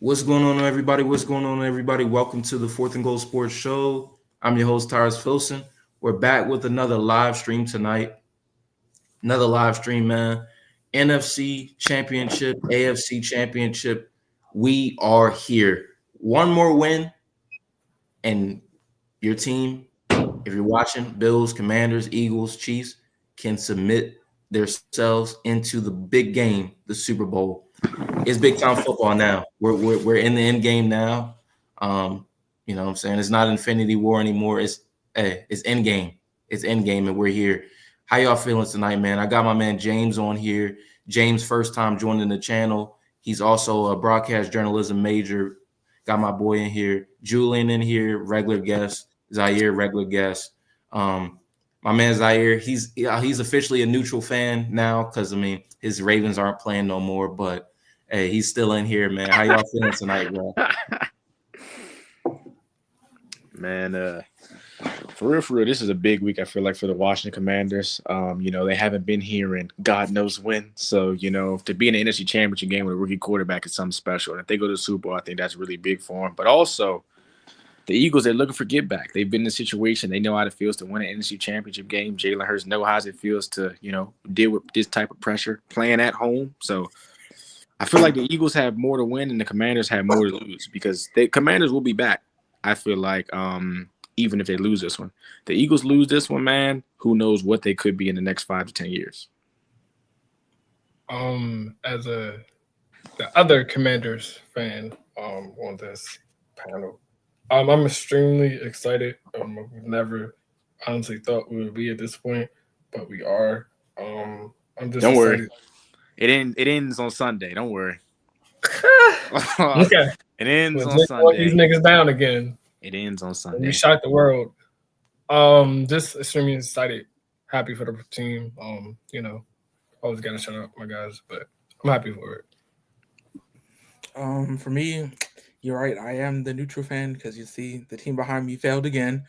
What's going on, everybody? What's going on, everybody? Welcome to the Fourth and Goal Sports Show. I'm your host, Tyrus Filson. We're back with another live stream tonight. Another live stream, man. NFC Championship, AFC Championship. We are here. One more win, and your team, if you're watching, Bills, Commanders, Eagles, Chiefs, can submit themselves into the big game, the Super Bowl. It's big time football now. We're in the end game now. You know what I'm saying? It's not Infinity War anymore. It's end game. It's end game, and we're here. How y'all feeling tonight, man? I got my man James on here. James, first time joining the channel. He's also a broadcast journalism major. Got my boy in here. Julian in here, regular guest. Zaire, regular guest. My man Zaire, he's officially a neutral fan now because his Ravens aren't playing no more, but hey, he's still in here, man. How y'all feeling tonight, bro? Man, for real, this is a big week, I feel like, for the Washington Commanders. They haven't been here in God knows when. So, to be in the NFC Championship game with a rookie quarterback is something special. And if they go to the Super Bowl, I think that's really big for them. But also, the Eagles, they're looking for get back. They've been in a situation. They know how it feels to win an NFC Championship game. Jalen Hurts knows how it feels to, deal with this type of pressure playing at home. So, I feel like the Eagles have more to win and the Commanders have more to lose because the Commanders will be back. I feel like even if they lose this one. The Eagles lose this one, man, who knows what they could be in the next 5 to 10 years. As the other Commanders fan on this panel, I'm extremely excited. We've never honestly thought we would be at this point, but we are. I'm just Don't excited. worry. It ends on Sunday. Don't worry. Okay. It ends on Sunday. Sunday. These niggas down again. It ends on Sunday. We shocked the world. Just extremely excited. Happy for the team. Always gotta shout out my guys, but I'm happy for it. For me, you're right. I am the neutral fan because you see the team behind me failed again.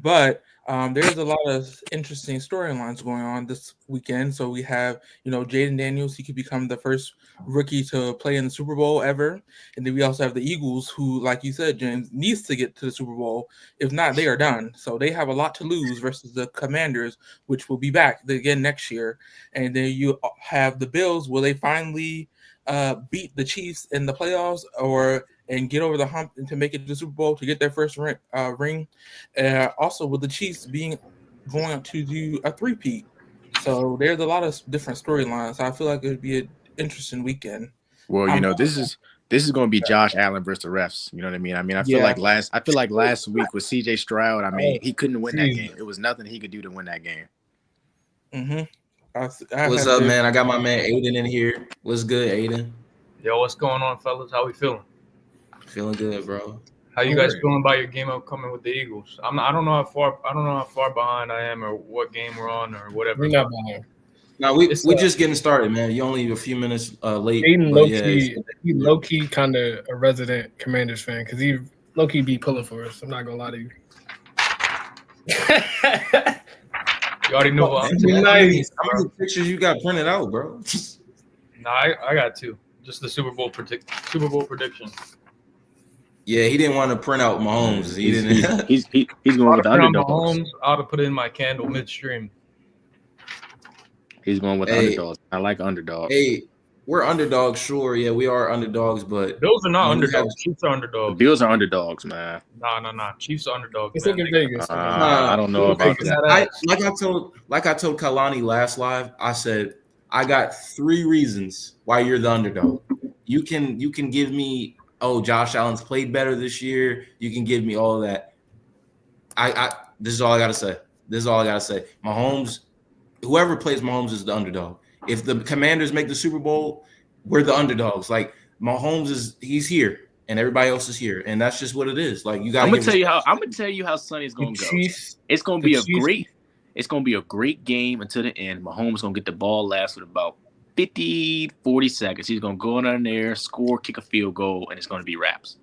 But there's a lot of interesting storylines going on this weekend. So we have, Jaden Daniels. He could become the first rookie to play in the Super Bowl ever. And then we also have the Eagles, who, like you said, James, needs to get to the Super Bowl. If not, they are done. So they have a lot to lose versus the Commanders, which will be back again next year. And then you have the Bills. Will they finally beat the Chiefs in the playoffs and get over the hump and to make it to the Super Bowl to get their first ring? Also, with the Chiefs going to do a three-peat. So there's a lot of different storylines. I feel like it would be an interesting weekend. Well, this is going to be Josh Allen versus the refs. You know what I mean? I feel like last week with CJ Stroud, he couldn't win that game. It was nothing he could do to win that game. What's up, man? I got my man Aiden in here. What's good, Aiden? Yo, what's going on, fellas? How we feeling? Feeling good, bro. How you guys feeling about your game upcoming with the Eagles? I don't know how far behind I am or what game we're on or whatever. We're not behind. No, we just getting started, man. You're only a few minutes late. Aiden he low key kind of a resident Commanders fan because he low key be pulling for us. I'm not gonna lie to you. You already know what I'm saying. How many pictures you got printed out, bro? Nah, I got two. Just the Super Bowl prediction. Yeah, he didn't want to print out Mahomes. He's going with the underdogs. Mahomes, I ought to put in my candle midstream. He's going with underdogs. I like underdogs. Hey, we're underdogs, sure. Yeah, we are underdogs, but Bills are not underdogs. Chiefs are underdogs. The Bills are underdogs, man. Nah. Chiefs are underdogs. It's like in Vegas. I don't know about that. Like I told Kalani last live, I said I got 3 reasons why you're the underdog. You can give me, Josh Allen's played better this year. You can give me all of that. This is all I gotta say. Mahomes, whoever plays Mahomes is the underdog. If the Commanders make the Super Bowl, we're the underdogs. Like Mahomes he's here and everybody else is here, and that's just what it is. Like you got. I'm gonna tell you how Sunny's gonna go. It's gonna be a great game until the end. Mahomes gonna get the ball last with about 50, 40 seconds. He's gonna go in there, score, kick a field goal, and it's gonna be wraps.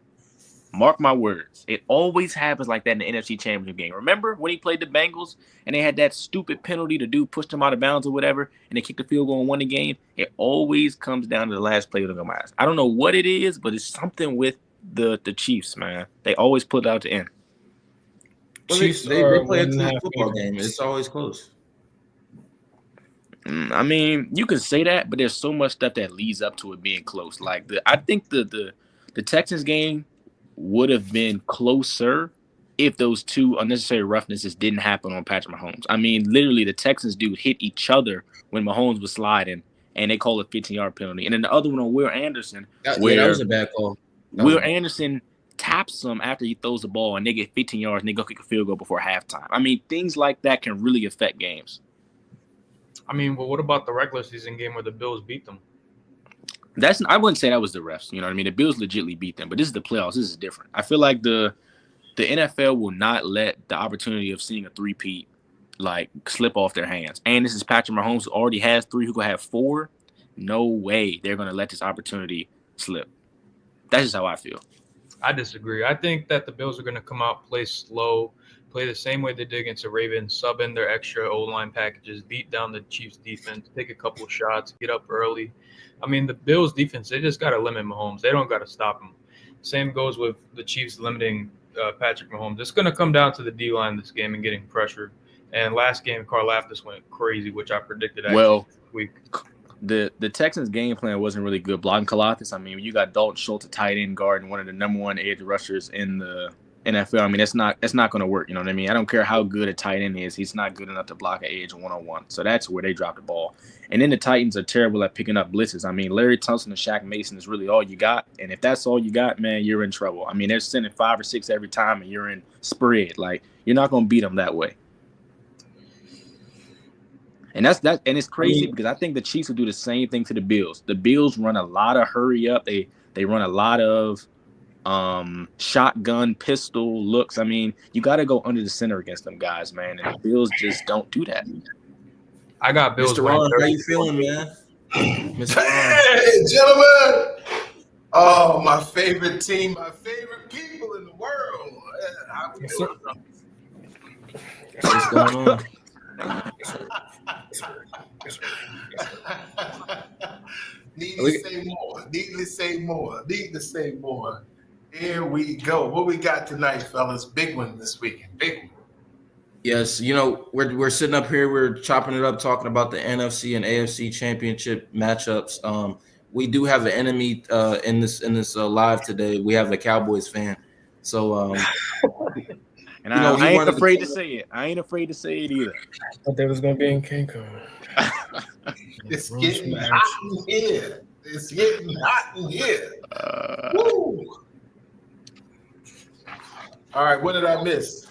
Mark my words. It always happens like that in the NFC Championship game. Remember when he played the Bengals and they had that stupid penalty, the dude pushed him out of bounds or whatever, and they kicked the field goal and won the game? It always comes down to the last play of the match. I don't know what it is, but it's something with the Chiefs, man. They always put it out to end. Well, Chiefs they are play a 1.5 close football favorites. game. It's always close. I mean, you can say that, but there's so much stuff that leads up to it being close. Like I think the Texans game would have been closer if those two unnecessary roughnesses didn't happen on Patrick Mahomes. I mean, literally, the Texans dude hit each other when Mahomes was sliding, and they called a 15-yard penalty. And then the other one on Will Anderson, That where was a bad call. Will Anderson taps him after he throws the ball, and they get 15 yards, and they go kick a field goal before halftime. I mean, things like that can really affect games. I mean, well, what about the regular season game where the Bills beat them? I wouldn't say that was the refs. You know what I mean? The Bills legitimately beat them, but this is the playoffs. This is different. I feel like the NFL will not let the opportunity of seeing a three-peat like slip off their hands. And this is Patrick Mahomes, who already has 3, who could have 4. No way they're going to let this opportunity slip. That's just how I feel. I disagree. I think that the Bills are going to come out, play slow, play the same way they did against the Ravens, sub in their extra O-line packages, beat down the Chiefs' defense, take a couple shots, get up early. I mean, the Bills' defense, they just got to limit Mahomes. They don't got to stop him. Same goes with the Chiefs limiting Patrick Mahomes. It's going to come down to the D-line this game and getting pressure. And last game, Karlaftis went crazy, which I predicted this week. The Texans' game plan wasn't really good blocking Karlaftis. I mean, you got Dalton Schultz, a tight end guard, and one of the number 1 edge rushers in the NFL. I mean, that's not going to work. You know what I mean? I don't care how good a tight end is. He's not good enough to block an edge one-on-one. So that's where they drop the ball. And then the Titans are terrible at picking up blitzes. I mean, Larry Tunsil and Shaq Mason is really all you got. And if that's all you got, man, you're in trouble. I mean, they're sending 5 or 6 every time, and you're in spread. Like, you're not going to beat them that way. And that's that. And it's crazy because I think the Chiefs will do the same thing to the Bills. The Bills run a lot of hurry up. They run a lot of shotgun pistol looks. I mean, you got to go under the center against them guys, man. And the Bills just don't do that. I got Bills. Mr. Ron, how you feeling, man? Mr. Ron. Hey, gentlemen. Oh, my favorite team, my favorite people in the world. How we doing? What's going on? Need to say more. Here we go. What we got tonight, fellas? Big one this weekend. Big one. Yes, you know, we're sitting up here, we're chopping it up, talking about the NFC and AFC championship matchups. We do have an enemy in this live today. We have a Cowboys fan. So and I ain't afraid to say it. I ain't afraid to say it either. I thought they was gonna be in Cancun. It's getting hot in here. Woo. All right, what did I miss?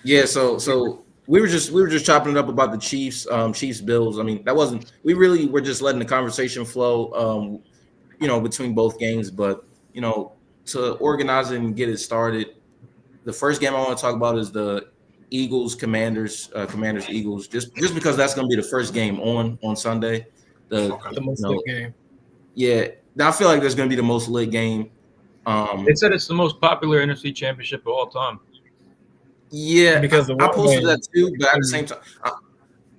yeah, so we were just chopping it up about the Chiefs, Chiefs Bills. I mean, we really were just letting the conversation flow, between both games. But to organize it and get it started, the first game I want to talk about is the Eagles Commanders, Commanders Eagles. Just because that's going to be the first game on Sunday. The most lit game. Yeah, I feel like there's going to be the most lit game. They said it's the most popular NFC championship of all time. Yeah, because I posted that too, but at the same time,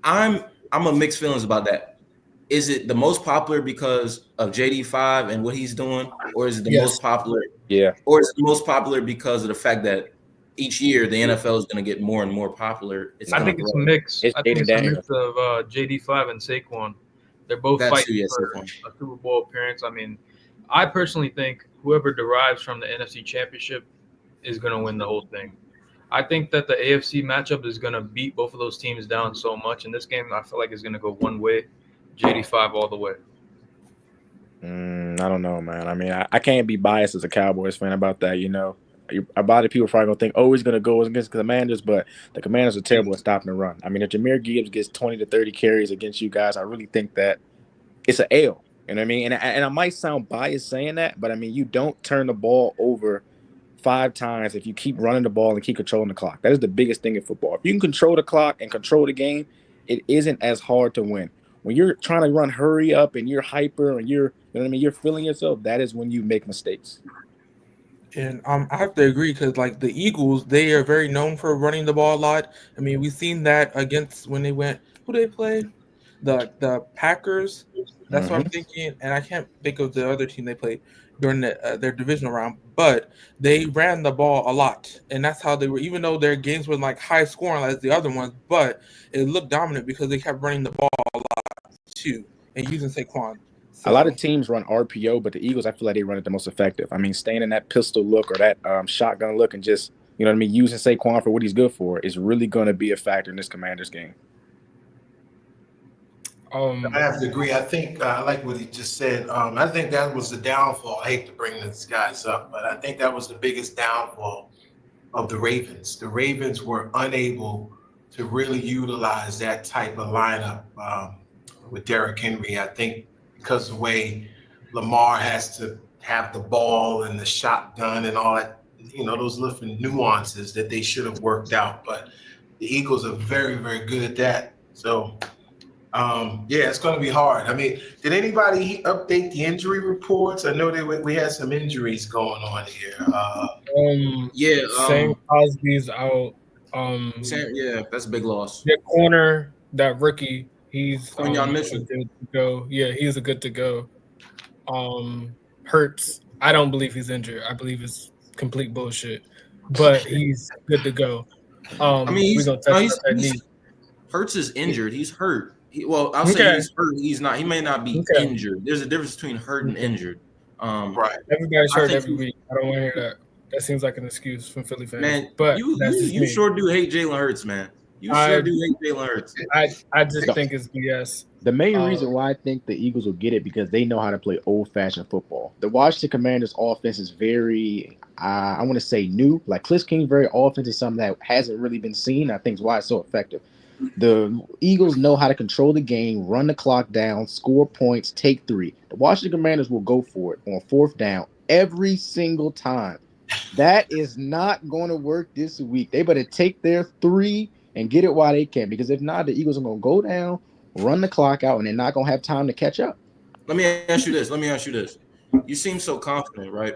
I'm a mixed feelings about that. Is it the most popular because of JD5 and what he's doing, or is it the most popular? Yeah, or is it the most popular because of the fact that each year the NFL is going to get more and more popular? I think it's a mix. It's I think it's a mix of JD5 and Saquon. They're both fighting for a Super Bowl appearance. I mean, I personally think whoever derives from the NFC Championship is going to win the whole thing. I think that the AFC matchup is going to beat both of those teams down so much. In this game, I feel like it's going to go one way, JD5 all the way. I don't know, man. I mean, I can't be biased as a Cowboys fan about that. A lot of people are probably going to think, he's going to go against the Commanders, but the Commanders are terrible at stopping the run. I mean, if Jahmyr Gibbs gets 20 to 30 carries against you guys, I really think that it's an L. You know what I mean? And I might sound biased saying that, but I mean, you don't turn the ball over 5 times if you keep running the ball and keep controlling the clock. That is the biggest thing in football. If you can control the clock and control the game, it isn't as hard to win. When you're trying to run hurry up and you're hyper and you're You know what I mean? You're feeling yourself. That is when you make mistakes. And I have to agree because like the Eagles, they are very known for running the ball a lot. I mean, we've seen that against when they went who they play, the Packers. That's what I'm thinking, and I can't think of the other team they played during their divisional round. But they ran the ball a lot, and that's how they were. Even though their games were like high scoring as the other ones, but it looked dominant because they kept running the ball a lot too and using Saquon. A lot of So, teams run RPO, but the Eagles, I feel like they run it the most effective. I mean, staying in that pistol look or that shotgun look and just, you know what I mean, using Saquon for what he's good for is really going to be a factor in this Commanders game. I have to agree. I think I like what he just said. I think that was the downfall. I hate to bring these guys up, but I think that was the biggest downfall of the Ravens. The Ravens were unable to really utilize that type of lineup with Derrick Henry. I think because the way Lamar has to have the ball and the shotgun and all that, you know, those little nuances that they should have worked out. But the Eagles are very, very good at that. So, yeah, it's going to be hard. I mean, did anybody update the injury reports? I know that we had some injuries going on here. Sam Cosby's out. Yeah, that's a big loss. Their corner, that rookie, he's Quinyon Mitchell. good to go. Yeah, he's a good to go. Hurts, I don't believe he's injured. I believe it's complete bullshit, but he's good to go. I mean, we're gonna test that knee. Hurts is injured. He's hurt. I'll say he's hurt. He's not. He may not be injured. There's a difference between hurt and injured. Right. Everybody's hurt every week. I don't want to hear that. That seems like an excuse from Philly fans. Man, but you sure do hate Jalen Hurts, man. You sure do hate Jalen Hurts. I just think it's BS. The main reason why I think the Eagles will get it because they know how to play old-fashioned football. The Washington Commanders' offense is very, I want to say new. Like Cliff King's very offense is something that hasn't really been seen. I think is why it's so effective. The Eagles know how to control the game, run the clock down, score points, take three. The Washington Commanders will go for it on fourth down every single time. That is not going to work this week. They better take their three and get it while they can, because if not, the Eagles are going to go down, run the clock out, and they're not going to have time to catch up. Let me ask you this. You seem so confident, right?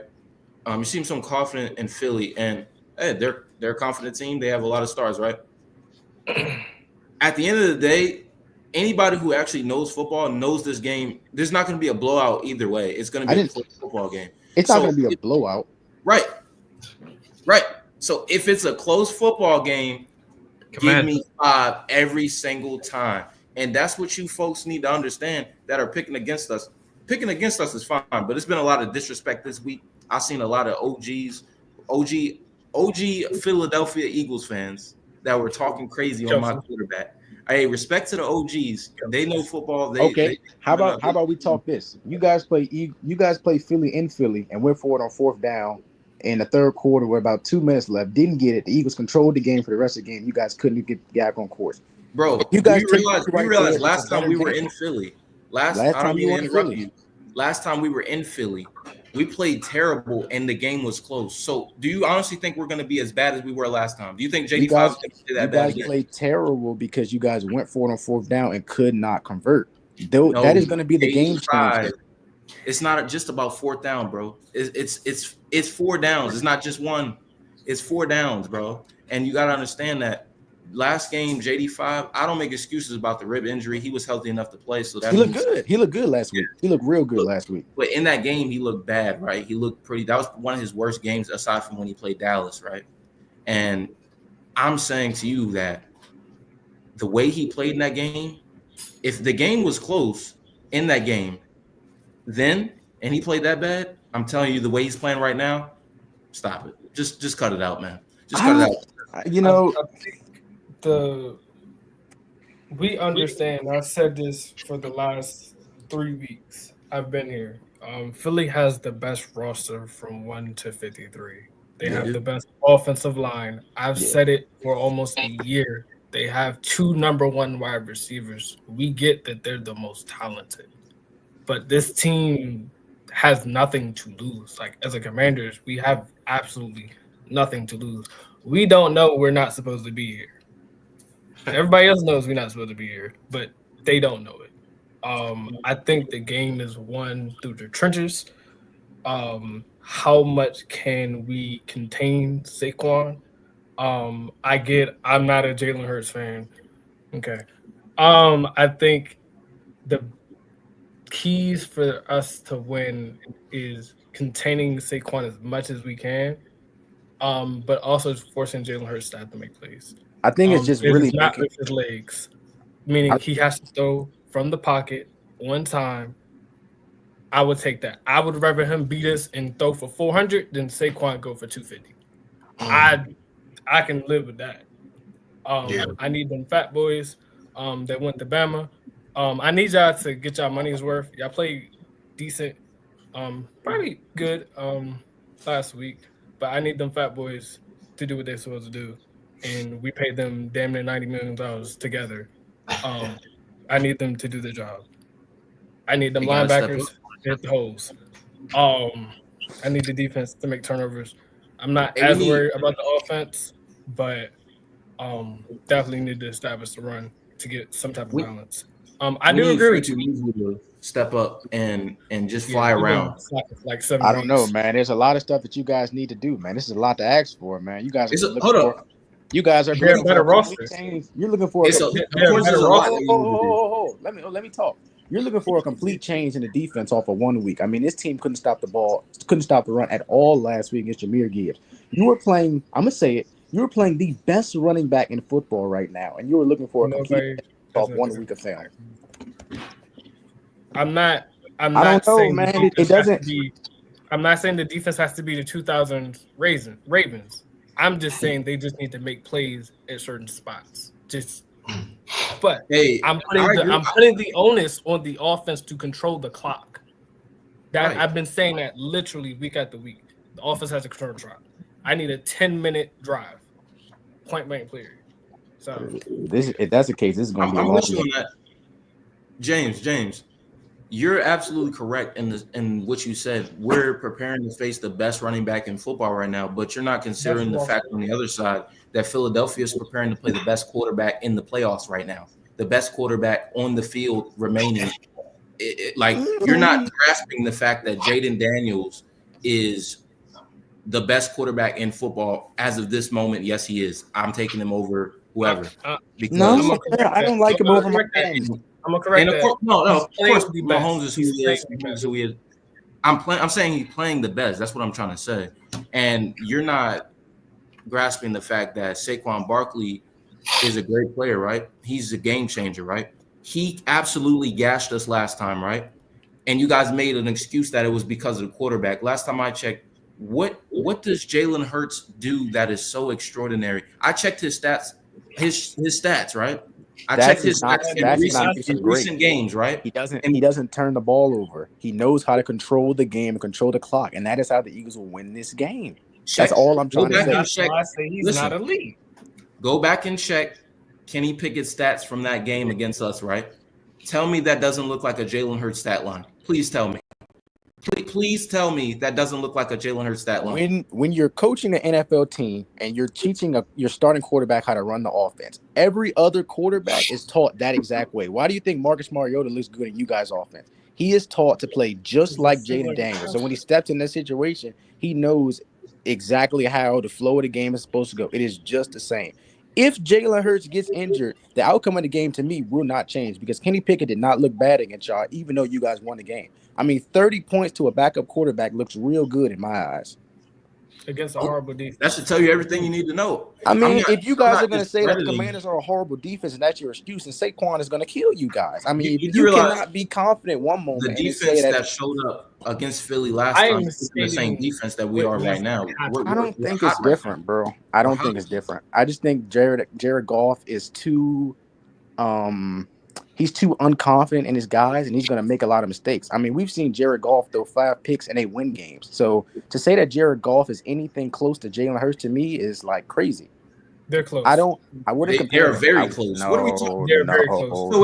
You seem so confident in Philly, and hey, they're a confident team. They have a lot of stars, right? At the end of the day, anybody who actually knows football knows this game. There's not going to be a blowout either way. It's going to be a close football game. It's not going to be a blowout. Right. So if it's a close football game, give me 5 every single time. And that's what you folks need to understand that are picking against us. Picking against us is fine, but it's been a lot of disrespect this week. I've seen a lot of OG Philadelphia Eagles fans that were talking crazy on my quarterback. Hey, respect to the OGs. They know football. How about we talk this? You guys play Philly in Philly and went for it on fourth down in the third quarter with about 2 minutes left. Didn't get it. The Eagles controlled the game for the rest of the game. You guys couldn't get back on course. Bro, you realize last time we were in Philly. Last time we were in Philly, we played terrible and the game was close. So do you honestly think we're going to be as bad as we were last time? Do you think JD5 is going to be that bad again? You guys played terrible because you guys went for it on fourth down and could not convert. That is going to be the game changer. It's not just about fourth down, bro. It's 4 downs. It's not just one. It's 4 downs, bro. And you got to understand that. Last game, JD5, I don't make excuses about the rib injury. He was healthy enough to play. So that he looked good. He looked good last week. He looked real good last week. But in that game, he looked bad, right? He looked pretty. That was one of his worst games aside from when he played Dallas, right? And I'm saying to you that the way he played in that game, if the game was close in that game, then and he played that bad, I'm telling you, the way he's playing right now, stop it. Just cut it out, man. Just cut it out. You know. We understand. I've said this for the last 3 weeks. I've been here. Philly has the best roster from 1 to 53. They have the best offensive line. I've said it for almost a year. They have 2 number 1 wide receivers. We get that they're the most talented, but this team has nothing to lose. Like, as a Commanders, we have absolutely nothing to lose. We don't know we're not supposed to be here. Everybody else knows we're not supposed to be here, but they don't know it. I think the game is won through the trenches. How much can we contain Saquon? I'm not a Jalen Hurts fan. Okay. I think the keys for us to win is containing Saquon as much as we can, but also forcing Jalen Hurts to have to make plays. I think it's just really not making, with his legs, meaning he has to throw from the pocket one time. I would take that. I would rather him beat us and throw for 400 than Saquon go for 250. I can live with that. I need them fat boys that went to Bama. I need y'all to get y'all money's worth. Y'all played decent, probably good last week, but I need them fat boys to do what they're supposed to do. And we paid them damn near $90 million together. I need them to do their job. I need them linebackers to hit the holes. I need the defense to make turnovers. I'm not as worried about the offense, but definitely need to establish the run to get some type of balance. I do agree with you. To step up and just fly around. Like 7 I don't know, weeks. man. There's a lot of stuff that you guys need to do, man. This is a lot to ask for, man. You guys are Hold up. You guys are They're looking better for a roster. complete change. You're looking for It's a of complete course there's a lot that you need to do. Let me talk. You're looking for a complete change in the defense off of 1 week. I mean, this team couldn't stop the run at all last week against Jahmyr Gibbs. You were playing, I'm gonna say it, you were playing the best running back in football right now, and you were looking for a complete off 1 week of film. I'm not I don't know, saying man. the defense It doesn't. has to be, I'm not saying the defense has to be the 2000 Ravens. I'm just saying they just need to make plays at certain spots. But Hey, I'm putting the onus on the offense to control the clock. Right. I've been saying that literally week after week. The offense has to control the clock. I need a 10-minute drive, point blank period. So If that's the case, this is going to be a I'm long with you game. on that. James, you're absolutely correct in what you said. We're preparing to face the best running back in football right now, but you're not considering the fact on the other side that Philadelphia is preparing to play the best quarterback in the playoffs right now, the best quarterback on the field remaining. You're not grasping the fact that Jaden Daniels is the best quarterback in football as of this moment. Yes, he is. I'm taking him over whoever. No, I don't like him over Mahomes. I'm gonna correct that. Of course, the Mahomes best. is who he is. I'm saying he's playing the best. That's what I'm trying to say. And you're not grasping the fact that Saquon Barkley is a great player, right? He's a game changer, right? He absolutely gashed us last time, right? And you guys made an excuse that it was because of the quarterback. Last time I checked, what does Jalen Hurts do that is so extraordinary? I checked his stats, his stats, right? I checked his stats in recent games, right? He doesn't turn the ball over. He knows how to control the game and control the clock, and that is how the Eagles will win this game. That's all I'm trying to say. That's why I say he's not elite. Go back and check Kenny Pickett's stats from that game against us, right? Tell me that doesn't look like a Jalen Hurts stat line. Please tell me. Please tell me that doesn't look like a Jalen Hurts stat line. When you're coaching an NFL team and you're teaching your starting quarterback how to run the offense, every other quarterback is taught that exact way. Why do you think Marcus Mariota looks good in you guys' offense? He is taught to play just like Jaden Daniels. So when he steps in that situation, he knows exactly how the flow of the game is supposed to go. It is just the same. If Jalen Hurts gets injured, the outcome of the game to me will not change because Kenny Pickett did not look bad against y'all, even though you guys won the game. I mean, 30 points to a backup quarterback looks real good in my eyes. Against a horrible defense. That should tell you everything you need to know. I mean, if you guys are going to say that the Commanders are a horrible defense and that's your excuse, and Saquon is going to kill you guys. I mean, you cannot be confident one moment. The defense that showed up against Philly last time is the same defense that we are right now. I don't think it's different, bro. I don't think it's different. I just think Jared Goff is too he's too unconfident in his guys, and he's going to make a lot of mistakes. I mean, we've seen Jared Goff throw 5 picks and they win games. So to say that Jared Goff is anything close to Jalen Hurts to me is like crazy. They're close. I wouldn't compare. They're very close. No, what are we talking? They're very close. No,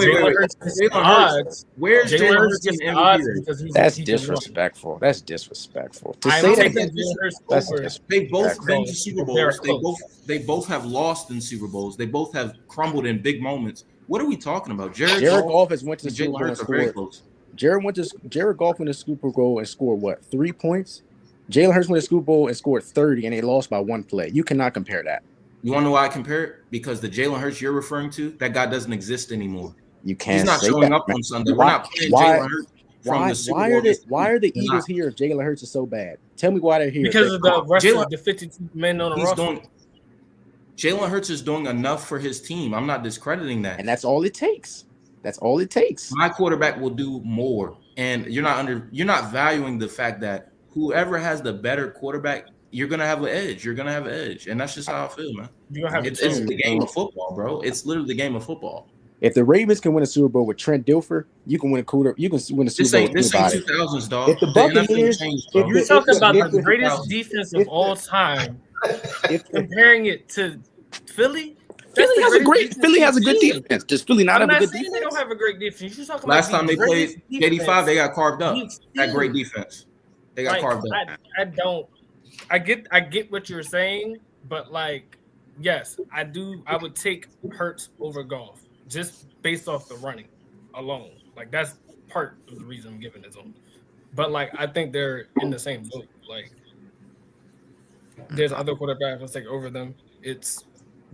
where's Jalen Hurts in MVP? That's disrespectful. That's disrespectful. To say that they both been to Super Bowls. They both have lost in Super Bowls. They both have crumbled in big moments. What are we talking about? Jared Goff has went to the and Super Jalen Bowl and Hurts are very scored. close. Jared Goff went to the Super Bowl and scored what, 3 points? Jalen Hurts went to the Super Bowl and scored 30, and they lost by 1 play. You cannot compare that. You want to know why I compare it? Because the Jalen Hurts you're referring to, that guy doesn't exist anymore. You can't. He's not say showing that, up man. on Sunday. We're not playing Jalen Hurts from the Super Bowl. Why are the They're Eagles not. here if Jalen Hurts is so bad? Tell me why they're here. Because of the rest Jalen- of the 52 men on the He's roster. doing. Jalen Hurts is doing enough for his team. I'm not discrediting that. And that's all it takes. That's all it takes. My quarterback will do more, and you're not valuing the fact that whoever has the better quarterback, you're gonna have an edge. You're gonna have an edge, and that's just how I feel, man. You're gonna have It's two. the game of football, bro. It's literally the game of football. If the Ravens can win a Super Bowl with Trent Dilfer, you can win a Super Bowl This with ain't anybody. 2000s, dog. If the NFL Buccaneers- changed, if bro. You're the- talking about if the the- greatest defense if of the- all time. If Comparing it to Philly, Philly has a good defense. Does Philly not I'm have a not good saying they don't defense? have a great defense. You're talking Last about time the they played greatest 85, they defense got carved up. we've That seen. great defense. They got Like, carved up. I don't. I get what you're saying, but like, yes, I do. I would take Hurts over Goff just based off the running alone. Like that's part of the reason I'm giving it to him. But like, I think they're in the same boat. Like, there's other quarterbacks that take over them. It's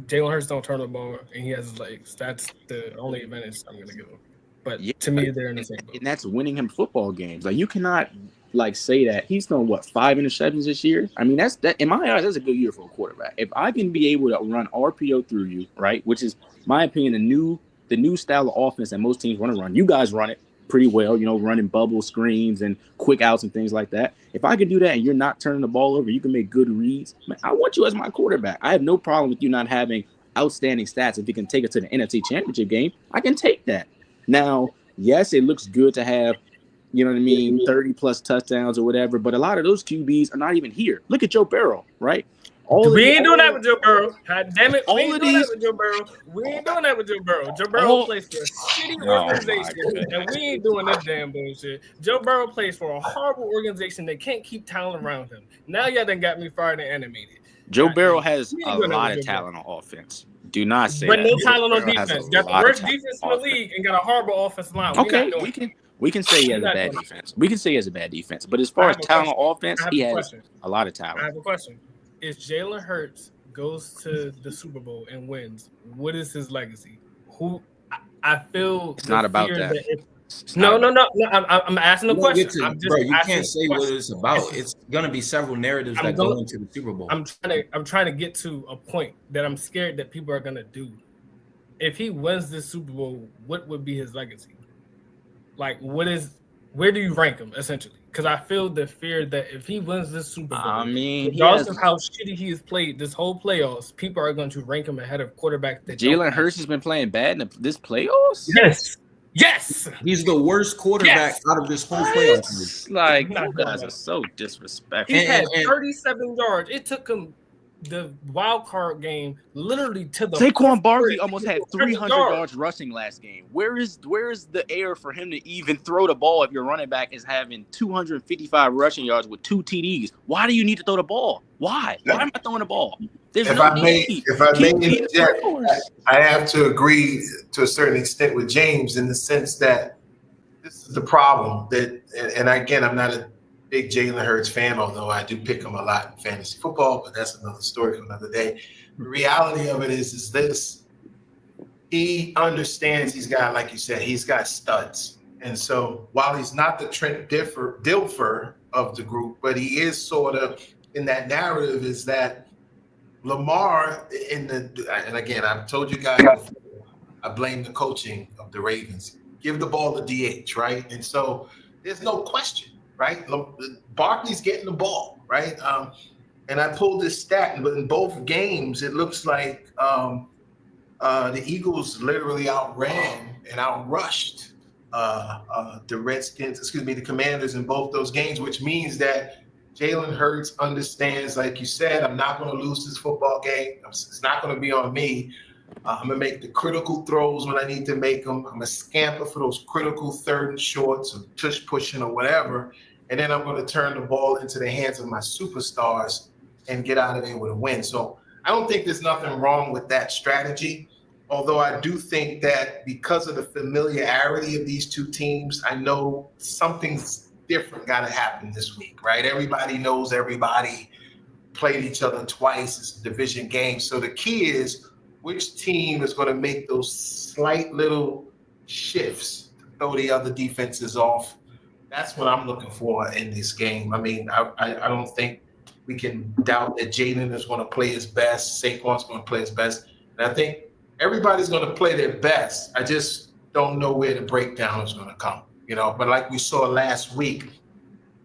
Jalen Hurts don't turn the ball, and he has his legs. That's the only advantage I'm gonna give him. But Yeah. to me, they're in the same boat. And that's winning him football games. Like you cannot like say that he's thrown 5 interceptions this year. I mean, that's in my eyes, that's a good year for a quarterback. If I can be able to run RPO through you, right, which is my opinion, the new style of offense that most teams want to run. You guys run it pretty well, running bubble screens and quick outs and things like that. If I can do that and you're not turning the ball over, you can make good reads. Man, I want you as my quarterback. I have no problem with you not having outstanding stats. If you can take it to the NFC Championship game, I can take that. Now, yes, it looks good to have, 30 plus touchdowns or whatever, but a lot of those QBs are not even here. Look at Joe Burrow, right? We ain't doing that with Joe Burrow. God damn it. All We ain't of doing these- that with Joe Burrow. We ain't doing that with Joe Burrow. Joe Burrow All- plays for a shitty Oh, my organization, goodness. and we ain't doing this damn bullshit. Joe Burrow plays for a horrible organization that can't keep talent around him. Now y'all done got me fired and animated. Joe God, Burrow has we a ain't doing that lot with of Joe talent on offense. Do not say But that. no Joe talent on Burrow has a defense. Got the lot of worst talent defense on in the offense. league and got a horrible offensive line. Okay, We not doing we can say he has a We're not bad doing it. defense. We can say he has a bad defense. But as I far have as a talent question. on offense, I have he a has question. a lot of I talent. have a question. If Jalen Hurts goes to the Super Bowl and wins, what is his legacy? I feel It's the not about fear that. if- It's No. not- I'm asking a You don't question. get to- I'm just bro, you asking can't a say what question. it's about. It's gonna be several narratives I'm that go going- into the Super Bowl. I'm trying to get to a point that I'm scared that people are gonna do. If he wins this Super Bowl, what would be his legacy? Like, where do you rank him essentially? Because I feel the fear that if he wins this Super Bowl, I mean, he regardless has, of how shitty he has played this whole playoffs, people are going to rank him ahead of quarterback. That don't Jalen have- Hurts has been playing bad in this playoffs. Yes. He's the worst quarterback Yes. out of this whole playoff. league. It's like I'm not you doing guys that. are so disrespectful. He And- had and- 37 yards. It took him the wild card game literally to the Saquon Barkley fourth almost had quarter. 300 yards rushing last game. Where is the air for him to even throw the ball if your running back is having 255 rushing yards with 2 TDs? Why do you need to throw the ball? Why? Why am I throwing the ball? There's If no I may- need. if I may He need a interject, workhorse. I have to agree to a certain extent with James in the sense that this is the problem that, and again, I'm not a big Jalen Hurts fan, although I do pick him a lot in fantasy football, but that's another story for another day. The reality of it is this: he understands he's got, like you said, he's got studs, and so while he's not the Trent Dilfer of the group, but he is sort of in that narrative is that Lamar and again, I've told you guys before, I blame the coaching of the Ravens. Give the ball to DH, right? And so there's no question, right? Barkley's getting the ball, right? And I pulled this stat, but in both games, it looks like the Eagles literally outran and outrushed the Commanders in both those games, which means that Jalen Hurts understands, like you said, I'm not going to lose this football game. It's not going to be on me. I'm going to make the critical throws when I need to make them. I'm going to scamper for those critical third and shorts or tush pushing or whatever. And then I'm going to turn the ball into the hands of my superstars and get out of there with a win. So I don't think there's nothing wrong with that strategy. Although I do think that because of the familiarity of these two teams, I know something's different got to happen this week, right? Everybody knows everybody, played each other twice. It's a division game. So the key is which team is going to make those slight little shifts to throw the other defenses off. That's what I'm looking for in this game. I mean, I don't think we can doubt that Jaden is going to play his best. Saquon's going to play his best. And I think everybody's going to play their best. I just don't know where the breakdown is going to come, you know. But like we saw last week,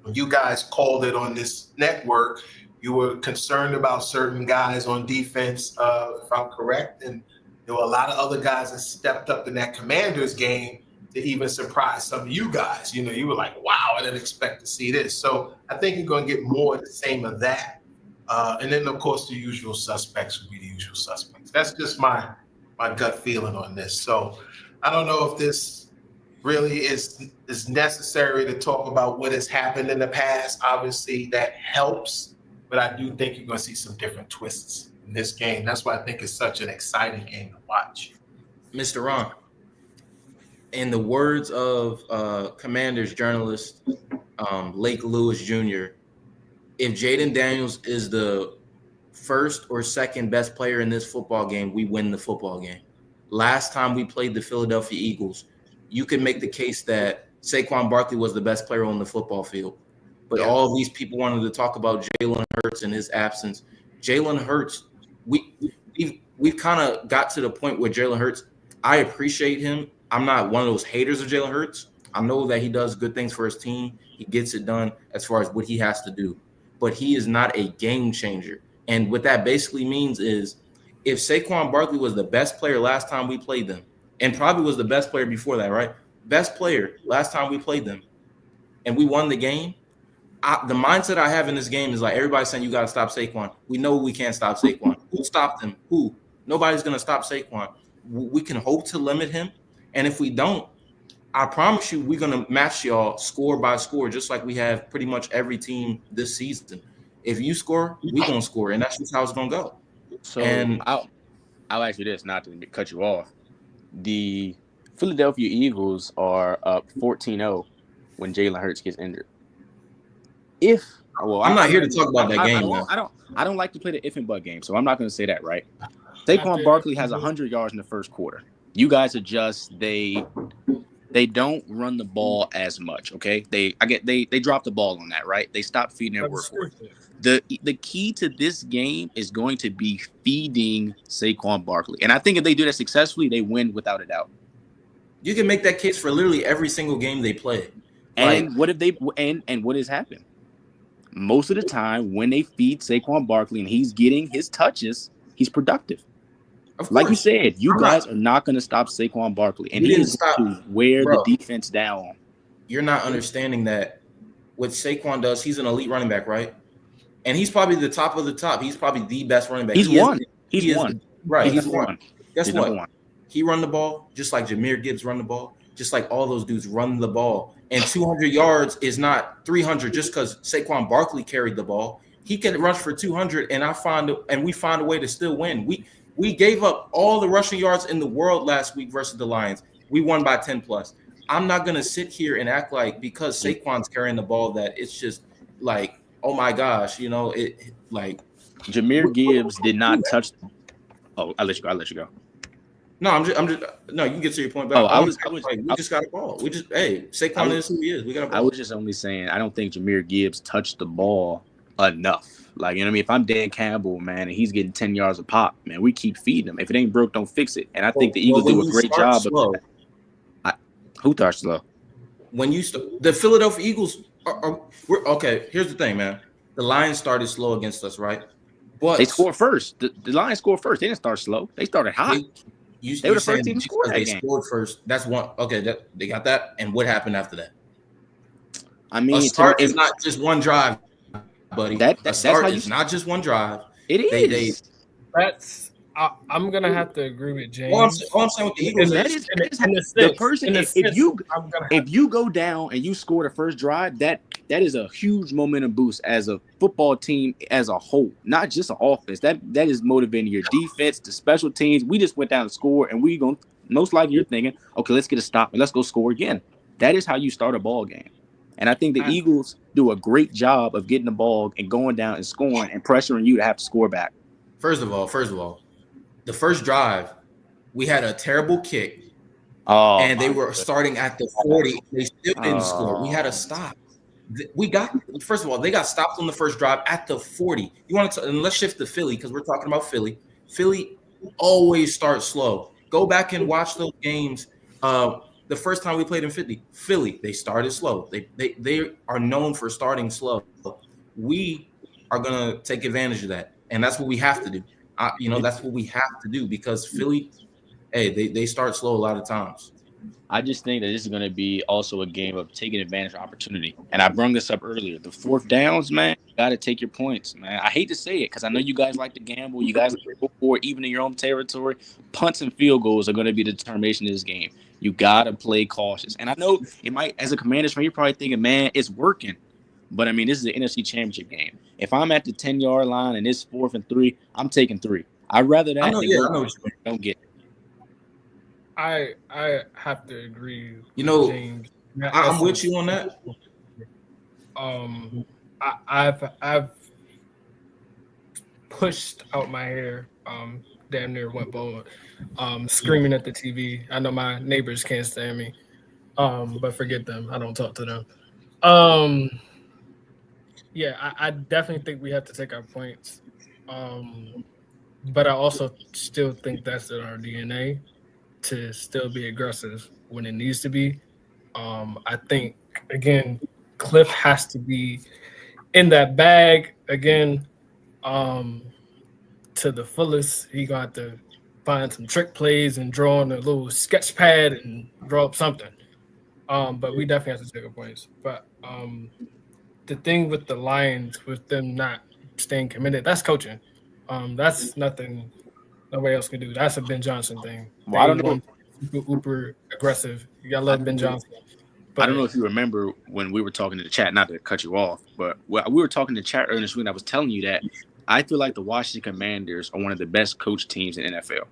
when you guys called it on this network, you were concerned about certain guys on defense, if I'm correct. And there were a lot of other guys that stepped up in that Commanders game to even surprise some of you guys. You know, you were like, wow, I didn't expect to see this. So I think you're going to get more of the same of that. And then, of course, the usual suspects would be the usual suspects. That's just my gut feeling on this. So I don't know if this really is necessary to talk about what has happened in the past. Obviously, that helps, but I do think you're going to see some different twists in this game. That's why I think it's such an exciting game to watch. Mr. Ron, in the words of Commanders journalist Lake Lewis Jr., if Jaden Daniels is the first or second best player in this football game, we win the football game. Last time we played the Philadelphia Eagles, you can make the case that Saquon Barkley was the best player on the football field. But all of these people wanted to talk about Jalen Hurts and his absence. Jalen Hurts, we've kind of got to the point where Jalen Hurts, I appreciate him. I'm not one of those haters of Jalen Hurts. I know that he does good things for his team. He gets it done as far as what he has to do. But he is not a game changer. And what that basically means is if Saquon Barkley was the best player last time we played them, and probably was the best player before that, right? Best player last time we played them, and we won the game, the mindset I have in this game is like everybody's saying you got to stop Saquon. We know we can't stop Saquon. Who stopped him? Who? Nobody's going to stop Saquon. We can hope to limit him. And if we don't, I promise you we're going to match y'all score by score, just like we have pretty much every team this season. If you score, we're going to score, and that's just how it's going to go. So And- I'll ask you this, not to cut you off. The Philadelphia Eagles are up 14-0 when Jalen Hurts gets injured. I'm not here to talk about that game, man. I don't like to play the if and but game, so I'm not going to say that, right? Saquon Barkley has 100 yards in the first quarter. You guys adjust. They don't run the ball as much, okay? They drop the ball on that, right? They stop feeding their workhorse. The key to this game is going to be feeding Saquon Barkley. And I think if they do that successfully, they win without a doubt. You can make that case for literally every single game they play. And what has happened? Most of the time when they feed Saquon Barkley and he's getting his touches, he's productive. Like you said, you guys are not going to stop Saquon Barkley. And he is to wear the defense down. You're not understanding that what Saquon does, he's an elite running back, right? And he's probably the top of the top. He's probably the best running back. He's one. Right. He's one. Guess what? He run the ball just like Jahmyr Gibbs run the ball, just like all those dudes run the ball. And 200 yards is not 300 just because Saquon Barkley carried the ball. He can rush for 200, and we find a way to still win. We gave up all the rushing yards in the world last week versus the Lions. We won by 10 plus. I'm not going to sit here and act like because Saquon's carrying the ball that it's just like, oh my gosh, you know, it like Jahmyr Gibbs did not touch. Oh, I'll let you go. No, I'm just no, you can get to your point. But we just got a ball. Saquon is who he is. We got a ball. I was just only saying I don't think Jahmyr Gibbs touched the ball enough. Like, you know what I mean? If I'm Dan Campbell, man, and he's getting 10 yards a pop, man, we keep feeding him. If it ain't broke, don't fix it. And I think the Eagles do a great job of that. Who starts slow? When the Philadelphia Eagles we're okay. Here's the thing, man. The Lions started slow against us, right? But they scored first. The Lions scored first. They didn't start slow. They started hot. They were the first team to score that game. They scored first. That's one. Okay, they got that. And what happened after that? I mean, a start is not just one drive, buddy. A start is not just one drive. It is. I'm gonna have to agree with James. All I'm saying with the Eagles if you go down and you score the first drive, that that is a huge momentum boost as a football team as a whole, not just an offense. That is motivating your defense, the special teams. We just went down and scored, and we going most likely you're thinking, okay, let's get a stop and let's go score again. That is how you start a ball game. And I think the Eagles do a great job of getting the ball and going down and scoring and pressuring you to have to score back. First of all, the first drive, we had a terrible kick. And they were starting at the 40. They still didn't score. We had to stop. First of all, they got stopped on the first drive at the 40. You want to, and let's shift to Philly because we're talking about Philly. Philly always starts slow. Go back and watch those games. The first time we played in Philly, they started slow. They are known for starting slow. We are gonna take advantage of that, and that's what we have to do. That's what we have to do because Philly. Hey, they start slow a lot of times. I just think that this is going to be also a game of taking advantage of opportunity. And I brought this up earlier. The fourth downs, man, you got to take your points, man. I hate to say it because I know you guys like to gamble. You guys like to go for it, even in your own territory. Punts and field goals are going to be the determination of this game. You got to play cautious. And I know it might, as a Commanders fan, you're probably thinking, man, it's working. But, I mean, this is an NFC Championship game. If I'm at the 10-yard line and it's 4th and 3, I'm taking 3. I'd rather that don't get it. I have to agree. James. I'm with you on that. I've pushed out my hair. Damn near went bald. Screaming at the TV. I know my neighbors can't stand me. But forget them. I don't talk to them. Yeah, I definitely think we have to take our points. But I also still think that's in our DNA. To still be aggressive when it needs to be. I think, again, Cliff has to be in that bag again to the fullest. He got to find some trick plays and draw on a little sketch pad and draw up something. But we definitely have to take our points. But the thing with the Lions, with them not staying committed, that's coaching. That's nothing nobody else can do. That's a Ben Johnson thing. Well, I don't know. Super aggressive. You gotta love Ben Johnson. But I don't know if you remember when we were talking to the chat, not to cut you off, but we were talking to chat earlier this week, and I was telling you that I feel like the Washington Commanders are one of the best coach teams in NFL.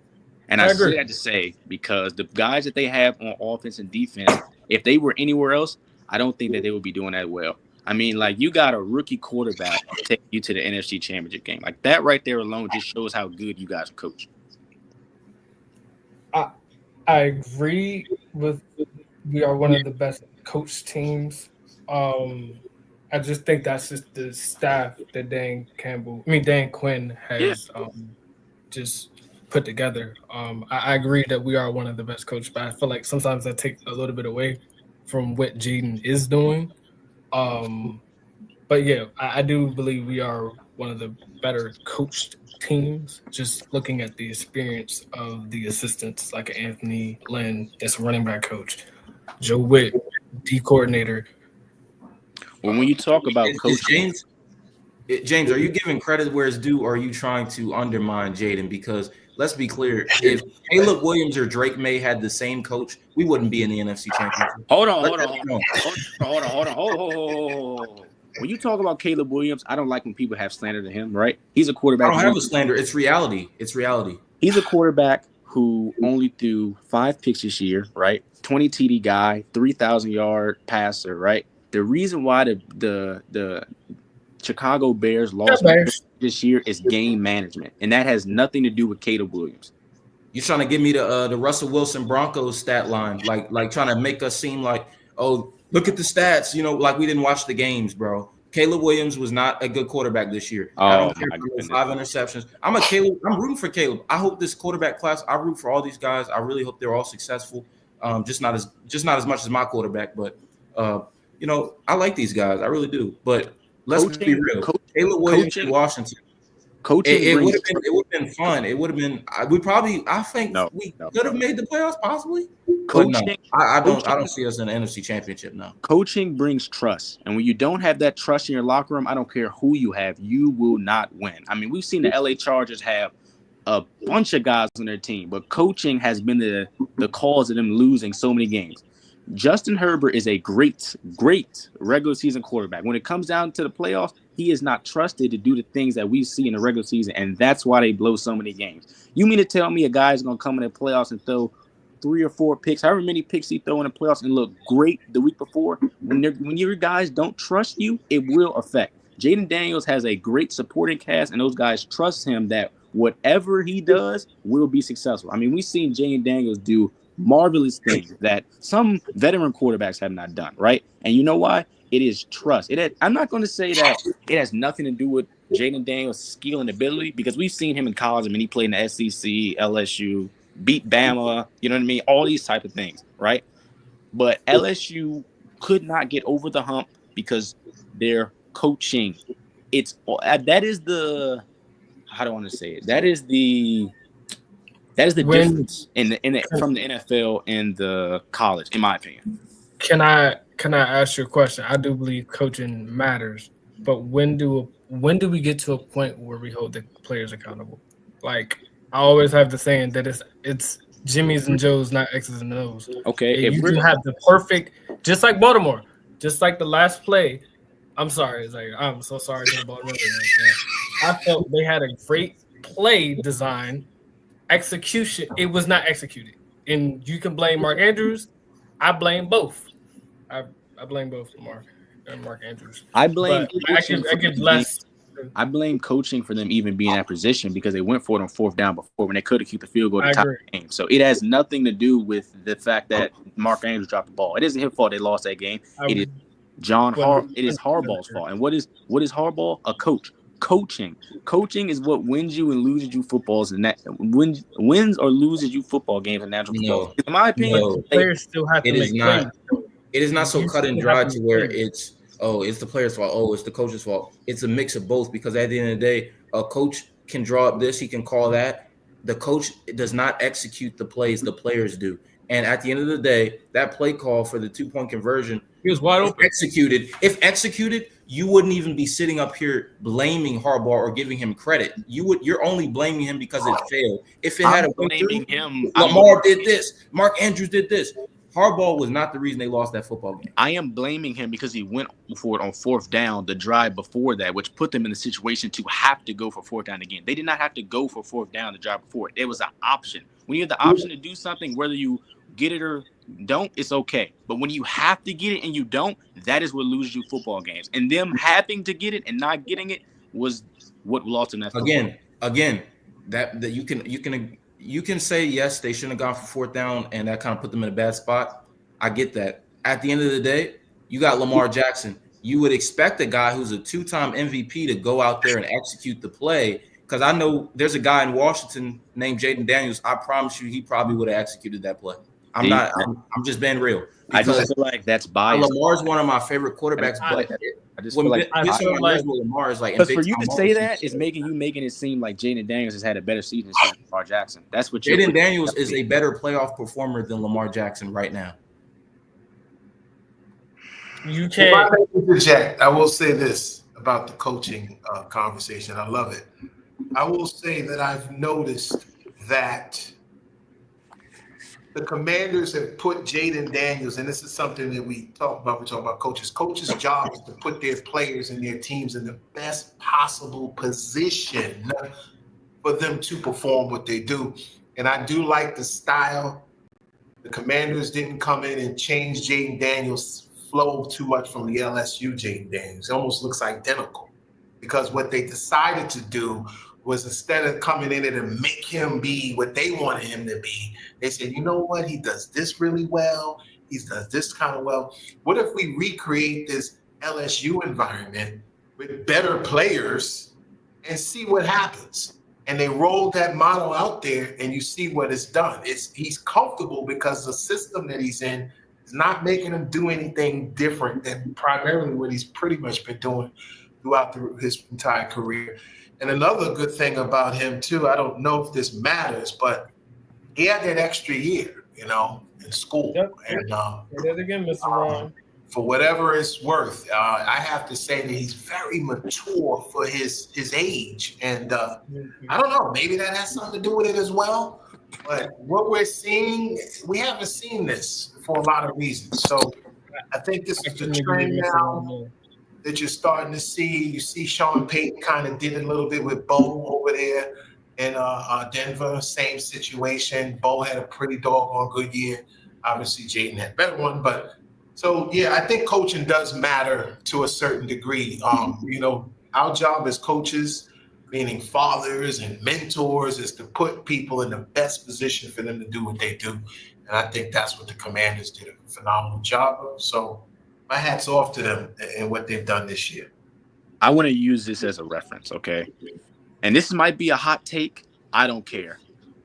And I say that to say because the guys that they have on offense and defense, if they were anywhere else, I don't think that they would be doing that well. I mean, like, you got a rookie quarterback take you to the NFC Championship game. Like, that right there alone just shows how good you guys coach. I agree with we are one of the best coach teams. I just think that's just the staff that Dan Quinn has just put together. I agree that we are one of the best coaches, but I feel like sometimes that takes a little bit away from what Jaden is doing. But yeah, I do believe we are one of the better coached teams, just looking at the experience of the assistants like Anthony Lynn, that's a running back coach, Joe Witt, D coordinator. When you talk about coaching, James, are you giving credit where it's due, or are you trying to undermine Jaden? Because let's be clear, if Caleb Williams or Drake May had the same coach, we wouldn't be in the NFC Championship. Hold on. When you talk about Caleb Williams, I don't like when people have slander to him, right? He's a quarterback. I don't have a slander. It's reality. He's a quarterback who only threw 5 picks this year, right? 20 TD guy, 3,000-yard passer, right? The reason why the Chicago Bears lost this year is game management, and that has nothing to do with Caleb Williams. You're trying to give me the Russell Wilson Broncos stat line, like trying to make us seem like, oh, look at the stats, like we didn't watch the games, bro. Caleb Williams was not a good quarterback this year. I don't care for 5 interceptions. I'm rooting for Caleb. I hope this quarterback class, I root for all these guys. I really hope they're all successful. Just not as much as my quarterback, but I like these guys. I really do. But let's be real. Caleb Williams in Washington. Coaching it would have been fun. It would have been. We could have made the playoffs possibly. Coaching, I don't see us in the NFC Championship now. Coaching brings trust, and when you don't have that trust in your locker room, I don't care who you have, you will not win. I mean, we've seen the LA Chargers have a bunch of guys on their team, but coaching has been the cause of them losing so many games. Justin Herbert is a great regular season quarterback. When it comes down to the playoffs, he is not trusted to do the things that we see in the regular season, and that's why they blow so many games. You mean to tell me a guy is going to come in the playoffs and throw 3 or 4 picks, however many picks he throw in the playoffs, and look great the week before? When your guys don't trust you, it will affect. Jaden Daniels has a great supporting cast, and those guys trust him that whatever he does will be successful. I mean, we've seen Jaden Daniels do marvelous things that some veteran quarterbacks have not done, right? And you know why? It is trust. I'm not going to say that it has nothing to do with Jaden Daniels' skill and ability, because we've seen him in college. I mean, he played in the SEC, LSU, beat Bama, you know what I mean? All these type of things, right? But LSU could not get over the hump because their coaching. That is the, how do I want to say it? That is the difference from the NFL and the college, in my opinion. Can I ask you a question? I do believe coaching matters, but when do we get to a point where we hold the players accountable? Like, I always have the saying that it's Jimmy's and Joe's, not X's and O's. Okay, if you can have the perfect, just like Baltimore, just like the last play. I'm sorry, I'm so sorry to Baltimore. I felt they had a great play design. Execution, it was not executed. And you can blame Mark Andrews. I blame both. I blame both Mark and Mark Andrews. I blame coaching for them even being in that position, because they went for it on 4th down before when they could have kept the field goal to tie the game. So it has nothing to do with the fact that Mark Andrews dropped the ball. It isn't his fault they lost that game. It is it is Harbaugh's fault. And what is Harbaugh? A coach. Coaching is what wins you and loses you footballs, and that wins or loses you football games and natural football. In my opinion, players still have to make plays. It is not so cut and dry to where it's the player's fault. It's the coach's fault. It's a mix of both, because at the end of the day, a coach can draw up this, he can call that. The coach does not execute the plays, the players do. And at the end of the day, that play call for the 2-point conversion, he was wide open. If executed, you wouldn't even be sitting up here blaming Harbaugh or giving him credit. You're only blaming him because it failed. If it had blaming him, Lamar did this, Mark Andrews did this. Harbaugh was not the reason they lost that football game. I am blaming him because he went for it on 4th down, the drive before that, which put them in the situation to have to go for 4th down again. They did not have to go for 4th down the drive before it. It was an option. When you have the option to do something, whether you get it or don't, it's okay. But when you have to get it and you don't, that is what loses you football games. And them having to get it and not getting it was what lost them that football. Again, that you can say, yes, they shouldn't have gone for 4th down, and that kind of put them in a bad spot. I get that. At the end of the day, you got Lamar Jackson. You would expect a guy who's a 2-time MVP to go out there and execute the play, because I know there's a guy in Washington named Jaden Daniels. I promise you he probably would have executed that play. I'm just being real. I just feel like that's biased. Lamar's one of my favorite quarterbaks, but I just feel like Lamar is like. Because for you to say that is making it seem like Jaden Daniels has had a better season than Lamar Jackson. That's what Jaden Daniels is a better playoff performer than Lamar Jackson right now. You can't interject. I will say this about the coaching conversation. I love it. I will say that I've noticed that the Commanders have put Jaden Daniels, and this is something that we talk about. We talk about coaches. Coaches' job is to put their players and their teams in the best possible position for them to perform what they do. And I do like the style. The Commanders didn't come in and change Jaden Daniels' flow too much from the LSU Jaden Daniels. It almost looks identical, because what they decided to do was, instead of coming in and make him be what they wanted him to be, they said, you know what, he does this really well, he does this kind of well. What if we recreate this LSU environment with better players and see what happens? And they rolled that model out there, and you see what it's done. He's comfortable because the system that he's in is not making him do anything different than primarily what he's pretty much been doing throughout his entire career. And another good thing about him, too, I don't know if this matters, but he had that extra year, in school. Yep. And again, Mr. Ron. For whatever it's worth, I have to say that he's very mature for his age. And I don't know, maybe that has something to do with it as well. But what we're seeing, we haven't seen this for a lot of reasons. So I think this is the trend now that you're starting to see. You see Sean Payton kind of did a little bit with Bo over there in Denver. Same situation. Bo had a pretty doggone good year. Obviously, Jaden had a better one. But so, yeah, I think coaching does matter to a certain degree. Our job as coaches, meaning fathers and mentors, is to put people in the best position for them to do what they do. And I think that's what the Commanders did a phenomenal job of. So my hat's off to them and what they've done this year. I want to use this as a reference, okay? And this might be a hot take. I don't care.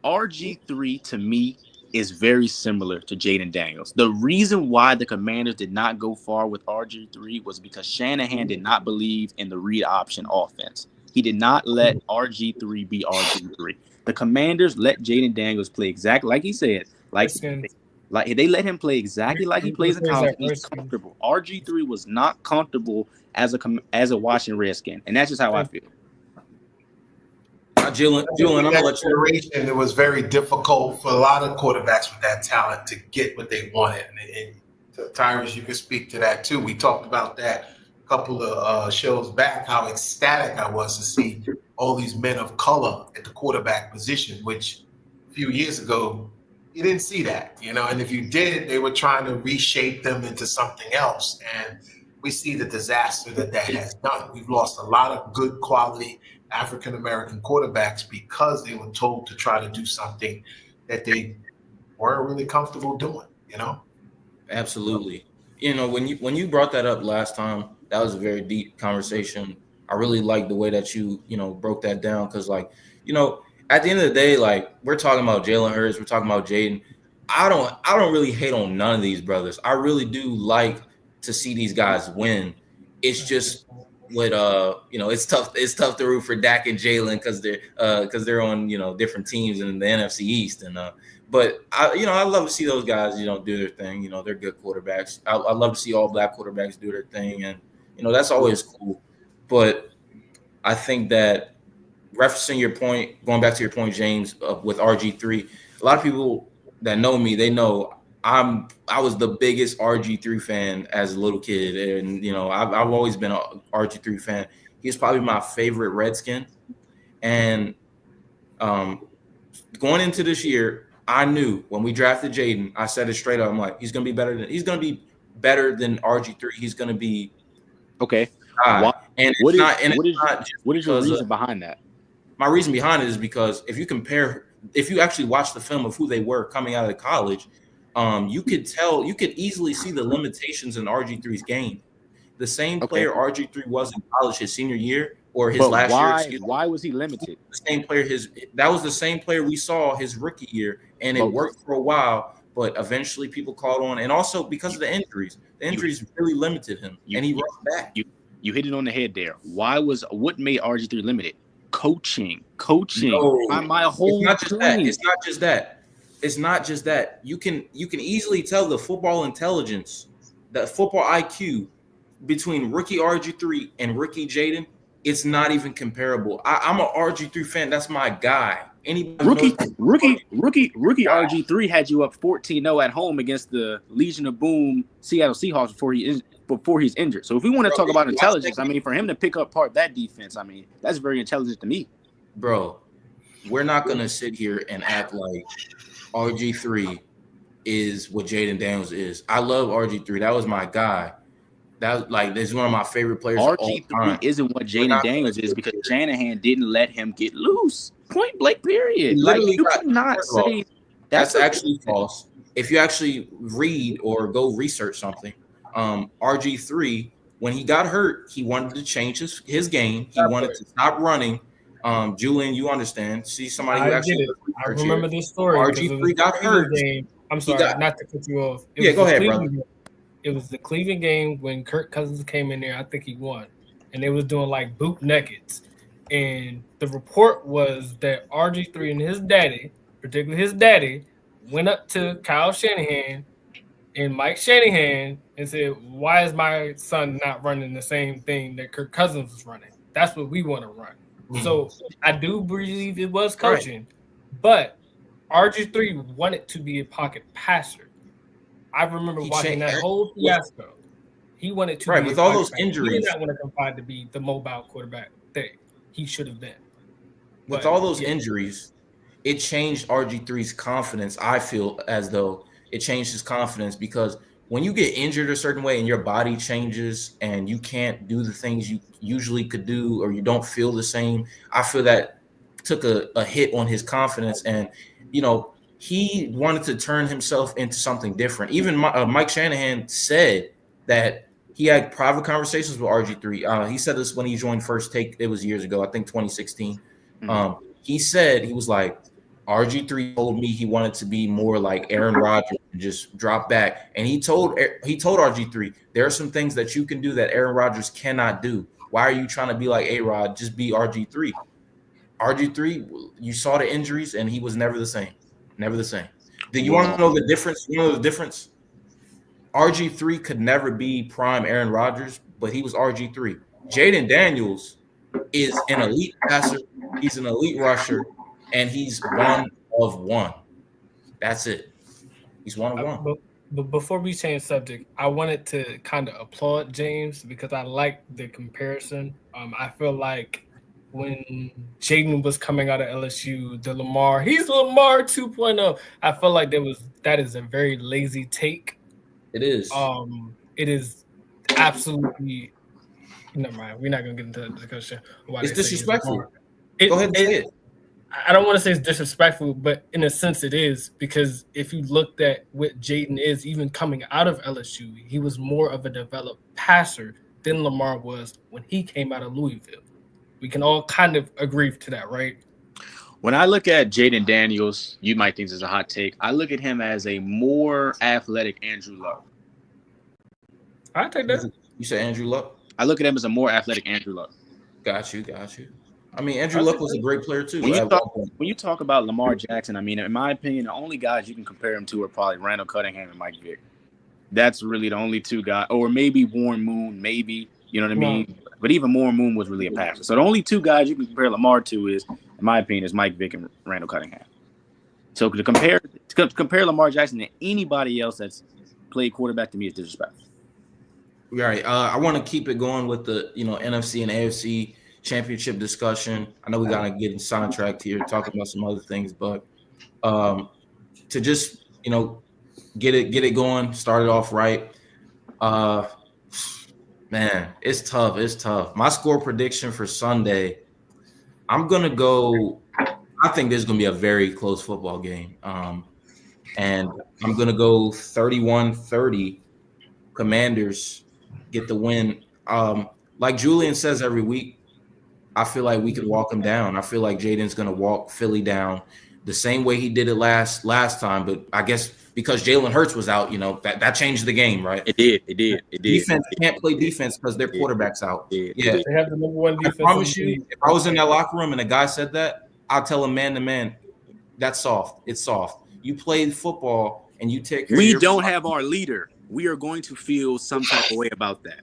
RG3 to me is very similar to Jaden Daniels. The reason why the Commanders did not go far with RG3 was because Shanahan did not believe in the read option offense. He did not let RG3 be RG3. The Commanders let Jaden Daniels play exactly like he said. Like they let him play exactly like he plays in college. He's comfortable. RG3 was not comfortable as a Washington Redskin, and that's just how I feel. Jalen, I'm gonna let you. It was very difficult for a lot of quarterbacks with that talent to get what they wanted. And Tyrus, you can speak to that too. We talked about that a couple of shows back, how ecstatic I was to see all these men of color at the quarterback position, which a few years ago you didn't see that, and if you did, they were trying to reshape them into something else. And we see the disaster that has done. We've lost a lot of good quality African-American quarterbacks because they were told to try to do something that they weren't really comfortable doing, Absolutely. When you brought that up last time, that was a very deep conversation. I really like the way that you broke that down because, at the end of the day, we're talking about Jalen Hurts, we're talking about Jaden. I don't really hate on none of these brothers. I really do like to see these guys win. It's just with it's tough. It's tough to root for Dak and Jalen because they're on different teams in the NFC East. And but I love to see those guys do their thing. They're good quarterbacks. I love to see all black quarterbacks do their thing, and that's always cool. But I think that referencing your point, going back to your point, James, with RG3, a lot of people that know me, they know I was the biggest RG3 fan as a little kid, and I've always been an RG3 fan. He's probably my favorite Redskin, and going into this year, I knew when we drafted Jaden, I said it straight up. I'm like, he's gonna be better than RG3. He's gonna be okay. And what is your reason of, behind that? My reason behind it is because if you actually watch the film of who they were coming out of college, you could easily see the limitations in RG3's game. The same player RG3 was in college his senior year or his last year. Why was he limited? The same player that was the same player we saw his rookie year, and it worked for a while, but eventually people called on, and also because of the injuries. The injuries really limited him, and he rushed back. You hit it on the head there. What made RG3 limited? Coaching. No, my whole point. It's not just that. You can easily tell the football intelligence, the football IQ between rookie RG3 and rookie Jaden. It's not even comparable. I'm an RG3 fan. That's my guy. Rookie RG3 had you up 14-0 at home against the Legion of Boom Seattle Seahawks before he's injured. So if we want to talk about intelligence, for him to pick up part of that defense, that's very intelligent to me. Bro, we're not going to sit here and act like RG3 is what Jaden Daniels is. I love RG3. That was my guy. That's one of my favorite players. RG3 isn't what Jaden Daniels is because Shanahan didn't let him get loose. Point blank, period. You cannot say that's actually false. If you actually read or go research something, RG3, when he got hurt, he wanted to change his game. He wanted to stop running. Julian, you understand. See somebody who actually I remember this story. RG3 got hurt. I'm sorry, not to cut you off. Go ahead, brother. It was the Cleveland game when Kirk Cousins came in there. I think he won. And they was doing boot nakeds. And the report was that RG3 and his daddy, particularly his daddy, went up to Kyle Shanahan and Mike Shanahan and said, why is my son not running the same thing that Kirk Cousins was running? That's what we want to run. Mm-hmm. So I do believe it was coaching. Right. But RG3 wanted to be a pocket passer. I remember watching that whole fiasco. He wanted to be with all those passer. injuries. He did not want to confide to be the mobile quarterback that he should have been. With all those injuries, it changed RG3's confidence. I feel as though it changed his confidence because when you get injured a certain way and your body changes and you can't do the things you usually could do or you don't feel the same, I feel that took a hit on his confidence. And, you know, he wanted to turn himself into something different. Even Mike Shanahan said that he had private conversations with RG3. He said this when he joined First Take. It was years ago, I think 2016. He said, he was like, RG3 told me he wanted to be more like Aaron Rodgers and just drop back. And he told RG3, there are some things that you can do that Aaron Rodgers cannot do. Why are you trying to be like A-Rod? Just be RG3. RG3, you saw the injuries, and he was never the same. Never the same. Do you want to know the difference? You know the difference? RG3 could never be prime Aaron Rodgers, but he was RG3. Jaden Daniels is an elite passer. He's an elite rusher. And he's one of one. That's it. He's one of one. But before we change subject, I wanted to kind of applaud James because I like the comparison. I feel like when Jaden was coming out of LSU, he's Lamar 2.0. I feel like that is a very lazy take. It is. It is absolutely. Never mind. We're not gonna get into the discussion. It's disrespectful. Go ahead and say it. I don't want to say it's disrespectful, but in a sense it is, because if you looked at what Jaden is, even coming out of LSU, he was more of a developed passer than Lamar was when he came out of Louisville. We can all kind of agree to that, right? When I look at Jaden Daniels, you might think this is a hot take. I look at him as a more athletic Andrew Luck. I take that. You say Andrew Luck? I look at him as a more athletic Andrew Luck. Got you. I mean, Andrew Luck was a great player too. When you talk about Lamar Jackson, I mean, in my opinion, the only guys you can compare him to are probably Randall Cunningham and Mike Vick. That's really the only two guys, or maybe Warren Moon, maybe, you know what I mean? But even Warren Moon was really a passer. So the only two guys you can compare Lamar to is, in my opinion, is Mike Vick and Randall Cunningham. So to compare Lamar Jackson to anybody else that's played quarterback to me is disrespectful. All right. I want to keep it going with the NFC and AFC championship discussion. I know we gotta get sidetracked here, talking about some other things, but to just get it going, start it off right. Man, it's tough. My score prediction for Sunday, I'm gonna go. I think there's gonna be a very close football game, and I'm gonna go 31-30. Commanders get the win. Like Julian says every week, I feel like we could walk him down. I feel like Jaden's going to walk Philly down the same way he did it last time. But I guess because Jalen Hurts was out, that changed the game, right? It did. Defense can't play defense because their quarterback's out. Yeah. They have the number one defense. I promise you, if I was in that locker room and a guy said that, I'll tell him man to man, that's soft. It's soft. You play football and you take care of your don't have our leader. We are going to feel some type of way about that.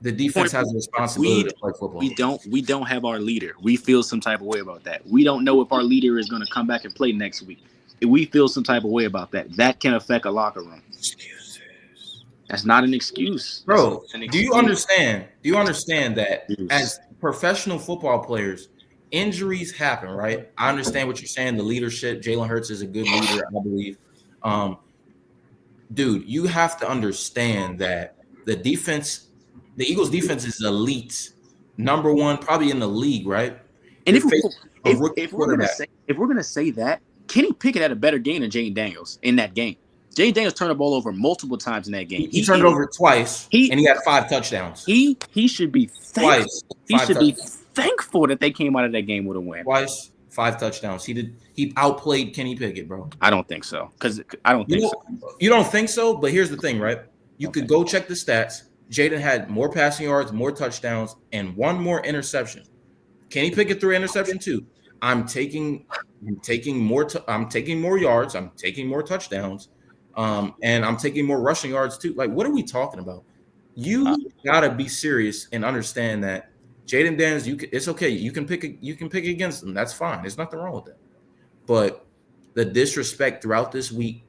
The defense has a responsibility to play football. We don't have our leader. We feel some type of way about that. We don't know if our leader is going to come back and play next week. If we feel some type of way about that, that can affect a locker room. Excuses. That's not an excuse. Bro, do you understand? Do you understand that as professional football players, injuries happen, right? I understand what you're saying. The leadership, Jalen Hurts is a good leader, I believe. Dude, you have to understand that the Eagles defense is elite, number one, probably in the league, right? And if we're gonna say that, Kenny Pickett had a better game than Jaden Daniels in that game. Jaden Daniels turned the ball over multiple times in that game. He turned it over twice, and he had 5 touchdowns. He should be thankful. He should be thankful that they came out of that game with a win. Twice, 5 touchdowns. He outplayed Kenny Pickett, bro. I don't think so. You don't think so? But here's the thing, right? You could go check the stats. Jaden had more passing yards, more touchdowns, and 1 more interception. Kenny Pickett threw an interception too. I'm taking more yards. I'm taking more touchdowns, and I'm taking more rushing yards too. Like, what are we talking about? You gotta be serious and understand that Jaden Daniels. It's okay. You can pick against them. That's fine. There's nothing wrong with that. But the disrespect throughout this week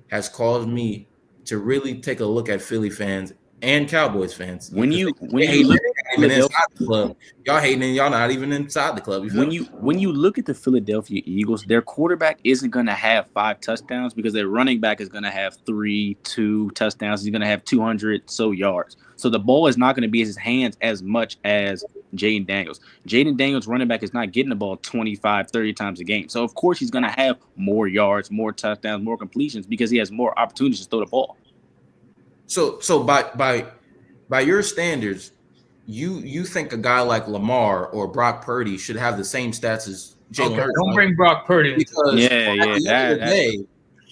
has caused me to really take a look at Philly fans and Cowboys fans. When you look Philadelphia, inside the club, y'all hating and y'all not even inside the club. when you look at the Philadelphia Eagles, their quarterback isn't going to have 5 touchdowns because their running back is going to have 2 touchdowns. He's going to have 200 so yards. So the ball is not going to be in his hands as much as Jaden Daniels. Jaden Daniels, running back, is not getting the ball 25, 30 times a game. So, of course, he's going to have more yards, more touchdowns, more completions because he has more opportunities to throw the ball. So by your standards, you think a guy like Lamar or Brock Purdy should have the same stats as Jalen Okay, Hurts? don't bring Brock Purdy into Because Yeah, at the yeah, end of the day,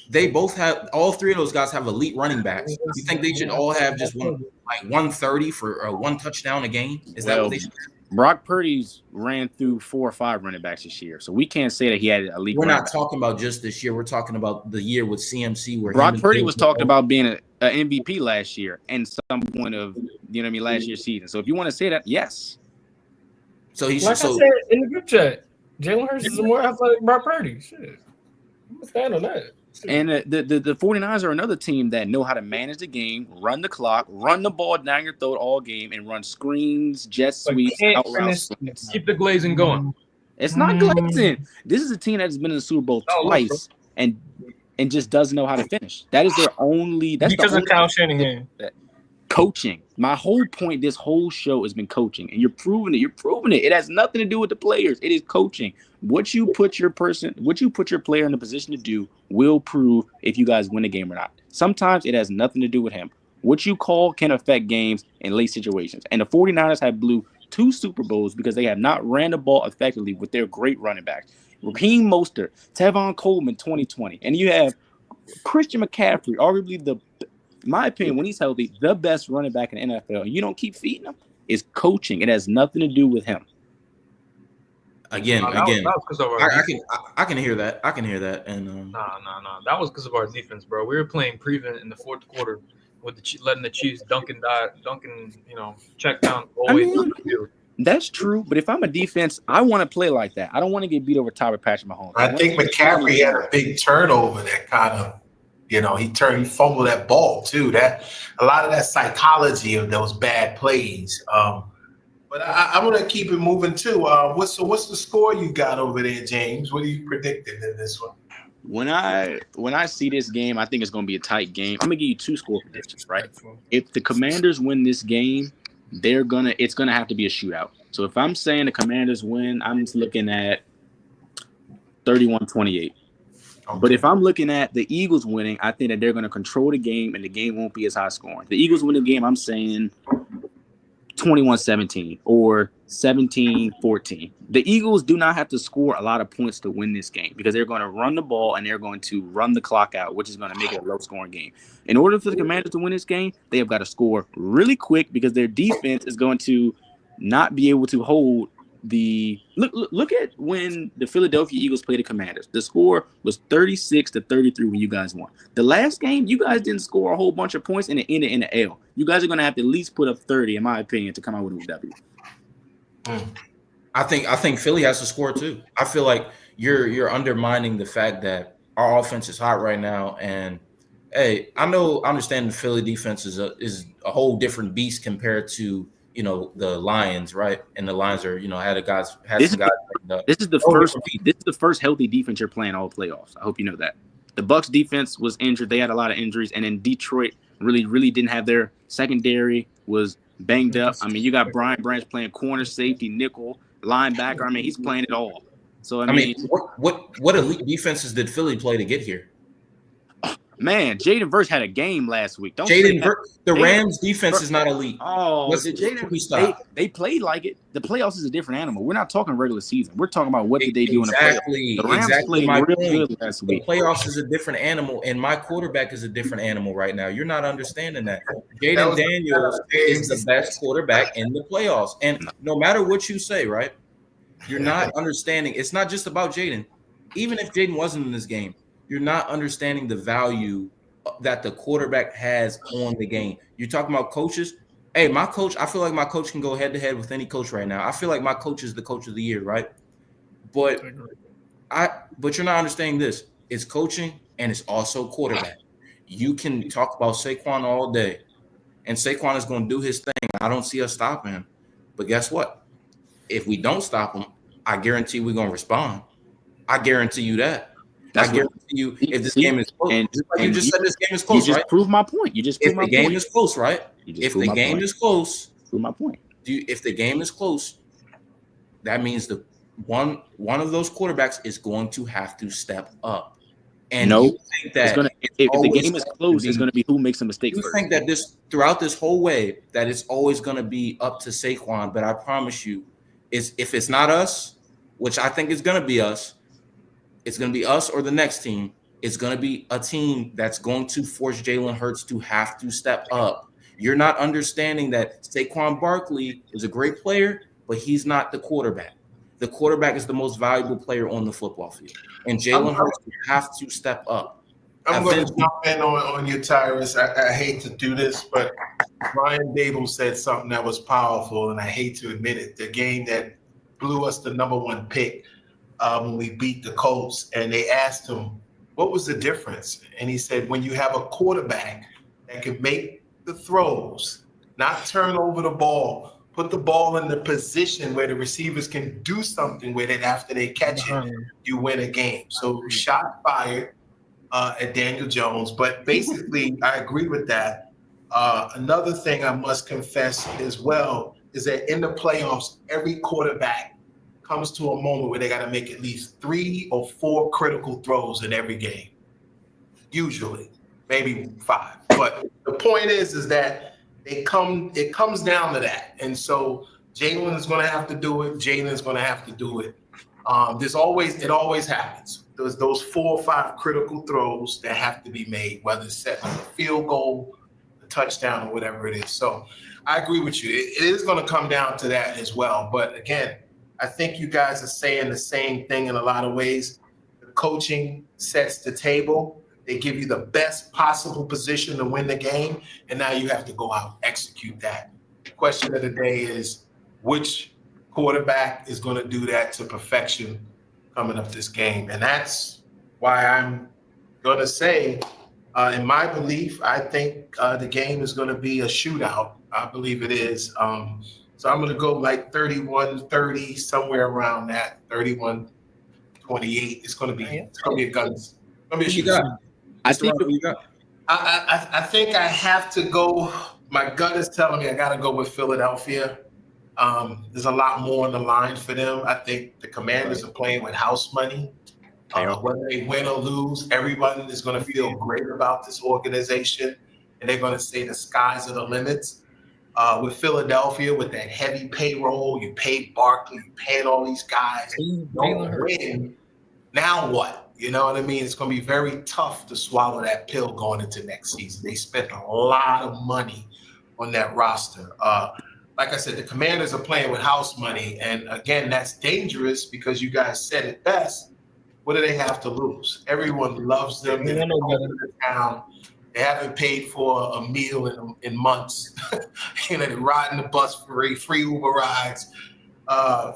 they both have, all three of those guys have elite running backs. You think they should all have just 130 for one touchdown a game? Is that what they should have? Brock Purdy's ran through 4 or 5 running backs this year, so we can't say that he had a elite. We're not talking about just this year. We're talking about the year with CMC where Brock Purdy was talked about being an MVP last year and some point of last year's season. So if you want to say that, yes. So he Like should. I said in the group chat, Jalen Hurts is more athletic than Brock Purdy. Shit. I'm gonna stand on that. And the 49ers are another team that know how to manage the game, run the clock, run the ball down your throat all game, and run screens, jet sweeps, out routes. Keep the glazing going. It's not glazing. This is a team that has been in the Super Bowl twice and just doesn't know how to finish. That is their only. That's Because the of Kyle Shanahan. coaching. My whole point, this whole show has been coaching, and you're proving it. You're proving it. It has nothing to do with the players. It is coaching. What you put your player in the position to do will prove if you guys win the game or not. Sometimes it has nothing to do with him. What you call can affect games in late situations. And the 49ers have blew 2 Super Bowls because they have not ran the ball effectively with their great running backs. Raheem Mostert, Tevon Coleman, 2020. And you have Christian McCaffrey, arguably in my opinion, when he's healthy, the best running back in the NFL. And you don't keep feeding him. It's coaching. It has nothing to do with him. Again, That was 'cause of our I can hear that. I can hear that. And Nah. That was because of our defense, bro. We were playing prevent in the fourth quarter with letting the Chiefs Duncan, check down always. That's true, but if I'm a defense, I want to play like that. I don't want to get beat over top of Patrick Mahomes. I think McCaffrey had a big turnover that kind of, he fumbled that ball too. That a lot of that psychology of those bad plays. But I want to keep it moving too. What's the score you got over there, James? What are you predicting in this one? When I see this game, I think it's going to be a tight game. I'm going to give you 2 score predictions, right? If the Commanders win this game, it's gonna have to be a shootout. So if I'm saying the Commanders win, I'm just looking at 31-28. Okay. But if I'm looking at the Eagles winning, I think that they're gonna control the game and the game won't be as high scoring. The Eagles win the game, I'm saying 21-17 or 17-14. The Eagles do not have to score a lot of points to win this game because they're going to run the ball and they're going to run the clock out, which is going to make it a low-scoring game. In order for the Commanders to win this game, they have got to score really quick because their defense is going to not be able to hold the – look at when the Philadelphia Eagles played the Commanders. The score was 36-33 when you guys won. The last game, you guys didn't score a whole bunch of points and it ended in an L. You guys are going to have to at least put up 30, in my opinion, to come out with a W. I think Philly has to score too. I feel like you're undermining the fact that our offense is hot right now. And hey, I understand the Philly defense is a whole different beast compared to the Lions, right? And the Lions are had some guys. This is the first healthy defense you're playing all playoffs. I hope you know that. The Bucs defense was injured; they had a lot of injuries, and then Detroit really didn't have their secondary was banged up. I mean, you got Brian Branch playing corner, safety, nickel, linebacker. I mean, he's playing it all. So I mean what elite defenses did Philly play to get here? Man, Jaden Verse had a game last week. The Rams defense is not elite. Oh, they played like it. The playoffs is a different animal. We're not talking regular season. We're talking about what did they do in the playoffs. The Rams played real good last week. The playoffs is a different animal, and my quarterback is a different animal right now. You're not understanding that. Jaden Daniels is the best quarterback in the playoffs. And no matter what you say, right, you're not understanding. It's not just about Jaden. Even if Jaden wasn't in this game, you're not understanding the value that the quarterback has on the game. You're talking about coaches. Hey, my coach, I feel like my coach can go head to head with any coach right now. I feel like my coach is the coach of the year, right? But you're not understanding this. it's coaching, and it's also quarterback. You can talk about Saquon all day, and Saquon is going to do his thing. I don't see us stopping him. But guess what? If we don't stop him, I guarantee we're going to respond. I guarantee you that. I guarantee you, if this game is close, you just said this game is close, right? You just proved my point. If the game is close, right? If the game is close, prove my point. If the game is close, that means the one of those quarterbacks is going to have to step up. And you think that if the game is close, it's going to be who makes a mistake you first. think that throughout this whole way that it's always going to be up to Saquon, but I promise you, if it's not us, which I think is going to be us, it's going to be us or the next team. It's going to be a team that's going to force Jalen Hurts to have to step up. You're not understanding that Saquon Barkley is a great player, but he's not the quarterback. The quarterback is the most valuable player on the football field. And Jalen Hurts will have to step up. I'm going to jump in on you, Tyrus. I hate to do this, but Brian Dable said something that was powerful, and I hate to admit it. The game that blew us the number one pick when we beat the Colts, and they asked him, what was the difference? And he said, when you have a quarterback that can make the throws, not turn over the ball, put the ball in the position where the receivers can do something with it after they catch it, you win a game. So shot fired at Daniel Jones. But basically, I agree with that. Another thing I must confess as well is that in the playoffs, every quarterback comes to a moment where they got to make at least 3 or 4 critical throws in every game. Usually, maybe 5. But the point is that it comes down to that. And so Jalen is going to have to do it. Jalen is going to have to do it. It always happens. There's those 4 or 5 critical throws that have to be made, whether it's setting up a field goal, a touchdown, or whatever it is. So I agree with you. It is going to come down to that as well. But again, I think you guys are saying the same thing in a lot of ways. The coaching sets the table. They give you the best possible position to win the game, and now you have to go out and execute that. The question of the day is, which quarterback is going to do that to perfection coming up this game? And that's why I'm going to say, in my belief, I think the game is going to be a shootout. I believe it is. So I'm going to go like 31-30, somewhere around that, 31-28. It's going to be a gun. It's going to be a shootout. I think I have to go. My gut is telling me I got to go with Philadelphia. There's a lot more on the line for them. I think the Commanders are playing with house money. Whether they win or lose, everyone is going to feel great about this organization, and they're going to say the skies are the limits. With Philadelphia, with that heavy payroll, you paid Barkley, you paid all these guys. Don't win. Now what? You know what I mean? It's going to be very tough to swallow that pill going into next season. They spent a lot of money on that roster. Like I said, the Commanders are playing with house money. And again, that's dangerous because you guys said it best. What do they have to lose? Everyone loves them. They're in the town. They haven't paid for a meal in months. They're riding the bus for free Uber rides.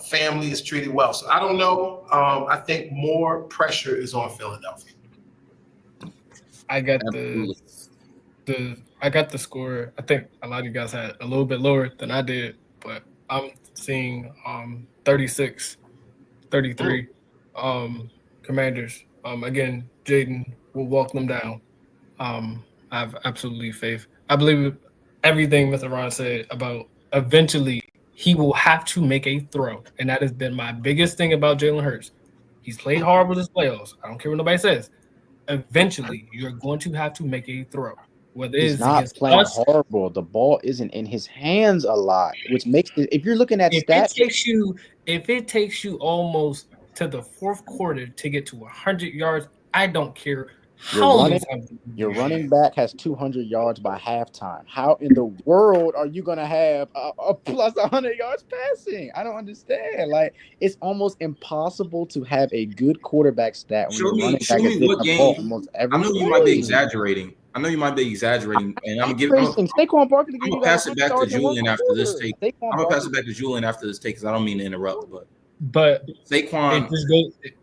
Family is treated well. So I don't know. I think more pressure is on Philadelphia. I got the score. I think a lot of you guys had a little bit lower than I did, but I'm seeing 36-33 Commanders. Again, Jaden will walk them down. I have absolutely faith. I believe everything Mr. Ron said about eventually he will have to make a throw. And that has been my biggest thing about Jalen Hurts. He's played hard with his playoffs. I don't care what nobody says. Eventually, you're going to have to make a throw. Whether he's not playing horrible. The ball isn't in his hands a lot, which makes it, if you're looking at stats. If it takes you almost to the fourth quarter to get to 100 yards, I don't care. Your running back has 200 yards by halftime. How in the world are you going to have a plus 100 yards passing? I don't understand. Like, it's almost impossible to have a good quarterback stat when show your running me back is what game. almost every I know you might be exaggerating. And I'm gonna pass it back to Julian after this take. I'm gonna pass it back to Julian after this take because I don't mean to interrupt, but But Saquon,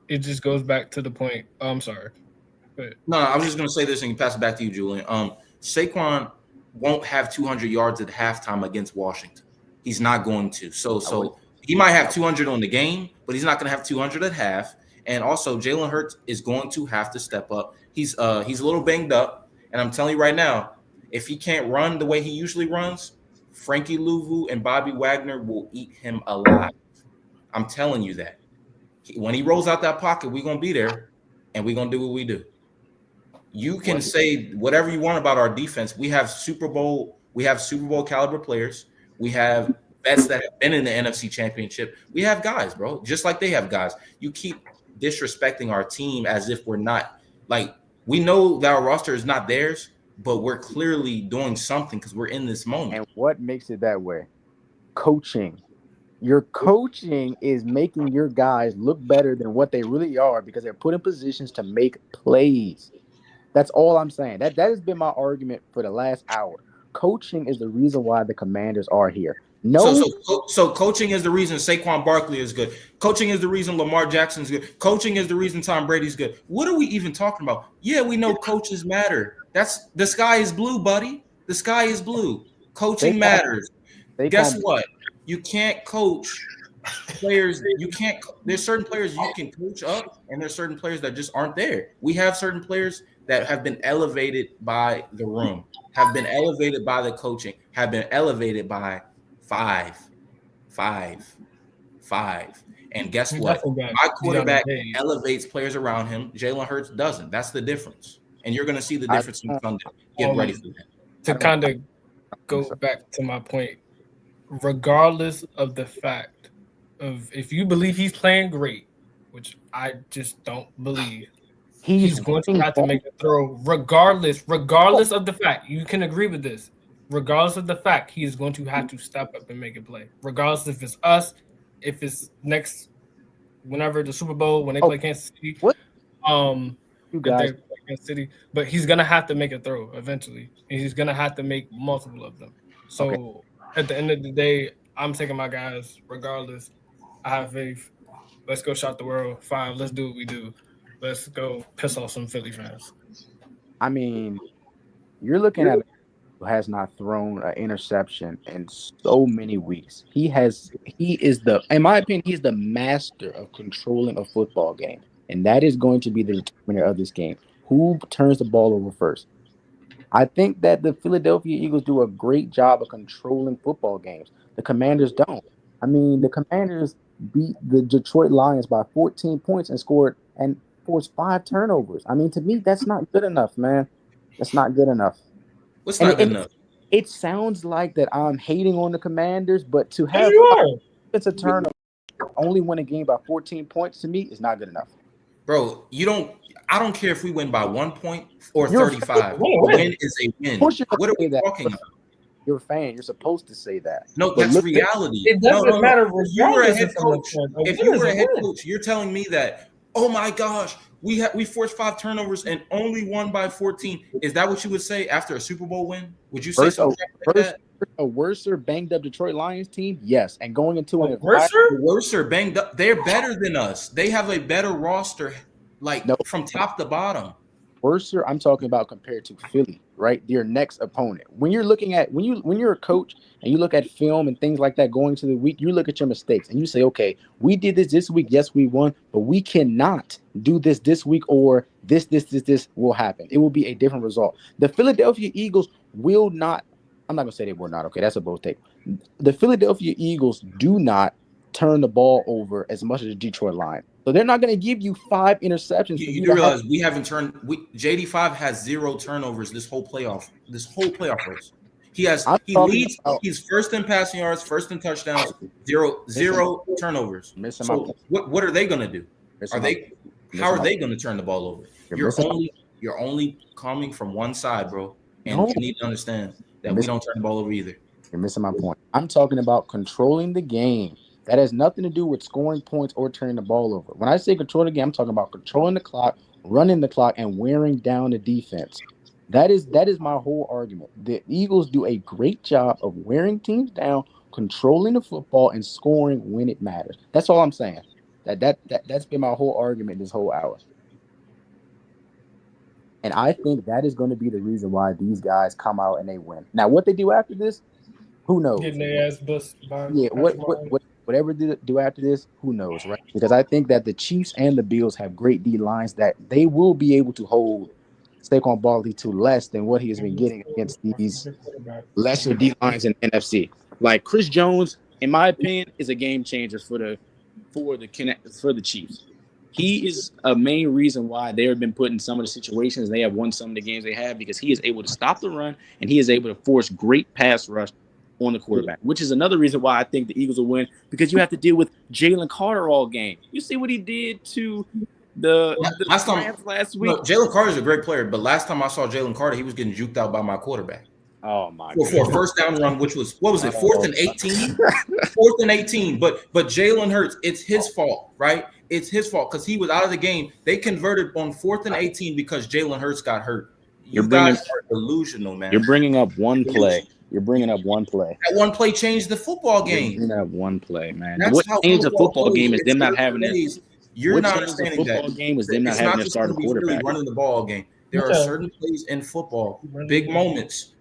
it just goes back to the point. I'm sorry. No, I was just going to say this and pass it back to you, Julian. Saquon won't have 200 yards at halftime against Washington. He's not going to. So he might have 200 on the game, but he's not going to have 200 at half. And also, Jalen Hurts is going to have to step up. He's a little banged up, and I'm telling you right now, if he can't run the way he usually runs, Frankie Louvu and Bobby Wagner will eat him alive. I'm telling you that. When he rolls out that pocket, we're going to be there, and we're going to do what we do. You can say whatever you want about our defense. We have Super Bowl caliber players. We have vets that have been in the NFC Championship. We have guys, bro, just like they have guys. You keep disrespecting our team as if we're not, like, we know that our roster is not theirs, but we're clearly doing something because we're in this moment. And what makes it that way? Coaching. Your coaching is making your guys look better than what they really are because they're put in positions to make plays. That's all I'm saying. That has been my argument for the last hour. Coaching is the reason why the Commanders are here. So coaching is the reason Saquon Barkley is good. Coaching is the reason Lamar Jackson is good. Coaching is the reason Tom Brady's good. What are we even talking about? Yeah, we know coaches matter. That's the sky is blue, buddy. The sky is blue. Coaching matters. Guess what? You can't coach players. There's certain players you can coach up, and there's certain players that just aren't there. We have certain players that have been elevated by the room, have been elevated by the coaching, have been elevated by five. And guess what? My quarterback elevates players around him. Jalen Hurts doesn't. That's the difference. And you're going to see the difference on Sunday. Get ready for that. To kind of go back to my point, regardless of the fact of if you believe he's playing great, which I just don't believe, he's going to have to make a throw regardless of the fact. You can agree with this. Regardless of the fact, he is going to have to step up and make a play. Regardless if it's us, if it's next, whenever the Super Bowl, when they play Kansas City. You guys. Kansas City, but he's going to have to make a throw eventually. And he's going to have to make multiple of them. So at the end of the day, I'm taking my guys regardless. I have faith. Let's go shot the world. 5. Let's do what we do. Let's go piss off some Philly fans. I mean, you're looking at a who has not thrown an interception in so many weeks. In my opinion, he's the master of controlling a football game. And that is going to be the determiner of this game. Who turns the ball over first? I think that the Philadelphia Eagles do a great job of controlling football games. The Commanders don't. I mean, the Commanders beat the Detroit Lions by 14 points and forced 5 turnovers. I mean, to me, that's not good enough, man. That's not good enough. What's not good enough? It sounds like that I'm hating on the Commanders, but to have it's a turnover, only win a game by 14 points to me is not good enough. Bro, I don't care if we win by 1 point or 35. A win is a win. What are we talking about? You're a fan. You're supposed to say that. No, that's reality. It doesn't matter. If you were a head coach, you're telling me that, oh my gosh, we forced 5 turnovers and only won by 14. Is that what you would say after a Super Bowl win? Would you say something like that? A worser, banged up Detroit Lions team? Yes. And going into a worser, banged up. They're better than us. They have a better roster, from top to bottom. Worser, I'm talking about compared to Philly, right? Your next opponent. When you're looking at when you're a coach and you look at film and things like that going to the week, you look at your mistakes and you say, okay, we did this week. Yes, we won, but we cannot do this week, or this will happen. It will be a different result. The Philadelphia Eagles will not. I'm not gonna say they will not. Okay, that's a bold take. The Philadelphia Eagles do not turn the ball over as much as the Detroit Lions. So they're not going to give you 5 interceptions. You do realize we haven't turned. JD5 has 0 turnovers this whole playoff race. He leads. He's first in passing yards, first in touchdowns, zero turnovers. So what are they going to do? How are they going to turn the ball over? You're only coming from one side, bro, and you need to understand that we don't turn the ball over either. You're missing my point. I'm talking about controlling the game. That has nothing to do with scoring points or turning the ball over. When I say control the game, I'm talking about controlling the clock, running the clock, and wearing down the defense. That is my whole argument. The Eagles do a great job of wearing teams down, controlling the football, and scoring when it matters. That's all I'm saying. That's been my whole argument this whole hour. And I think that is going to be the reason why these guys come out and they win. Now, what they do after this, who knows? Getting their ass bust by Yeah, whatever they do after this, who knows, right? Because I think that the Chiefs and the Bills have great D lines that they will be able to hold Saquon Barkley to less than what he has been getting against these lesser D lines in the NFC. Like Chris Jones, in my opinion, is a game changer for the Chiefs. He is a main reason why they have been put in some of the situations they have won some of the games they have, because he is able to stop the run and he is able to force great pass rush on the quarterback, which is another reason why I think the Eagles will win, because you have to deal with Jalen Carter all game. You see what he did to the Rams last week? No, Jalen Carter is a great player, but last time I saw Jalen Carter, he was getting juked out by my quarterback. Oh my God! For a first down run, which was what was it, 4th and 18? 4th and 18. But Jalen Hurts, it's his fault, right? It's his fault because he was out of the game. They converted on 4th and 18 because Jalen Hurts got hurt. You guys are delusional, man. You're bringing up one play. That one play changed the football game. That one play, man. That's what changed the football game is them not having it. You're not understanding that. Football game is them not having their starting quarterback. Running the ball game. There are certain plays in football, big moments,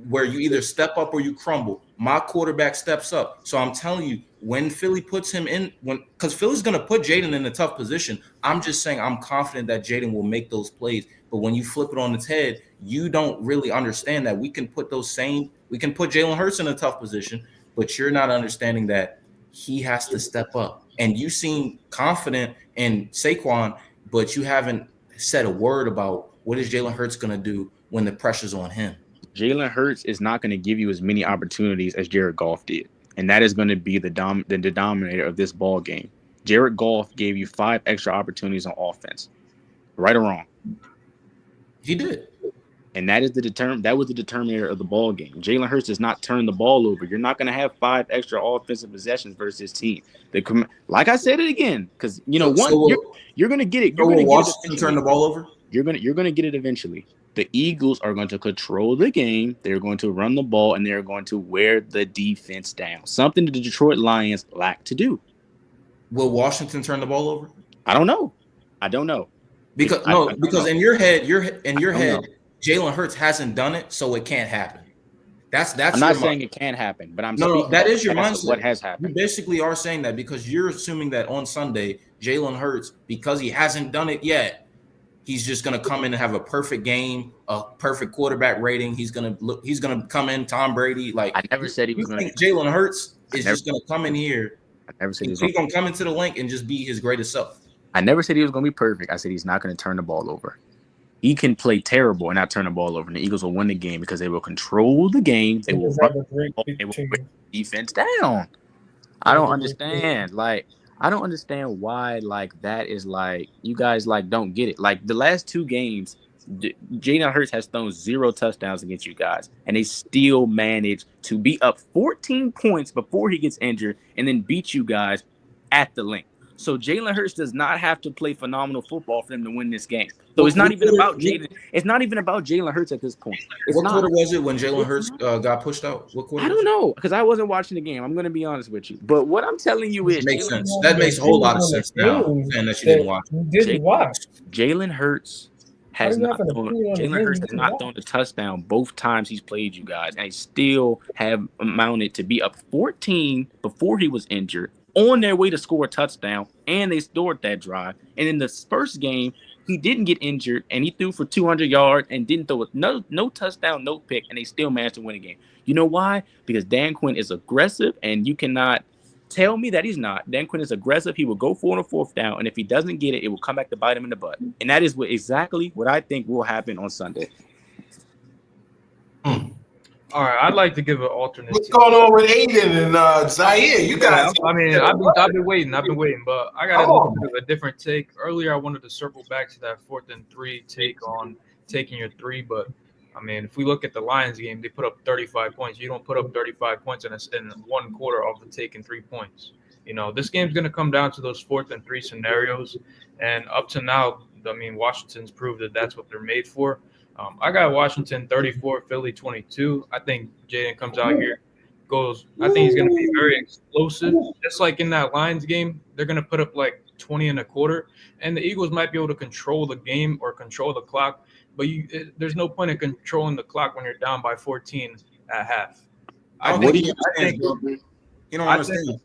where you either step up or you crumble. My quarterback steps up. So I'm telling you, when Philly puts him in, because Philly's going to put Jaden in a tough position, I'm just saying I'm confident that Jaden will make those plays. But when you flip it on its head, you don't really understand that we can put Jalen Hurts in a tough position, but you're not understanding that he has to step up. And you seem confident in Saquon, but you haven't said a word about what is Jalen Hurts going to do when the pressure's on him. Jalen Hurts is not going to give you as many opportunities as Jared Goff did. And that is going to be the denominator of this ball game. Jared Goff gave you 5 extra opportunities on offense. Right or wrong? He did. And that was the determinator of the ball game. Jalen Hurts does not turn the ball over. You're not going to have 5 extra offensive possessions versus his team. Like I said it again, because you're going to get it. You're going to Washington turn the ball over. You're going to get it eventually. The Eagles are going to control the game. They're going to run the ball, and they're going to wear the defense down. Something the Detroit Lions lack to do. Will Washington turn the ball over? I don't know. Because in your head, Jalen Hurts hasn't done it, so it can't happen. That's. I'm not saying it can't happen, but I'm no. That is your mindset. What has happened? You basically are saying that because you're assuming that on Sunday, Jalen Hurts, because he hasn't done it yet, he's just going to come in and have a perfect game, a perfect quarterback rating. He's going to come in Tom Brady. Like, I never said he was going to. Jalen Hurts is just going to come in here. I never said he's going to come into the link and just be his greatest self. I never said he was going to be perfect. I said he's not going to turn the ball over. He can play terrible and not turn the ball over, and the Eagles will win the game because they will control the game. They will run the defense down. I don't understand. I don't understand why that is you guys don't get it. Like the last 2 games, Jalen Hurts has thrown 0 touchdowns against you guys, and they still managed to be up 14 points before he gets injured and then beat you guys at the link. So Jalen Hurts does not have to play phenomenal football for them to win this game. So it's not even about Jalen. It's not even about Jalen Hurts at this point. What quarter was it when Jalen Hurts got pushed out? What quarter? I don't know because I wasn't watching the game. I'm going to be honest with you. But what I'm telling you is makes sense. That makes a whole lot of sense now. Saying that you didn't watch. Jalen Hurts has not thrown a touchdown both times he's played you guys, and he still have amounted to be up 14 before he was injured, on their way to score a touchdown, and they scored that drive. And in the first game, he didn't get injured, and he threw for 200 yards and didn't throw no touchdown, no pick, and they still managed to win a game. You know why? Because Dan Quinn is aggressive, and you cannot tell me that he's not. Dan Quinn is aggressive. He will go for it on 4th down, and if he doesn't get it, it will come back to bite him in the butt. And that is exactly what I think will happen on Sunday. All right, I'd like to give an alternate. What's going on with Aiden and Zaire? You guys. I mean, I've been waiting, but I got a different take. Earlier, I wanted to circle back to that 4th and 3 take on taking your 3, but I mean, if we look at the Lions game, they put up 35 points. You don't put up 35 points in 1 quarter of the taking 3 points. This game's going to come down to those 4th and 3 scenarios, and up to now, I mean, Washington's proved that that's what they're made for. I got Washington 34, Philly 22. I think Jaden comes out here, I think he's going to be very explosive. Just like in that Lions game, they're going to put up 20 and a quarter, and the Eagles might be able to control the game or control the clock. But there's no point in controlling the clock when you're down by 14 at half. I don't think he understands, bro. You don't understand.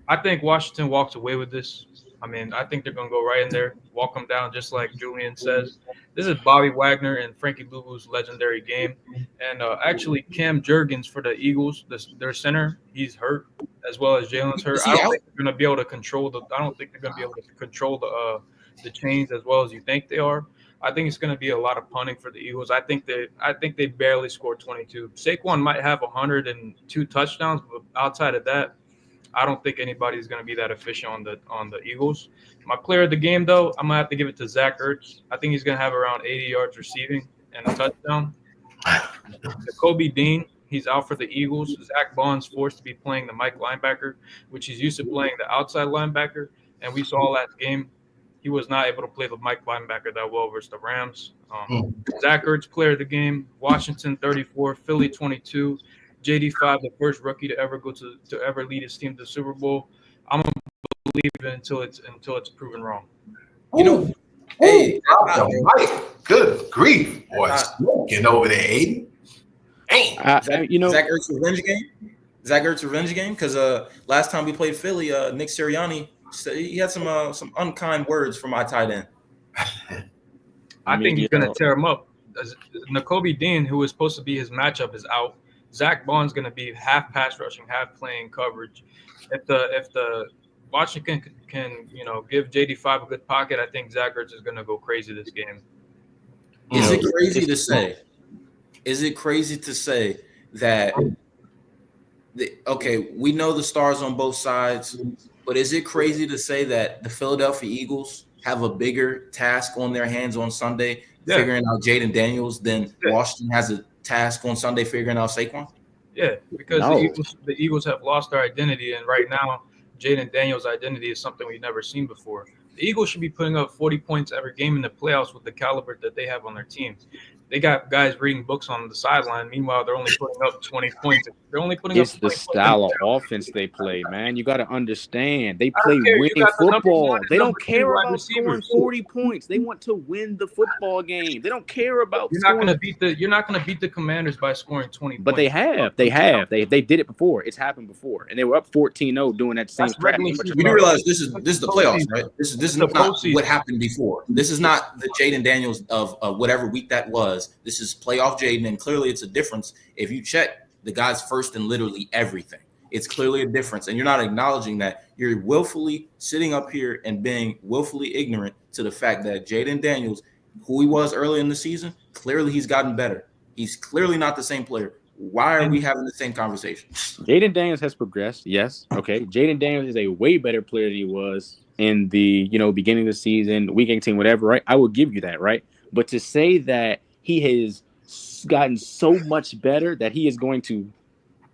I think Washington walks away with this. I mean, I think they're going to go right in there, walk them down, just like Julian says. This is Bobby Wagner and Frankie Louvu's legendary game. And actually, Cam Jurgens for the Eagles, their center, he's hurt, as well as Jalen's hurt. I don't think they're going to be able to control the chains as well as you think they are. I think it's going to be a lot of punting for the Eagles. I think they barely scored 22. Saquon might have 102 touchdowns, but outside of that, I don't think anybody's going to be that efficient on the Eagles. My player of the game, though, I'm going to have to give it to Zach Ertz. I think he's going to have around 80 yards receiving and a touchdown. Kobe Dean, he's out for the Eagles. Zach Bond's forced to be playing the Mike linebacker, which he's used to playing the outside linebacker. And we saw last game, he was not able to play the Mike linebacker that well versus the Rams. Zach Ertz, player of the game. Washington 34, Philly 22. JD5, the first rookie to ever ever lead his team to the Super Bowl. I'm gonna believe it until it's proven wrong. You know, hey, good grief, boys, getting over there, Aiden. Zach Ertz revenge game. Zach Ertz revenge game because last time we played Philly, Nick Sirianni said he had some unkind words for my tight end. I think he's gonna tear him up. Nakobe Dean, who was supposed to be his matchup, is out. Zach Bond's going to be half pass rushing, half playing coverage. If the Washington can give JD5 a good pocket, I think Zach Ertz is going to go crazy this game. Is it crazy to say? Is it crazy to say that? We know the stars on both sides, but is it crazy to say that the Philadelphia Eagles have a bigger task on their hands on Sunday, figuring out Jaden Daniels, than Washington has a task on Sunday figuring out Saquon? Yeah, because the Eagles have lost their identity, and right now, Jaden Daniels' identity is something we've never seen before. The Eagles should be putting up 40 points every game in the playoffs with the caliber that they have on their team. They got guys reading books on the sideline. Meanwhile, they're only putting up 20 points. They're only putting up 20 points. It's the style of offense they play, man. You got to understand. They play winning football. They don't care about scoring 40 points. They want to win the football game. They don't care about You're not going to beat the Commanders by scoring 20 but points. They have. They did it before. It's happened before. And they were up 14-0 doing that same crap. You do realize this is the playoffs, right? This is not what happened before. This is not the Jaden Daniels of whatever week that was. This is playoff Jaden, and clearly it's a difference. If you check, the guy's first in literally everything. It's clearly a difference, and you're not acknowledging that. You're willfully sitting up here and being willfully ignorant to the fact that Jaden Daniels, who he was early in the season, clearly he's gotten better. He's clearly not the same player. Why are we having the same conversation? Jaden Daniels has progressed, yes. Okay, Jaden Daniels is a way better player than he was in the beginning of the season, week 18, whatever, right? I will give you that, right? But to say that he has gotten so much better that he is going to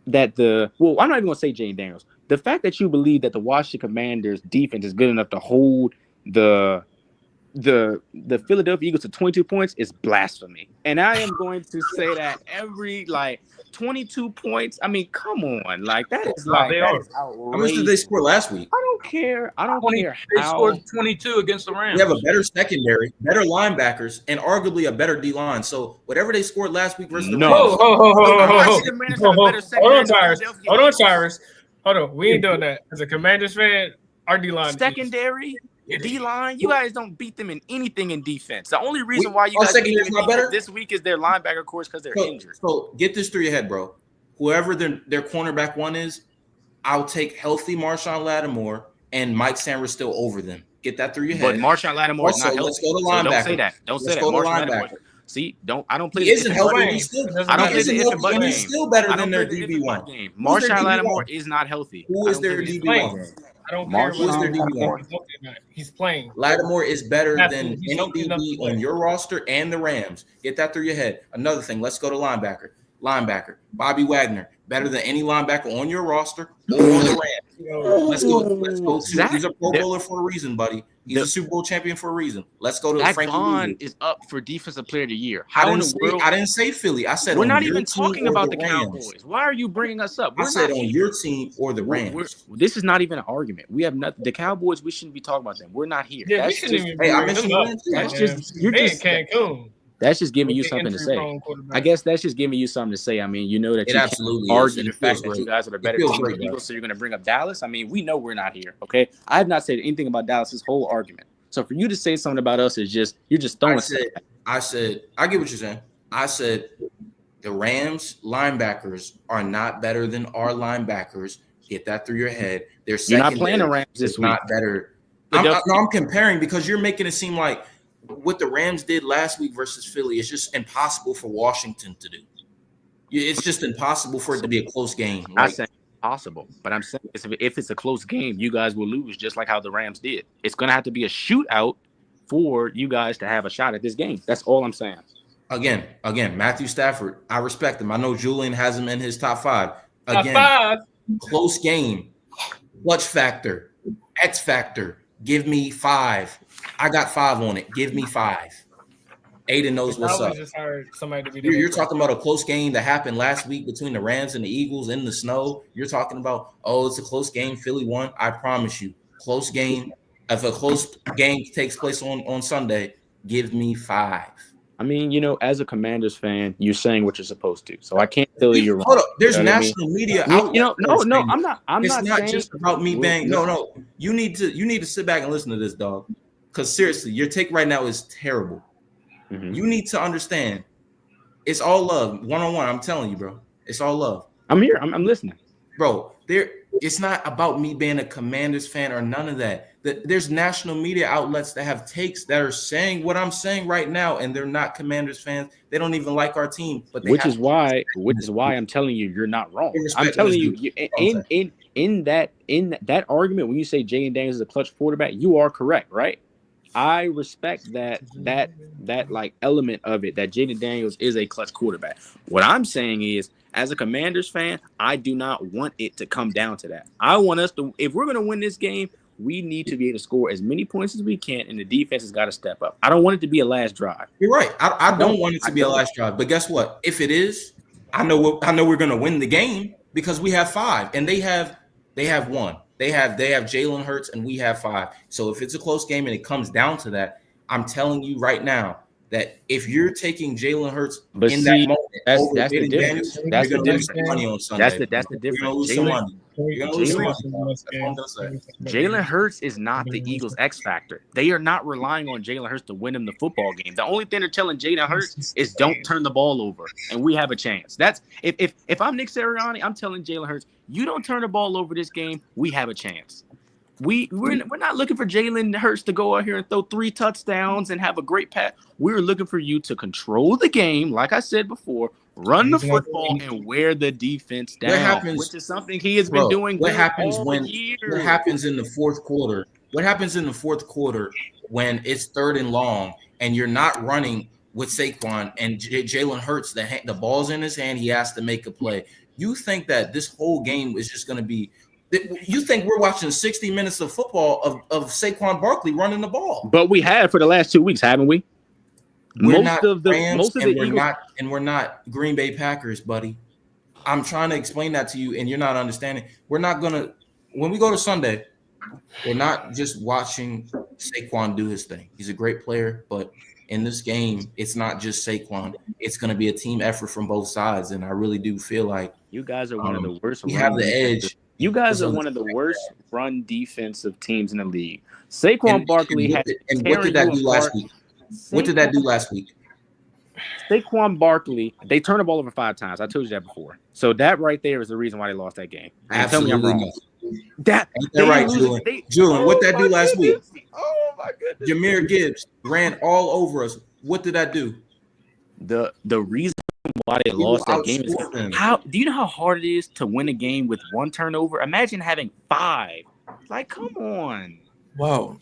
I'm not even going to say Jaden Daniels. The fact that you believe that the Washington Commanders defense is good enough to hold the Philadelphia Eagles to 22 points is blasphemy. And I am going to say that every 22 points. I mean, come on. That is outrageous. How much did they score last week? I don't care. They scored 22 against the Rams. We have a better secondary, better linebackers, and arguably a better D-line. So whatever they scored last week versus the Rams. Hold on, Cyrus. Hold on. We ain't doing that. As a Commanders fan, our D-line. Secondary, D-line, you guys don't beat them in anything in defense. The only reason why you guys secondary is not better this week is their linebacker course because they're injured. So get this through your head, bro. Whoever their cornerback one is, I'll take healthy Marshawn Lattimore and Mike Sanders still over them. Get that through your head. But Marshawn Lattimore is not healthy. Let's go to linebacker. Don't say that. Don't say that. Marshawn Lattimore. See, I don't play. He isn't healthy. He's still better than their DB1. Marshawn Lattimore is not healthy. Who is their DB1? I don't care who's their DB1. He's playing. Lattimore is better than any DB on your roster and the Rams. Get that through your head. Another thing, let's go to linebacker. Bobby Wagner, better than any linebacker on your roster or on the Rams. Let's go. Let's go. Zach, He's a Pro Bowler for a reason, buddy. He's a Super Bowl champion for a reason. Let's go to Zach Frankie Vaughn Louis. is up for Defensive Player of the Year. I How in didn't the world? I didn't say Philly. I said We're on not your even team talking or about the Rams. Cowboys. Why are you bringing us up? I We're said not on here. your team or the We're- Rams. this is not even an argument. We have nothing. The Cowboys, we shouldn't be talking about them. We're not here. Yeah, we That's shouldn't just, even Hey, I bring mentioned them the up. Rams too. that's Man, just you're they in just Cancun. that's just giving you With the something to say. injury-prone quarterback. I guess that's just giving you something to say. I mean, you know that It you can't absolutely argue is. the It fact feels that great. you guys are the better feels team than great, the bro. Eagles, so you're going to bring up Dallas. I mean, we know we're not here. Okay, I have not said anything about Dallas's whole argument. So for you to say something about us is just you're just throwing. I said, I get what you're saying. I said the Rams linebackers are not better than our linebackers. Get that through your head. They're You're not secondary playing the Rams this is week. not better. But I'm comparing because you're making it seem like what the Rams did last week versus Philly is just impossible for Washington to do. It's just impossible for it to be a close game. I Like, said possible, but I'm saying if it's a close game, you guys will lose just like how the Rams did. It's going to have to be a shootout for you guys to have a shot at this game. That's all I'm saying. again, Matthew Stafford, I respect him. I know Julian has him in his top 5. Top Again, 5. close game, clutch factor, X factor. Give me 5. I got 5 on it. Give me 5. Aiden knows what's up. Just hired somebody to be You're talking about a close game that happened last week between the Rams and the Eagles in the snow. You're talking about, oh, it's a close game. Philly won. I promise you, close game. If a close game takes place on Sunday, give me 5. I mean, you know, as a Commanders fan, you're saying what you're supposed to. So I can't tell you you're wrong. Hold up. There's You know what I mean? national media. You know, outlets no, saying I'm not. it's not saying, just about me bang. No. You need to sit back and listen to this, dog. Because seriously, your take right now is terrible. Mhm. You need to understand. It's all love, one-on-one. I'm telling you, bro. It's all love, I'm here. I'm listening. bro. It's not about me being a Commanders fan or none of that. There's national media outlets that have takes that are saying what I'm saying right now, and they're not Commanders fans. They don't even like our team, but they Which have is why I'm telling you you're not wrong. I'm Respect telling is you due. in that argument when you say Jaden Daniels is a clutch quarterback, you are correct, right? I respect that like element of it that Jaden Daniels is a clutch quarterback. What I'm saying is, as a Commanders fan, I do not want it to come down to that. I want us to, if we're going to win this game, we need to be able to score as many points as we can, and the defense has got to step up. I don't want it to be a last drive. You're right. I don't want it to be a last drive, but guess what? If it is, I know we're going to win the game because we have 5, and they have 1. They have Jalen Hurts, and we have 5. So if it's a close game and it comes down to that, I'm telling you right now that if you're taking Jalen Hurts But in see, that moment, that's over the Jaden difference. Daniels, That's you're the going to lose difference. some money on Sunday. That's the You're going to difference. lose some money. You're going to lose some money. That's what I'm going to say. Jalen Hurts is not the Eagles' X factor. They are not relying on Jalen Hurts to win them the football game. The only thing they're telling Jalen Hurts is don't turn the ball over, and we have a chance. That's if I'm Nick Sirianni, I'm telling Jalen Hurts, you don't turn the ball over this game, we have a chance. We're not looking for Jalen Hurts to go out here and throw 3 touchdowns and have a great pass. We're looking for you to control the game, like I said before, run the football and wear the defense down, which is something he has been doing. What happens all year. What happens in the fourth quarter? What happens in the fourth quarter when it's 3rd and long and you're not running with Saquon and Jalen Hurts, the ball's in his hand, he has to make a play. You think that this whole game is just going to be? You think we're watching 60 minutes of football of Saquon Barkley running the ball? But we have for the last 2 weeks, haven't we? We're Most of the Eagles, we're not Green Bay Packers, buddy. I'm trying to explain that to you, and you're not understanding. We're not gonna when we go to Sunday, we're not just watching Saquon do his thing. He's a great player, but in this game, it's not just Saquon. It's going to be a team effort from both sides, and I really do feel like you guys are one of the worst. We have the edge. You guys are one of the worst run defensive teams in the league. Saquon Barkley had. And what did that do last week? What did that do last week? Saquon Barkley, they turned the ball over 5 times. I told you that before. So that right there is the reason why they lost that game. Absolutely. Tell me I'm wrong. That right, Julian. What that do last week? Oh my goodness. Jahmyr Gibbs ran all over us. What did that do? The reason why they lost that game is how do you know how hard it is to win a game with 1 turnover? Imagine having 5. Like, come on. Whoa.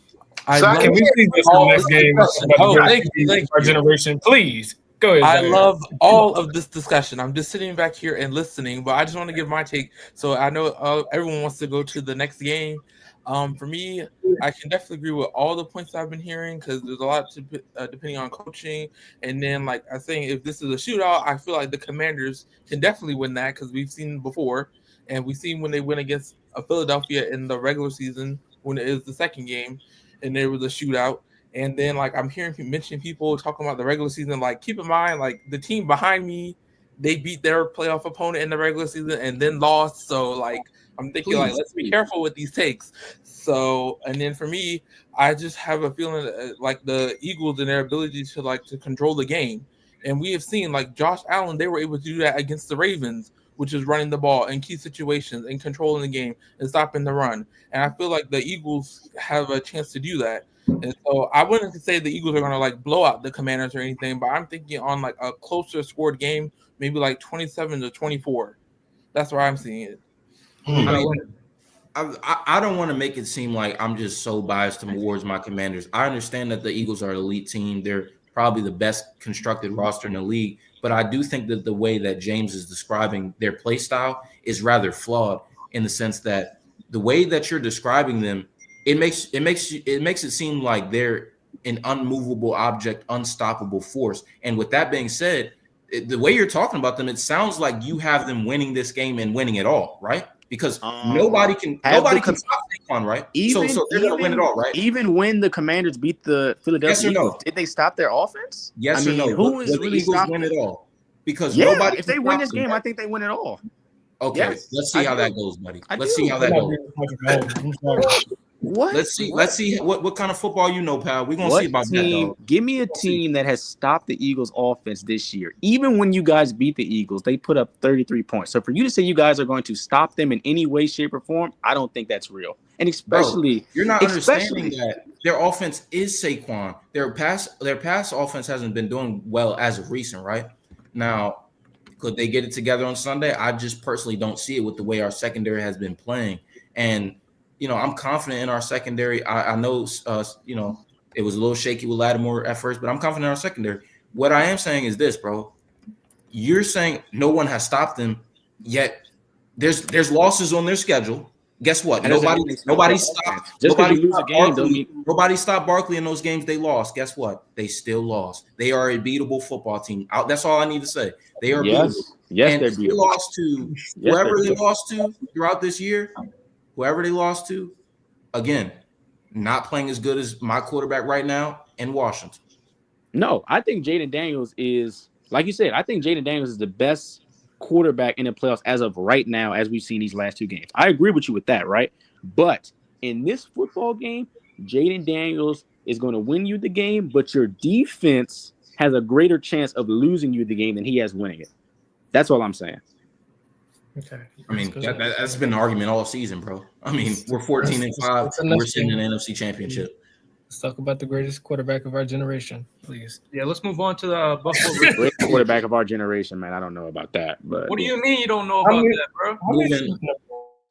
Can we see this in the next game? Oh, thank you. Our generation, please. Go ahead. I Zaire. love all of this discussion. I'm just sitting back here and listening, but I just want to give my take. So I know everyone wants to go to the next game. For me, I can definitely agree with all the points I've been hearing because there's a lot to depending on coaching. And then, like I think, if this is a shootout, I feel like the Commanders can definitely win that because we've seen before, and we've seen when they win against Philadelphia in the regular season when it is the second game, and there was a shootout. And then, like, I'm hearing mentioning people talking about the regular season. Like, keep in mind, like, the team behind me, they beat their playoff opponent in the regular season and then lost. So, like, I'm thinking, like, let's be careful with these takes. So, and then for me, I just have a feeling like the Eagles and their ability to control the game. And we have seen, like, Josh Allen, they were able to do that against the Ravens, which is running the ball in key situations and controlling the game and stopping the run. And I feel like the Eagles have a chance to do that. And so I wouldn't say the Eagles are going to like blow out the Commanders or anything, but I'm thinking on like a closer scored game, maybe like 27-24. That's where I'm seeing it. I mean, I don't want to make it seem like I'm just so biased towards my Commanders. I understand that the Eagles are an elite team. They're probably the best constructed roster in the league, but I do think that the way that James is describing their play style is rather flawed in the sense that the way that you're describing them, it makes it seem like they're an unmovable object, unstoppable force. And with that being said, the way you're talking about them, it sounds like you have them winning this game and winning it all, right? Because nobody can stop Saquon, right? So they're gonna win it all, right? Even when the Commanders beat the Philadelphia Eagles, did they stop their offense? Yes or no? Who is will really the Eagles stopping win it all? Because Yeah, nobody. if they win this game, I think they win it all. Okay, Yes, let's see I how do. that goes, buddy. I Let's do. see how that goes. I'm sorry. What? Let's see what kind of football you know, pal. We're gonna What see about that, team? dog. Give me a team that has stopped the Eagles' offense this year. Even when you guys beat the Eagles, they put up 33 points. So for you to say you guys are going to stop them in any way, shape, or form, I don't think that's real. And especially, Bro, you're not understanding that their offense is Saquon. Their pass offense hasn't been doing well as of recent, right? Now, could they get it together on Sunday? I just personally don't see it with the way our secondary has been playing. And I'm confident in our secondary. I know, it was a little shaky with Lattimore at first, but I'm confident in our secondary. What I am saying is this, bro. You're saying no one has stopped them, yet there's losses on their schedule. Guess what? Nobody stopped. Just because Nobody you lose a stopped game don't Barkley. mean Nobody stopped Barkley in those games they lost. Guess what? They still lost. They are a beatable football team. That's all I need to say. They are beatable. Yes, And they're if they beatable. lost to whoever they lost to throughout this year, whoever they lost to, again, not playing as good as my quarterback right now in Washington. No, I think Jaden Daniels is, like you said, I think Jaden Daniels is the best quarterback in the playoffs as of right now, as we've seen these last two games. I agree with you with that, right? But in this football game, Jaden Daniels is going to win you the game, but your defense has a greater chance of losing you the game than he has winning it. That's all I'm saying. Okay. I mean, that's been an argument all season, bro. I mean, we're 14-5. We're sitting in the NFC Championship. Let's talk about the greatest quarterback of our generation, please. Yeah, let's move on to the Buffalo. Great quarterback of our generation, man. I don't know about that, but What do you mean you don't know about that, bro?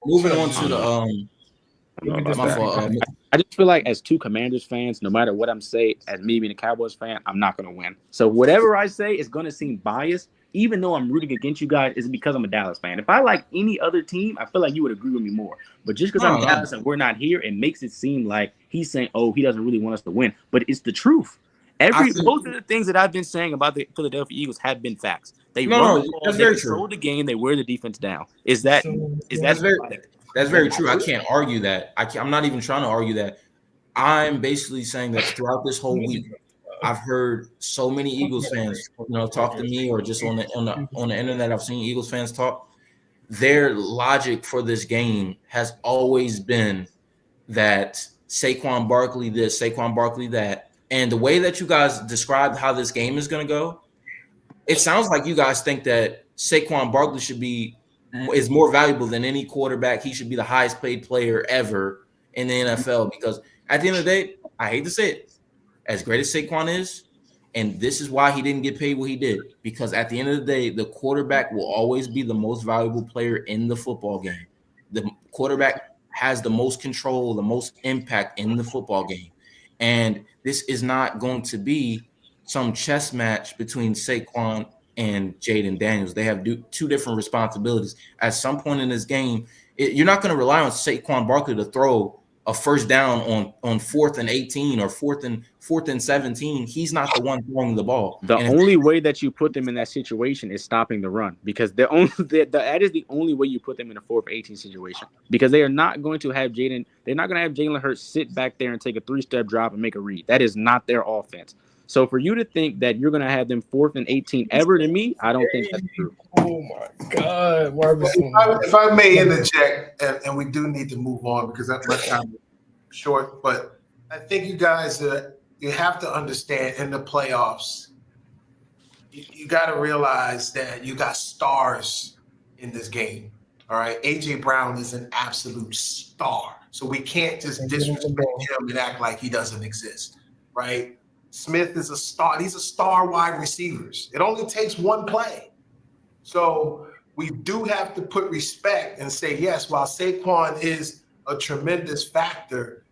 Moving on to the I don't know about my that. fault. I just feel like as two Commanders fans, no matter what I'm saying, as me being a Cowboys fan, I'm not going to win. So whatever I say is going to seem biased, even though I'm rooting against you guys, is because I'm a Dallas fan. If I like any other team, I feel like you would agree with me more. But just because I'm Dallas and we're not here, it makes it seem like he's saying, oh, he doesn't really want us to win. But it's the truth. Most of the things that I've been saying about the Philadelphia Eagles have been facts. They run the ball, that's they very control true. the game, they wear the defense down. That's very true. I can't argue that. I'm not even trying to argue that. I'm basically saying that throughout this whole week, I've heard so many Eagles fans, talk to me, or just on the internet, I've seen Eagles fans talk. Their logic for this game has always been that Saquon Barkley this, Saquon Barkley that, and the way that you guys described how this game is going to go, it sounds like you guys think that Saquon Barkley is more valuable than any quarterback. He should be the highest paid player ever in the NFL because at the end of the day, I hate to say it, as great as Saquon is, and this is why he didn't get paid what he did, because at the end of the day, the quarterback will always be the most valuable player in the football game. The quarterback has the most control, the most impact in the football game. And this is not going to be some chess match between Saquon and Jaden Daniels. They have two different responsibilities. At some point in this game, you're not going to rely on Saquon Barkley to throw a first down on 4th and 18 or 4th and 17. He's not the one throwing the ball. The And only way that you put them in that situation is stopping the run, because that is the only way you put them in a 4th 18 situation, because they are not going to have Jalen Hurts sit back there and take a 3-step drop and make a read. That is not their offense. So for you to think that you're going to have them 4th and 18 ever, to me, I don't think that's true. Oh my God, Marcus. If I may interject, and we do need to move on because my time is short, but I think you guys, you have to understand in the playoffs, you got to realize that you got stars in this game. All right, AJ Brown is an absolute star, so we can't just disrespect him and act like he doesn't exist, right? Smith is a star. These are star wide receivers. It only takes one play. So we do have to put respect and say, yes, while Saquon is a tremendous factor,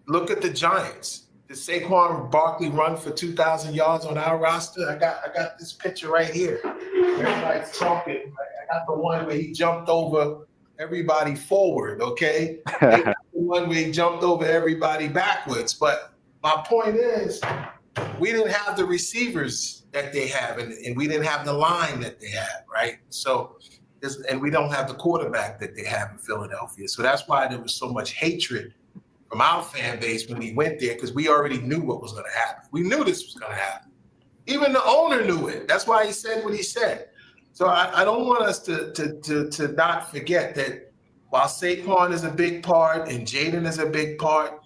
look at the Giants. Did Saquon Barkley run for 2,000 yards on our roster? I got this picture right here. Everybody's talking. I got the one where he jumped over everybody forward, okay? They got the one where he jumped over everybody backwards. But my point is, we didn't have the receivers that they have, and we didn't have the line that they have, right? So, and we don't have the quarterback that they have in Philadelphia. So that's why there was so much hatred from our fan base when we went there, because we already knew what was going to happen. We knew this was going to happen. Even the owner knew it. That's why he said what he said. So I don't want us to not forget that while Saquon is a big part and Jaden is a big part,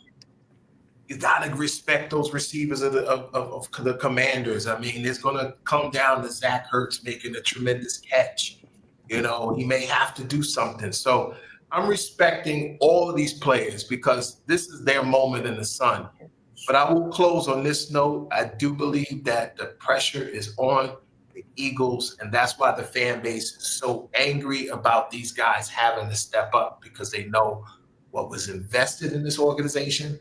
you got to respect those receivers of the Commanders. I mean, it's going to come down to Zach Ertz making a tremendous catch. You know, he may have to do something. So I'm respecting all of these players because this is their moment in the sun. But I will close on this note. I do believe that the pressure is on the Eagles, and that's why the fan base is so angry about these guys having to step up, because they know what was invested in this organization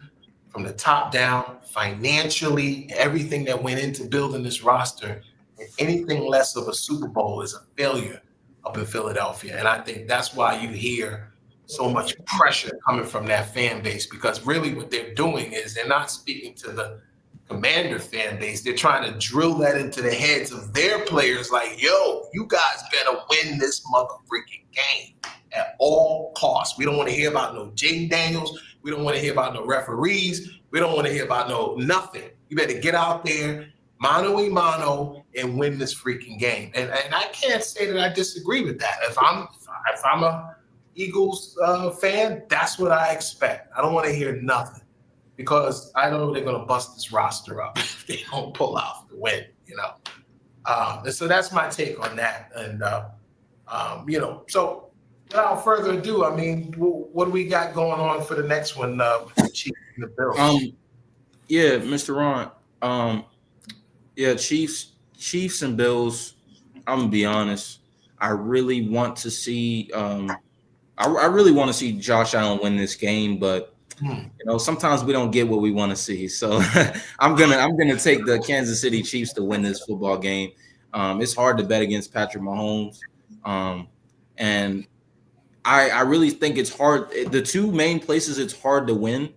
from the top down, financially, everything that went into building this roster. And anything less of a Super Bowl is a failure up in Philadelphia. And I think that's why you hear so much pressure coming from that fan base, because really what they're doing is they're not speaking to the Commander fan base. They're trying to drill that into the heads of their players like, yo, you guys better win this mother freaking game at all costs. We don't want to hear about no Jaden Daniels. We don't want to hear about no referees. We don't want to hear about no nothing. You better get out there, mano a mano, and win this freaking game. And I can't say that I disagree with that. If I'm a Eagles fan, that's what I expect. I don't want to hear nothing, because I know they're going to bust this roster up if they don't pull out the win, you know. And so that's my take on that. And, you know, so without further ado, I mean, what do we got going on for the next one with the Chiefs and the Bills? Yeah, Mr. Ron. Yeah, Chiefs and Bills. I'm gonna be honest. I really want to see. I really want to see Josh Allen win this game, but you know, sometimes we don't get what we want to see. So I'm gonna take the Kansas City Chiefs to win this football game. It's hard to bet against Patrick Mahomes, and I really think it's hard. The two main places it's hard to win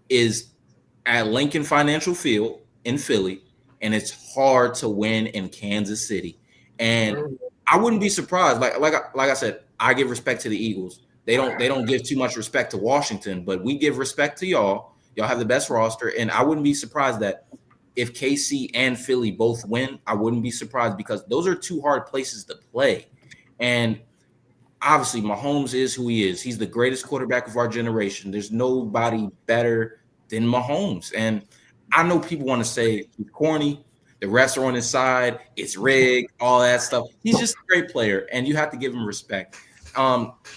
is at Lincoln Financial Field in Philly, and it's hard to win in Kansas City. And I wouldn't be surprised. Like I said, I give respect to the Eagles. They don't give too much respect to Washington, but we give respect to y'all. Y'all have the best roster, and I wouldn't be surprised that if KC and Philly both win, I wouldn't be surprised, because those are two hard places to play. And obviously, Mahomes is who he is. He's the greatest quarterback of our generation. There's nobody better than Mahomes. And I know people want to say he's corny, the refs are on his side, it's rigged, all that stuff. He's just a great player, and you have to give him respect.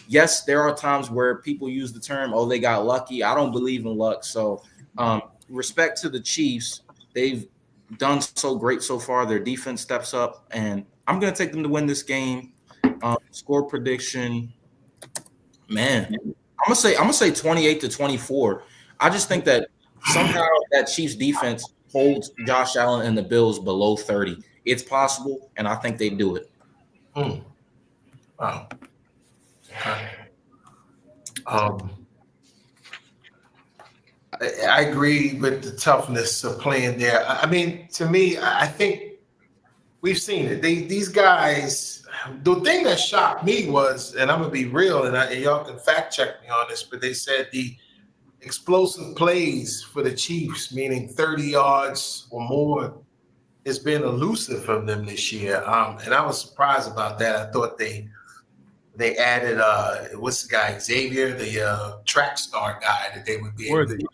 Yes, there are times where people use the term, oh, they got lucky. I don't believe in luck. So respect to the Chiefs. They've done so great so far. Their defense steps up, and I'm going to take them to win this game. Score prediction, man, I'm gonna say 28-24. I just think that somehow that Chiefs defense hold Josh Allen and the Bills below 30. It's possible, and I think they do it. Wow. Okay. I agree with the toughness of playing there. I mean, to me, I think we've seen it. These guys. The thing that shocked me was, and I'm gonna be real, and y'all can fact check me on this, but they said the explosive plays for the Chiefs, meaning 30 yards or more, has been elusive from them this year. And I was surprised about that. I thought they added what's the guy, Xavier, the track star guy, that they would be able to get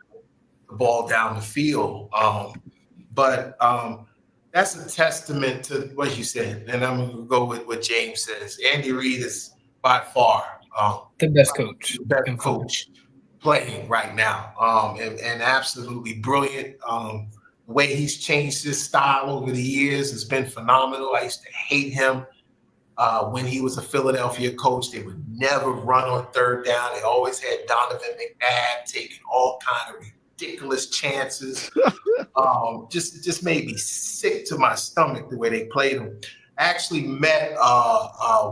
the ball down the field. But that's a testament to what you said. And I'm going to go with what James says. Andy Reid is by far the best coach. The best coach playing right now. And absolutely brilliant. The way he's changed his style over the years has been phenomenal. I used to hate him when he was a Philadelphia coach. They would never run on third down. They always had Donovan McNabb taking all kind of ridiculous chances. Just made me sick to my stomach the way they played him. I actually met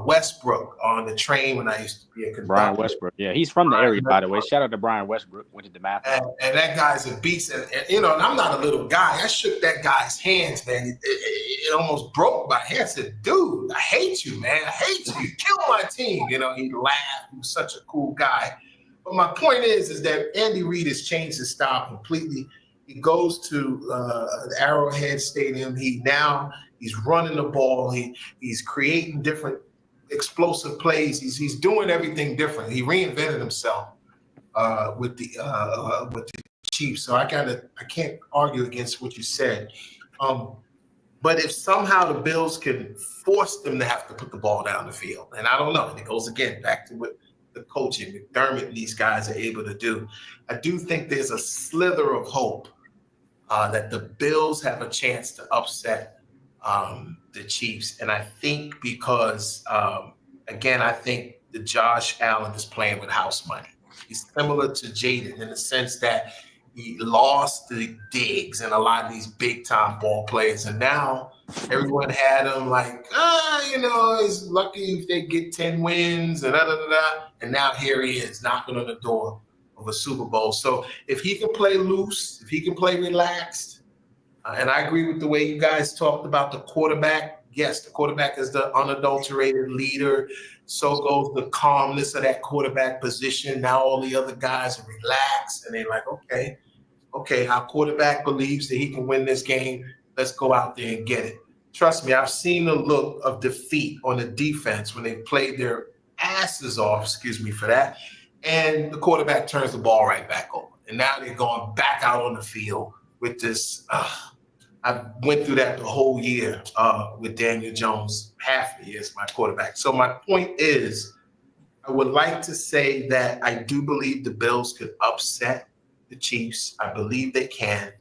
Westbrook on the train when I used to be a conductor. Brian Westbrook. Yeah, he's from the area, by the way. Shout out to Brian Westbrook. Went to Damascus. And that guy's a beast. And and I'm not a little guy. I shook that guy's hands, man. It almost broke my hand. I said, dude, I hate you, man. I hate you. You killed my team. He laughed. He was such a cool guy. But my point is that Andy Reid has changed his style completely. He goes to the Arrowhead Stadium. He's running the ball. He's creating different explosive plays. He's doing everything different. He reinvented himself with the Chiefs. So I can't argue against what you said. But if somehow the Bills can force them to have to put the ball down the field, and I don't know, and it goes again back to what the coaching McDermott and these guys are able to do. I do think there's a slither of hope that the Bills have a chance to upset the Chiefs. And I think because, again, I think that Josh Allen is playing with house money. He's similar to Jaden in the sense that he lost the digs and a lot of these big-time ball players. And now everyone had him like, he's lucky if they get 10 wins and da-da-da-da. And now here he is knocking on the door of a Super Bowl. So if he can play loose, if he can play relaxed, and I agree with the way you guys talked about the quarterback. Yes, the quarterback is the unadulterated leader. So goes the calmness of that quarterback position. Now all the other guys are relaxed, and they're like, okay, our quarterback believes that he can win this game. Let's go out there and get it. Trust me, I've seen the look of defeat on the defense when they played their asses off, excuse me for that, and the quarterback turns the ball right back over. And now they're going back out on the field with this. I went through that the whole year with Daniel Jones, half the year as my quarterback. So my point is, I would like to say that I do believe the Bills could upset the Chiefs. I believe they can.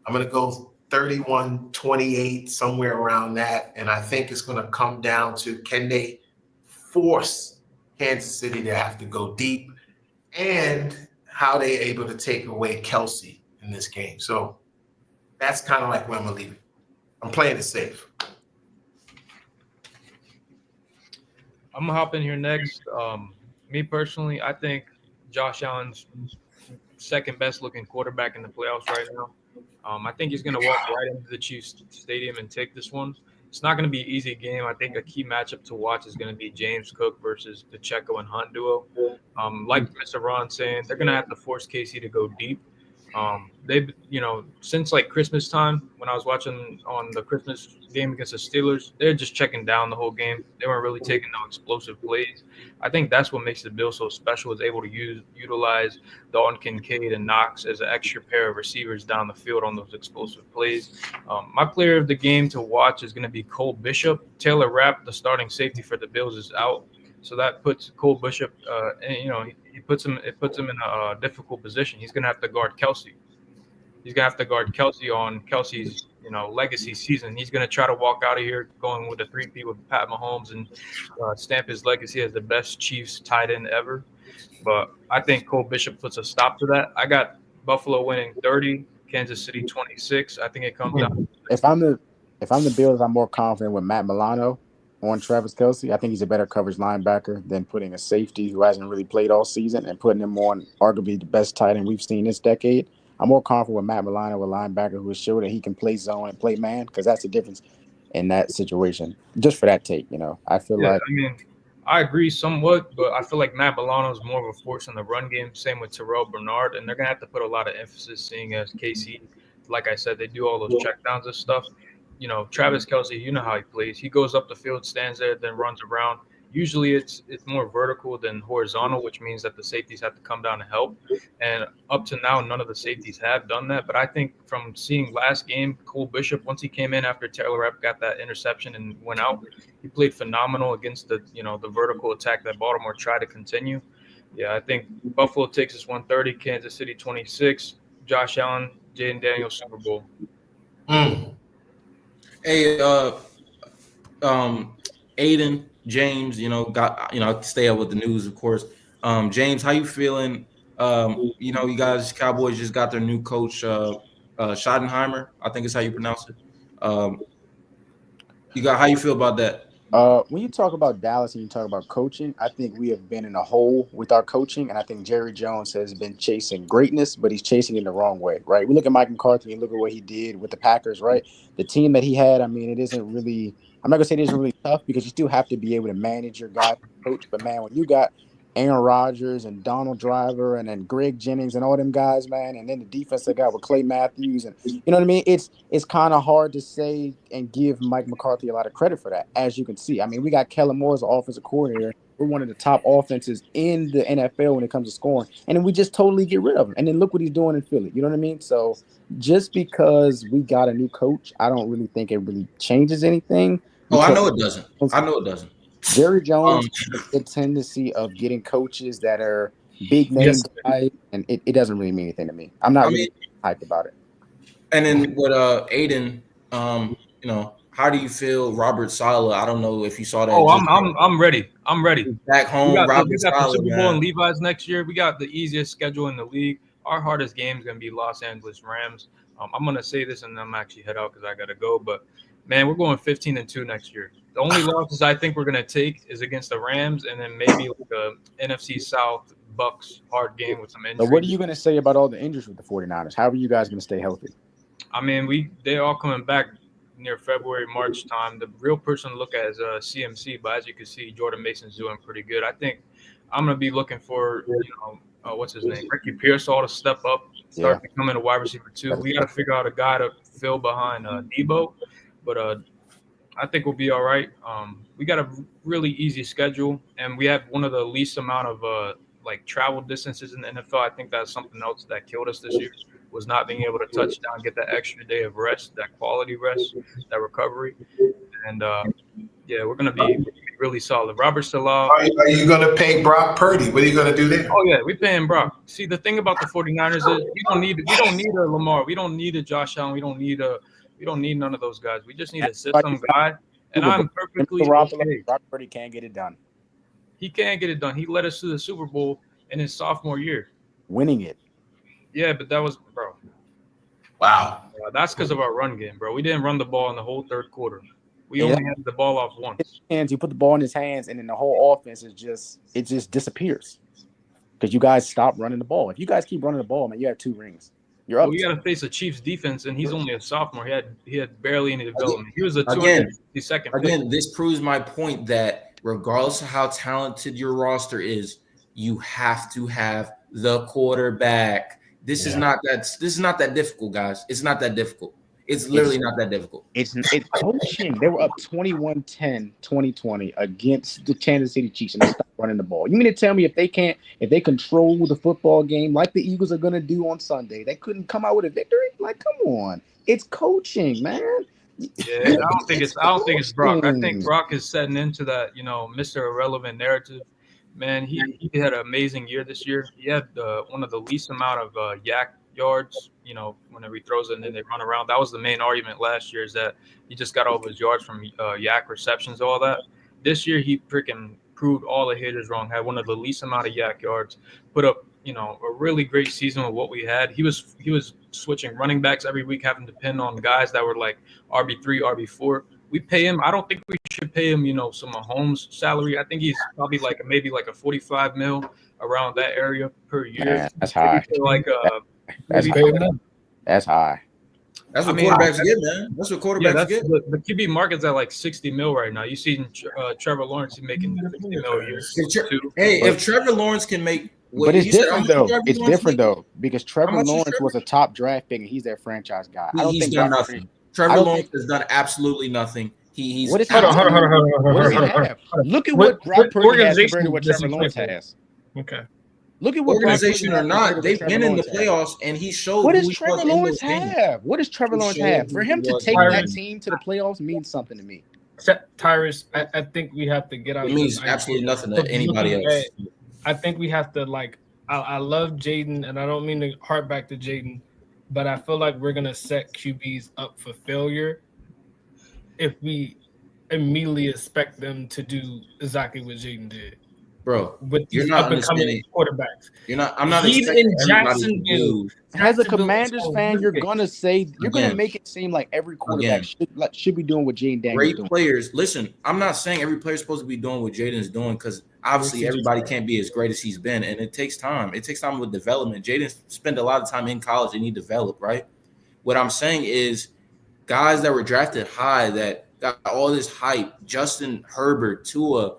I'm going to go 31-28, somewhere around that. And I think it's going to come down to, can they force Kansas City to have to go deep, and how they're able to take away Kelsey in this game. So that's kind of like where I'm going to leave it. I'm playing it safe. I'm going to hop in here next. Me personally, I think Josh Allen's second best looking quarterback in the playoffs right now. I think he's going to walk right into the Chiefs stadium and take this one. It's not going to be an easy game. I think a key matchup to watch is going to be James Cook versus the Pacheco and Hunt duo. Like Mr. Ron saying, they're going to have to force Casey to go deep. They've, since like Christmas time, when I was watching on the Christmas game against the Steelers, they're just checking down the whole game. They weren't really taking no explosive plays. I think that's what makes the Bills so special, is able to utilize Dalton Kincaid and Knox as an extra pair of receivers down the field on those explosive plays. My player of the game to watch is going to be Cole Bishop. Taylor Rapp, the starting safety for the Bills, is out. So that puts Cole Bishop, it puts him in a difficult position. He's going to have to guard Kelsey. He's going to have to guard Kelsey on Kelsey's, legacy season. He's going to try to walk out of here going with a 3-peat with Pat Mahomes and stamp his legacy as the best Chiefs tight end ever. But I think Cole Bishop puts a stop to that. I got Buffalo winning 30, Kansas City 26. I think it comes down. If I'm the Bills, I'm more confident with Matt Milano on Travis Kelce. I think he's a better coverage linebacker than putting a safety who hasn't really played all season and putting him on arguably the best tight end we've seen this decade. I'm more confident with Matt Milano, a linebacker who has showed that he can play zone and play man, because that's the difference in that situation. Just for that take, I feel Yeah, like I mean, I agree somewhat, but I feel like Matt Milano is more of a force in the run game. Same with Terrell Bernard, and they're gonna have to put a lot of emphasis, seeing as KC, like I said, they do all those checkdowns and stuff. Travis Kelce, you know how he plays. He goes up the field, stands there, then runs around. Usually, it's more vertical than horizontal, which means that the safeties have to come down to help. And up to now, none of the safeties have done that. But I think from seeing last game, Cole Bishop, once he came in after Taylor Rapp got that interception and went out, he played phenomenal against the vertical attack that Baltimore tried to continue. Yeah, I think Buffalo takes us 130, Kansas City 26, Josh Allen, Jaden Daniels, Super Bowl. Hey, Aiden, James, I stay up with the news, of course. James, how you feeling? You guys, Cowboys just got their new coach, Schottenheimer, I think is how you pronounce it. How you feel about that? When you talk about Dallas and you talk about coaching, I think we have been in a hole with our coaching, and I think Jerry Jones has been chasing greatness, but he's chasing it the wrong way, right? We look at Mike McCarthy and look at what he did with the Packers, right? The team that he had, I mean, it isn't really – I'm not going to say it isn't really tough, because you still have to be able to manage your guy, coach. But, man, when you got Aaron Rodgers and Donald Driver and then Greg Jennings and all them guys, man, and then the defensive guy with Clay Matthews, and you know what I mean? It's kind of hard to say and give Mike McCarthy a lot of credit for that, as you can see. I mean, we got Kellen Moore as the offensive coordinator. We're one of the top offenses in the NFL when it comes to scoring, and then we just totally get rid of him. And then look what he's doing in Philly. You know what I mean? So just because we got a new coach, I don't really think it really changes anything. Oh, I know it doesn't. Jerry Jones has a really of getting coaches that are big name guys, and it doesn't really mean anything to me. I'm not really hyped about it. And then with Aiden, how do you feel Robert Saleh? I don't know if you saw that. Oh, I'm ready. I'm ready. Back home, we got Robert Saleh, the Super Bowl man. and Levi's next year. We got the easiest schedule in the league. Our hardest game is going to be Los Angeles Rams. I'm going to say this, and I'm actually head out because I got to go. But, man, we're going 15-2 next year. The only losses I think we're going to take is against the Rams, and then maybe like a NFC South Bucks hard game with some injuries. So what are you going to say about all the injuries with the 49ers? How are you guys going to stay healthy? I mean, they're all coming back near February, March time. The real person to look at is CMC, but as you can see, Jordan Mason's doing pretty good. I think I'm going to be looking for, what's his name? Ricky Pearsall to step up, start becoming a wide receiver too. We got to figure out a guy to fill behind Debo, but I think we'll be all right. We got a really easy schedule, and we have one of the least amount of travel distances in the NFL. I think that's something else that killed us this year, was not being able to touch down, get that extra day of rest, that quality rest, that recovery. And we're going to be really solid. Robert Salah. Are you going to pay Brock Purdy? What are you going to do there? Oh yeah, we're paying Brock. See, the thing about the 49ers is we don't need a Lamar. We don't need a Josh Allen. We don't need none of those guys. We just need a system guy. And I'm perfectly okay. Brock Purdy can't get it done. He can't get it done. He led us to the Super Bowl in his sophomore year. Winning it. Yeah, but that was, bro. Wow. That's because of our run game, bro. We didn't run the ball in the whole third quarter. We only had the ball off once. You put the ball in his hands, and then the whole offense just disappears because you guys stop running the ball. If you guys keep running the ball, man, you have 2 rings. You're up. We got to face a Chiefs defense, and he's only a sophomore. He had barely any development. He was a 252nd pick. Again, this proves my point that regardless of how talented your roster is, you have to have the quarterback. This is not that difficult, guys. It's not that difficult. It's literally not that difficult. It's coaching. They were up 21-10, 2020 against the Kansas City Chiefs, and they stopped running the ball. You mean to tell me if they control the football game like the Eagles are going to do on Sunday, they couldn't come out with a victory? Like, come on. It's coaching, man. Yeah, I don't think it's Brock. I think Brock is setting into that, Mr. Irrelevant narrative. Man, he had an amazing year this year. He had one of the least amount of yak yards, whenever he throws it and then they run around. That was the main argument last year, is that he just got all of his yards from yak receptions, all that. This year, he freaking proved all the haters wrong, had one of the least amount of yak yards, put up a really great season with what we had. He was switching running backs every week, having to depend on guys that were like RB3, RB4. We pay him. I don't think we should pay him, some Mahomes salary. I think he's probably maybe a 45 mil around that area per year. Man, that's high. That's Maybe high. pay him. That's high. That's what I mean, quarterbacks get, man. That's what quarterbacks Yeah, get. the QB market's at 60 mil right now. You see Trevor Lawrence, he's making 60 mil a year. If Trevor Lawrence can make, But it's you said, different how though. much Trevor It's Lawrence different make? though because Trevor much is Lawrence Trevor? was a top draft pick and he's their franchise guy. I don't He's think done Brock nothing. Purdy- Trevor I don't Lawrence think- has done absolutely nothing. He's What is Hold on. What does he Hold on. have? Look at What what Brock Purdy has organization compared to what does Trevor he Lawrence play for? has. Okay. Look at what Brock organization Purdy or has not, compared to they've what been Trevor in the Lawrence has. playoffs, and he showed What who does he Trevor was in Lawrence those games. have? What does Trevor He Lawrence showed have? who For he him to was take in that those team to the playoffs means something to me. Tyrus, I think we have to get out. It means this idea absolutely nothing of to anybody looking else. at- I think we have to I love Jaden, and I don't mean to harp back to Jaden, but I feel like we're gonna set QBs up for failure if we immediately expect them to do exactly what Jaden did Bro, with you're these not up and coming understanding. quarterbacks. I'm not He's expecting in everybody to Jacksonville. do. As a Jacksonville Commanders is fan, you're horrific. gonna say you're gonna Again. make it seem like every quarterback should be doing what Jaden Daniels Great doing. players. Listen, I'm not saying every player's supposed to be doing what Jaden's doing because obviously everybody can't be as great as he's been, and it takes time. It takes time with development. Jaden spent a lot of time in college and he developed, right? What I'm saying is guys that were drafted high that got all this hype, Justin Herbert, Tua,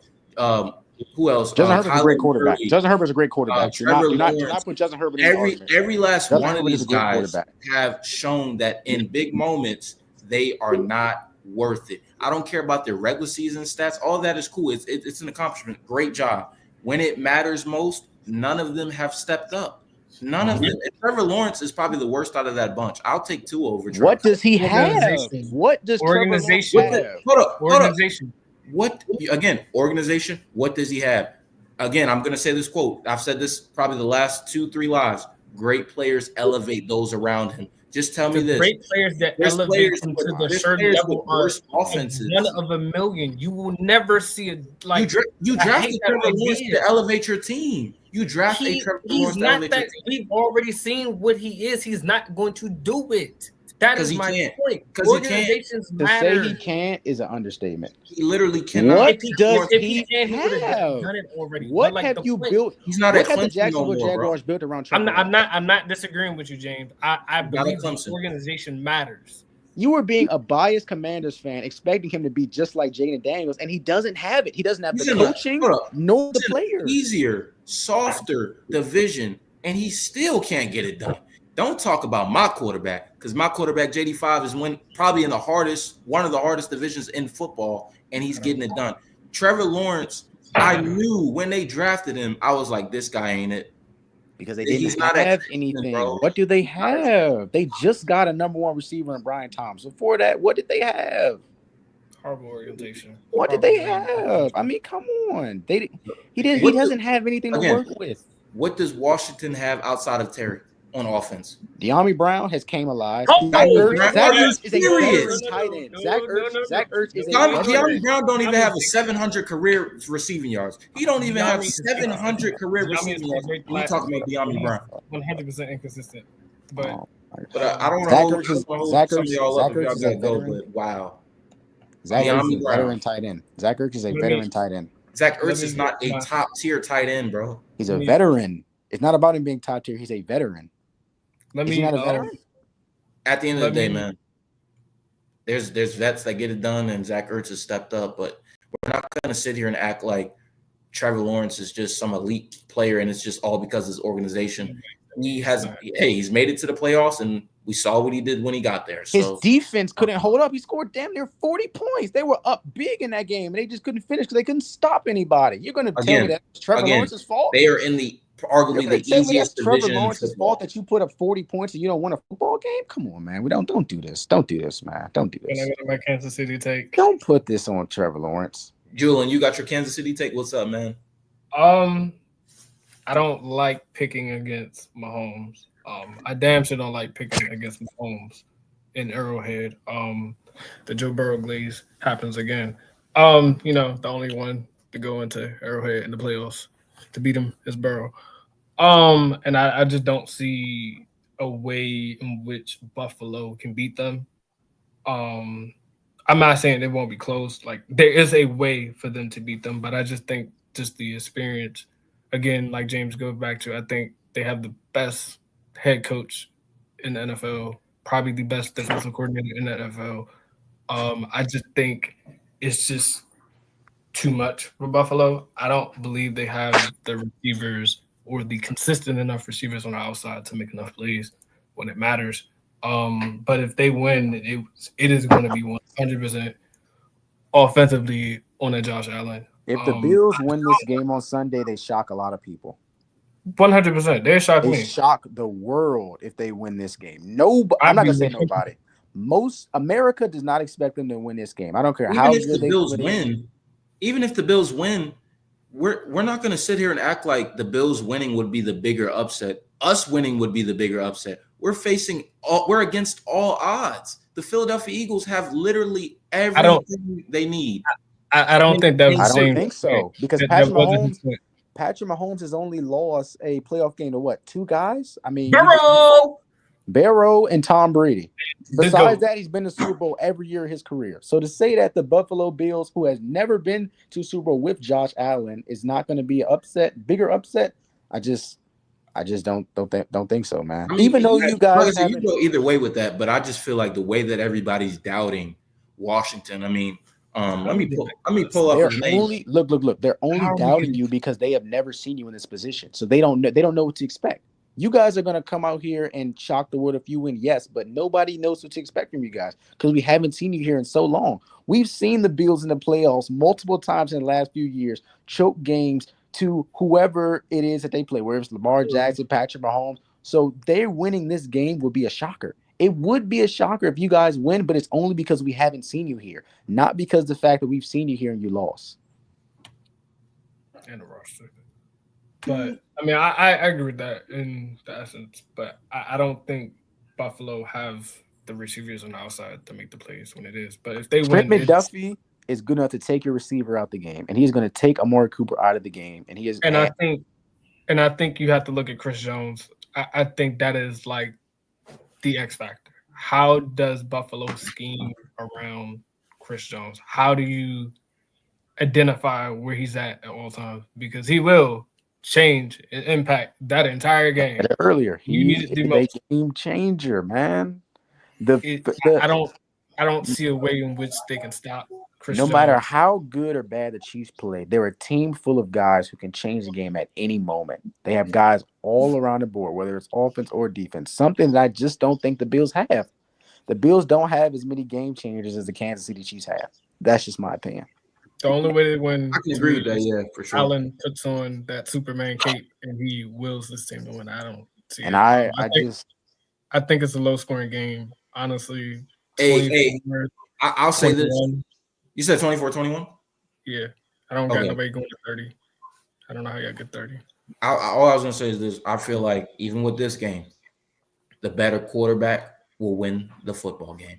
who else? Justin Herbert's a great Kyler quarterback. Murray, Justin Herbert's a great quarterback. Do Trevor not Lawrence. put Justin Herbert in the argument. Every last Justin one of Herbert is these a great guys quarterback. have shown that in big moments they are not worth it. I don't care about their regular season stats. All that is cool. It's an accomplishment. Great job. When it matters most, none of them have stepped up. None of them. And Trevor Lawrence is probably the worst out of that bunch. I'll take Tua over Trevor. What does he have? Organization. What does Trevor Lawrence Organization. have? Hold up. Organization. What again? Organization. What does he have? Again, I'm gonna say this quote. I've said this probably the last 2-3 lives. Great players elevate those around him. Just tell me The this. great players that There's elevate players them with- to the there's certain players level with are worse offenses. one of a million. You will never see a You I drafted hate that Trevor Lawrence idea. to elevate your team. You draft a Trevor He's Lawrence to not elevate that. your team. We've already seen what he is. He's not going to do it. That 'Cause is he my can't. point. 'Cause he can't. Organizations To say matter. he can't is an understatement. He literally cannot. What If he does if he he can, he would have? have done it already. What But, have the you point- built? He's not What at have the Clemson no Jacksonville more, bro. Jaguars built around Trevor? I'm not disagreeing with you, James. I Not at believe the Clemson. organization matters. You were being a biased Commanders fan, expecting him to be just like Jaden Daniels, and he doesn't have it. He doesn't have He's the in a- coaching hold up. nor the He's in players. Easier, softer division, and he still can't get it done. Don't talk about my quarterback because my quarterback JD5 is probably in one of the hardest divisions in football, and he's getting it done. Trevor Lawrence, I knew when they drafted him, I was like, this guy ain't it. Because they He's didn't not at have Clemson, anything. bro. What do they have? They just got a number one receiver in Brian Thomas. Before that, what did they have? Horrible organization. What did they have? I mean, come on. He doesn't have anything to Again, work with. What does Washington have outside of Terry on offense? De'Ami Brown has came alive. Oh, Zach no, Ertz, Brown- Zach Ertz is a serious. veteran tight end. No, Zach no, Ertz, no, no. Zach Ertz is a De'Ami veteran. Brown don't even have a 700 career receiving yards. He don't even have 700 career receiving yards. We talking about De'Ami Brown. 100% inconsistent. But Oh, But I don't want Zach to Ertz is- hold Zach some of Ertz- y'all Zach up if Ertz y'all is a gotta go, veteran. but wow. Zach Ertz is De'Ami a Brown. veteran tight end. Zach Ertz is a Let me- veteran tight end. Zach Let Ertz me is not get a my- top tier tight end, bro. He's a Let me- veteran. It's not about him being top tier. He's a veteran. let Is me he not a veteran? At the end of Let the day, me- man, there's vets that get it done, and Zach Ertz has stepped up. But we're not gonna sit here and act like Trevor Lawrence is just some elite player, and it's just all because of his organization. He's made it to the playoffs, and we saw what he did when he got there. His So defense couldn't hold up. He scored damn near 40 points. They were up big in that game, and they just couldn't finish because they couldn't stop anybody. You're going to tell Again- me that's Trevor again, Lawrence's fault? they are in the You're arguably gonna the tell me that's easiest Trevor division in Lawrence's football. fault that you put up 40 points and you don't win a football game? Come on, man. Don't do this. Don't do this, man. Don't do Can I this. go to my Kansas City take? Don't put this on Trevor Lawrence. Julian, you got your Kansas City take. What's up, man? I don't like picking against Mahomes. I damn sure don't like picking against Mahomes in Arrowhead. The Joe Burrow glaze happens again. The only one to go into Arrowhead in the playoffs to beat him is Burrow. And I just don't see a way in which Buffalo can beat them. I'm not saying it won't be close. Like there is a way for them to beat them, but I just think just the experience. Again, like James goes back to, I think they have the best head coach in the NFL, probably the best defensive coordinator in the NFL. I just think it's just too much for Buffalo. I don't believe they have the receivers or the consistent enough receivers on the outside to make enough plays when it matters. But if they win, it is going to be 100% offensively on a Josh Allen. If the Bills win this game on Sunday, they shock a lot of people. 100%, they shock They me. shock the world if they win this game. Nobody, I'm not gonna say nobody. Most America does not expect them to win this game. I don't care how Even if good the they Bills put win, in. even if the Bills win, we're not going to sit here and act like the Bills winning would be the bigger upset. Us winning would be the bigger upset. We're against all odds. The Philadelphia Eagles have literally everything they need. I don't think that was I the same. don't think so because That Patrick wasn't his Mahomes. point. Patrick Mahomes has only lost a playoff game to what? 2 guys? I mean, Barrow and Tom Brady. Besides that, he's been to Super Bowl every year of his career. So to say that the Buffalo Bills, who has never been to Super Bowl with Josh Allen, is not going to be an bigger upset, I just don't think so, man. I mean, Even though you guys you go either way with that, but I just feel like the way that everybody's doubting Washington. I mean, let me pull up his name. Look. They're only doubting you because they have never seen you in this position, so they don't know what to expect. You guys are going to come out here and shock the world if you win, yes, but nobody knows what to expect from you guys because we haven't seen you here in so long. We've seen the Bills in the playoffs multiple times in the last few years, choke games to whoever it is that they play, whether it's Lamar Jackson, Patrick Mahomes. So they're winning this game would be a shocker. It would be a shocker if you guys win, but it's only because we haven't seen you here, not because the fact that we've seen you here and you lost. And the roster. But I mean, I agree with that in the essence, but I don't think Buffalo have the receivers on the outside to make the plays when it is. But if they Trent win, McDuffie is good enough to take your receiver out the game, and he's going to take Amari Cooper out of the game, and he is. And I think you have to look at Chris Jones. I think that is like the X factor. How does Buffalo scheme around Chris Jones? How do you identify where he's at all times? Because he will change and impact that entire game. Earlier, he's a game changer, man. I don't see a way in which they can stop Chris Jones. No matter how good or bad the Chiefs play, they're a team full of guys who can change the game at any moment. They have guys all around the board, whether it's offense or defense, something that I just don't think the Bills have. The Bills don't have as many game changers as the Kansas City Chiefs have. That's just my opinion. The only way they win, I can agree with that, yeah, for sure. Allen puts on that Superman cape and he wills this team to win. I don't see and it. I think it's a low scoring game, honestly. I'll say this. You said 24-21? Yeah. I don't got nobody going to 30. I don't know how y'all get 30. All I was gonna say is this. I feel like even with this game, the better quarterback will win the football game.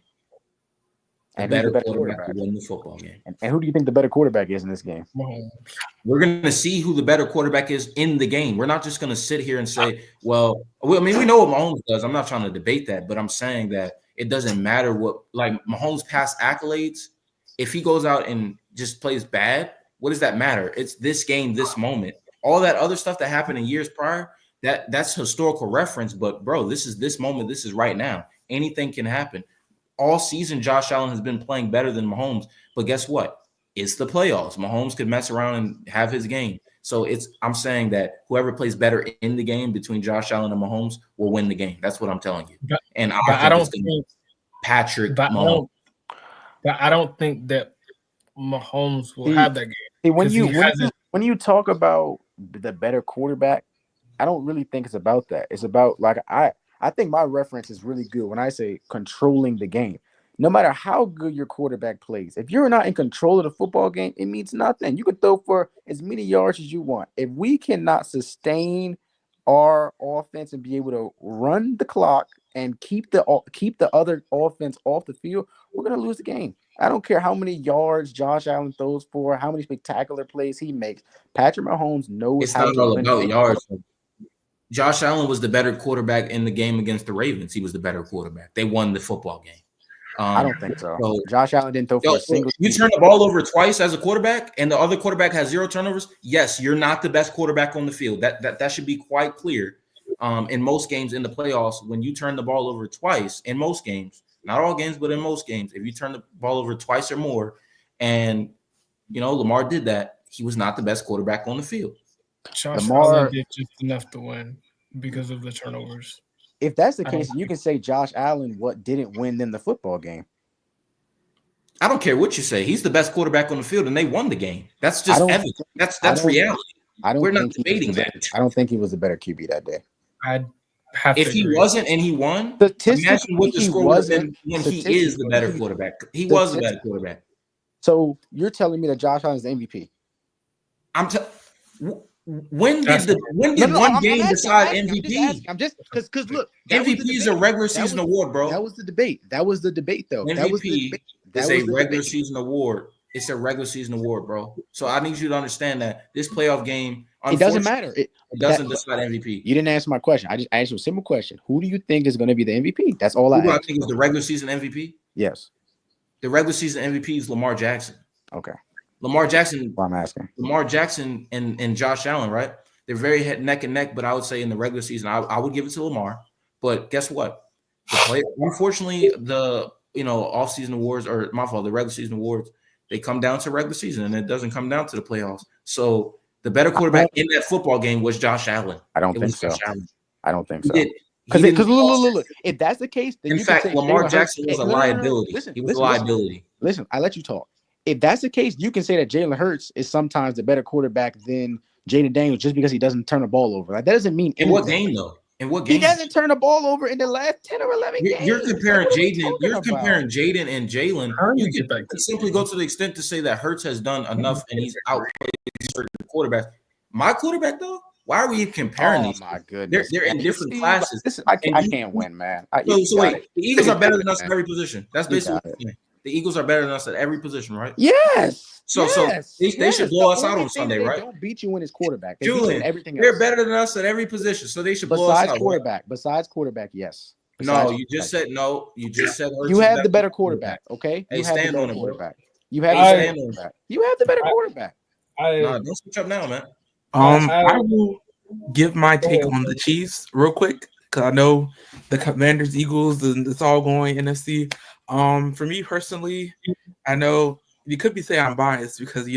And better quarterback will win the football game. And who do you think the better quarterback is in this game? We're going to see who the better quarterback is in the game. We're not just going to sit here and say, well, I mean, we know what Mahomes does. I'm not trying to debate that, but I'm saying that it doesn't matter what, like Mahomes' past accolades. If he goes out and just plays bad, what does that matter? It's this game, this moment. All that other stuff that happened in years prior, that's historical reference. But, bro, this is this moment. This is right now. Anything can happen. All season, Josh Allen has been playing better than Mahomes. But guess what? It's the playoffs. Mahomes could mess around and have his game. So I'm saying that whoever plays better in the game between Josh Allen and Mahomes will win the game. That's what I'm telling you. And I don't think Patrick Mahomes. But I don't think that Mahomes will have that game. Hey, when you talk about the better quarterback, I don't really think it's about that. It's about like I think my reference is really good when I say controlling the game. No matter how good your quarterback plays, if you're not in control of the football game, it means nothing. You can throw for as many yards as you want. If we cannot sustain our offense and be able to run the clock and keep the other offense off the field, we're going to lose the game. I don't care how many yards Josh Allen throws for, how many spectacular plays he makes. Patrick Mahomes knows how to win. It's not all about yards. Josh Allen was the better quarterback in the game against the Ravens. He was the better quarterback. They won the football game. I don't think so. Josh Allen didn't throw for a single. You turn the ball over twice as a quarterback, and the other quarterback has 0 turnovers. Yes, you're not the best quarterback on the field. That should be quite clear. In most games in the playoffs, when you turn the ball over twice, in most games, not all games, but in most games, if you turn the ball over twice or more, and Lamar did that, he was not the best quarterback on the field. Josh Allen did just enough to win because of the turnovers. If that's the case, you can say Josh Allen didn't win them the football game. I don't care what you say. He's the best quarterback on the field, and they won the game. That's just evidence. That's reality. We're not debating that. I don't think he was a better QB that day. I'd have if to he agree. wasn't and he won, imagine what the score would have been when he is the better quarterback. He was the better quarterback. So you're telling me that Josh Allen is the MVP? When did one game decide MVP? I'm just because look, MVP is a regular season award, bro. That was the debate. That was the debate, though. MVP is a regular season award. It's a regular season award, bro. So I need you to understand that this playoff game, it doesn't matter. It doesn't decide MVP. You didn't answer my question. I just asked you a simple question. Who do you think is going to be the MVP? That's all I asked. Who do I think is the regular season MVP? Yes. The regular season MVP is Lamar Jackson. Okay. Lamar Jackson. Well, I'm asking. Lamar Jackson and Josh Allen, right? They're very neck and neck, but I would say in the regular season, I would give it to Lamar. But guess what? Unfortunately, the off-season awards, or my fault, the regular season awards, they come down to regular season, and it doesn't come down to the playoffs. So the better quarterback in that football game was Josh Allen. I don't think so. I don't think so. Because look, if that's the case, then in fact, Lamar Jackson was a liability. He was a liability. Listen, I let you talk. If that's the case, you can say that Jalen Hurts is sometimes the better quarterback than Jaden Daniels just because he doesn't turn the ball over. Like, that doesn't mean anything. In what game, though? In what game? He doesn't turn the ball over in the last 10 or 11 games. You're comparing Jaden. You're comparing Jaden and Jalen. You can simply go to the extent to say that Hurts has done enough and he's outplayed certain quarterbacks. My quarterback, though, why are we even comparing these? Oh, my goodness. They're in different classes. Listen, I can't win, man. So wait, the Eagles are better than us at every position. That's basically what I'm saying. The Eagles are better than us at every position, right? Yes. So they should blow us out on Sunday, right? Don't beat you when it's quarterback. Julian, everything they're better than us at every position, so they should blow us out. Besides quarterback, yes. No, you just said no. You just said you have the better quarterback. Okay, hey, you have stand the on better quarterback. You have the better quarterback. You have the better quarterback. Don't switch up now, man. I will give my take on the Chiefs real quick because I know the Commanders, Eagles, and it's all going NFC. For me personally, I know you could be saying I'm biased because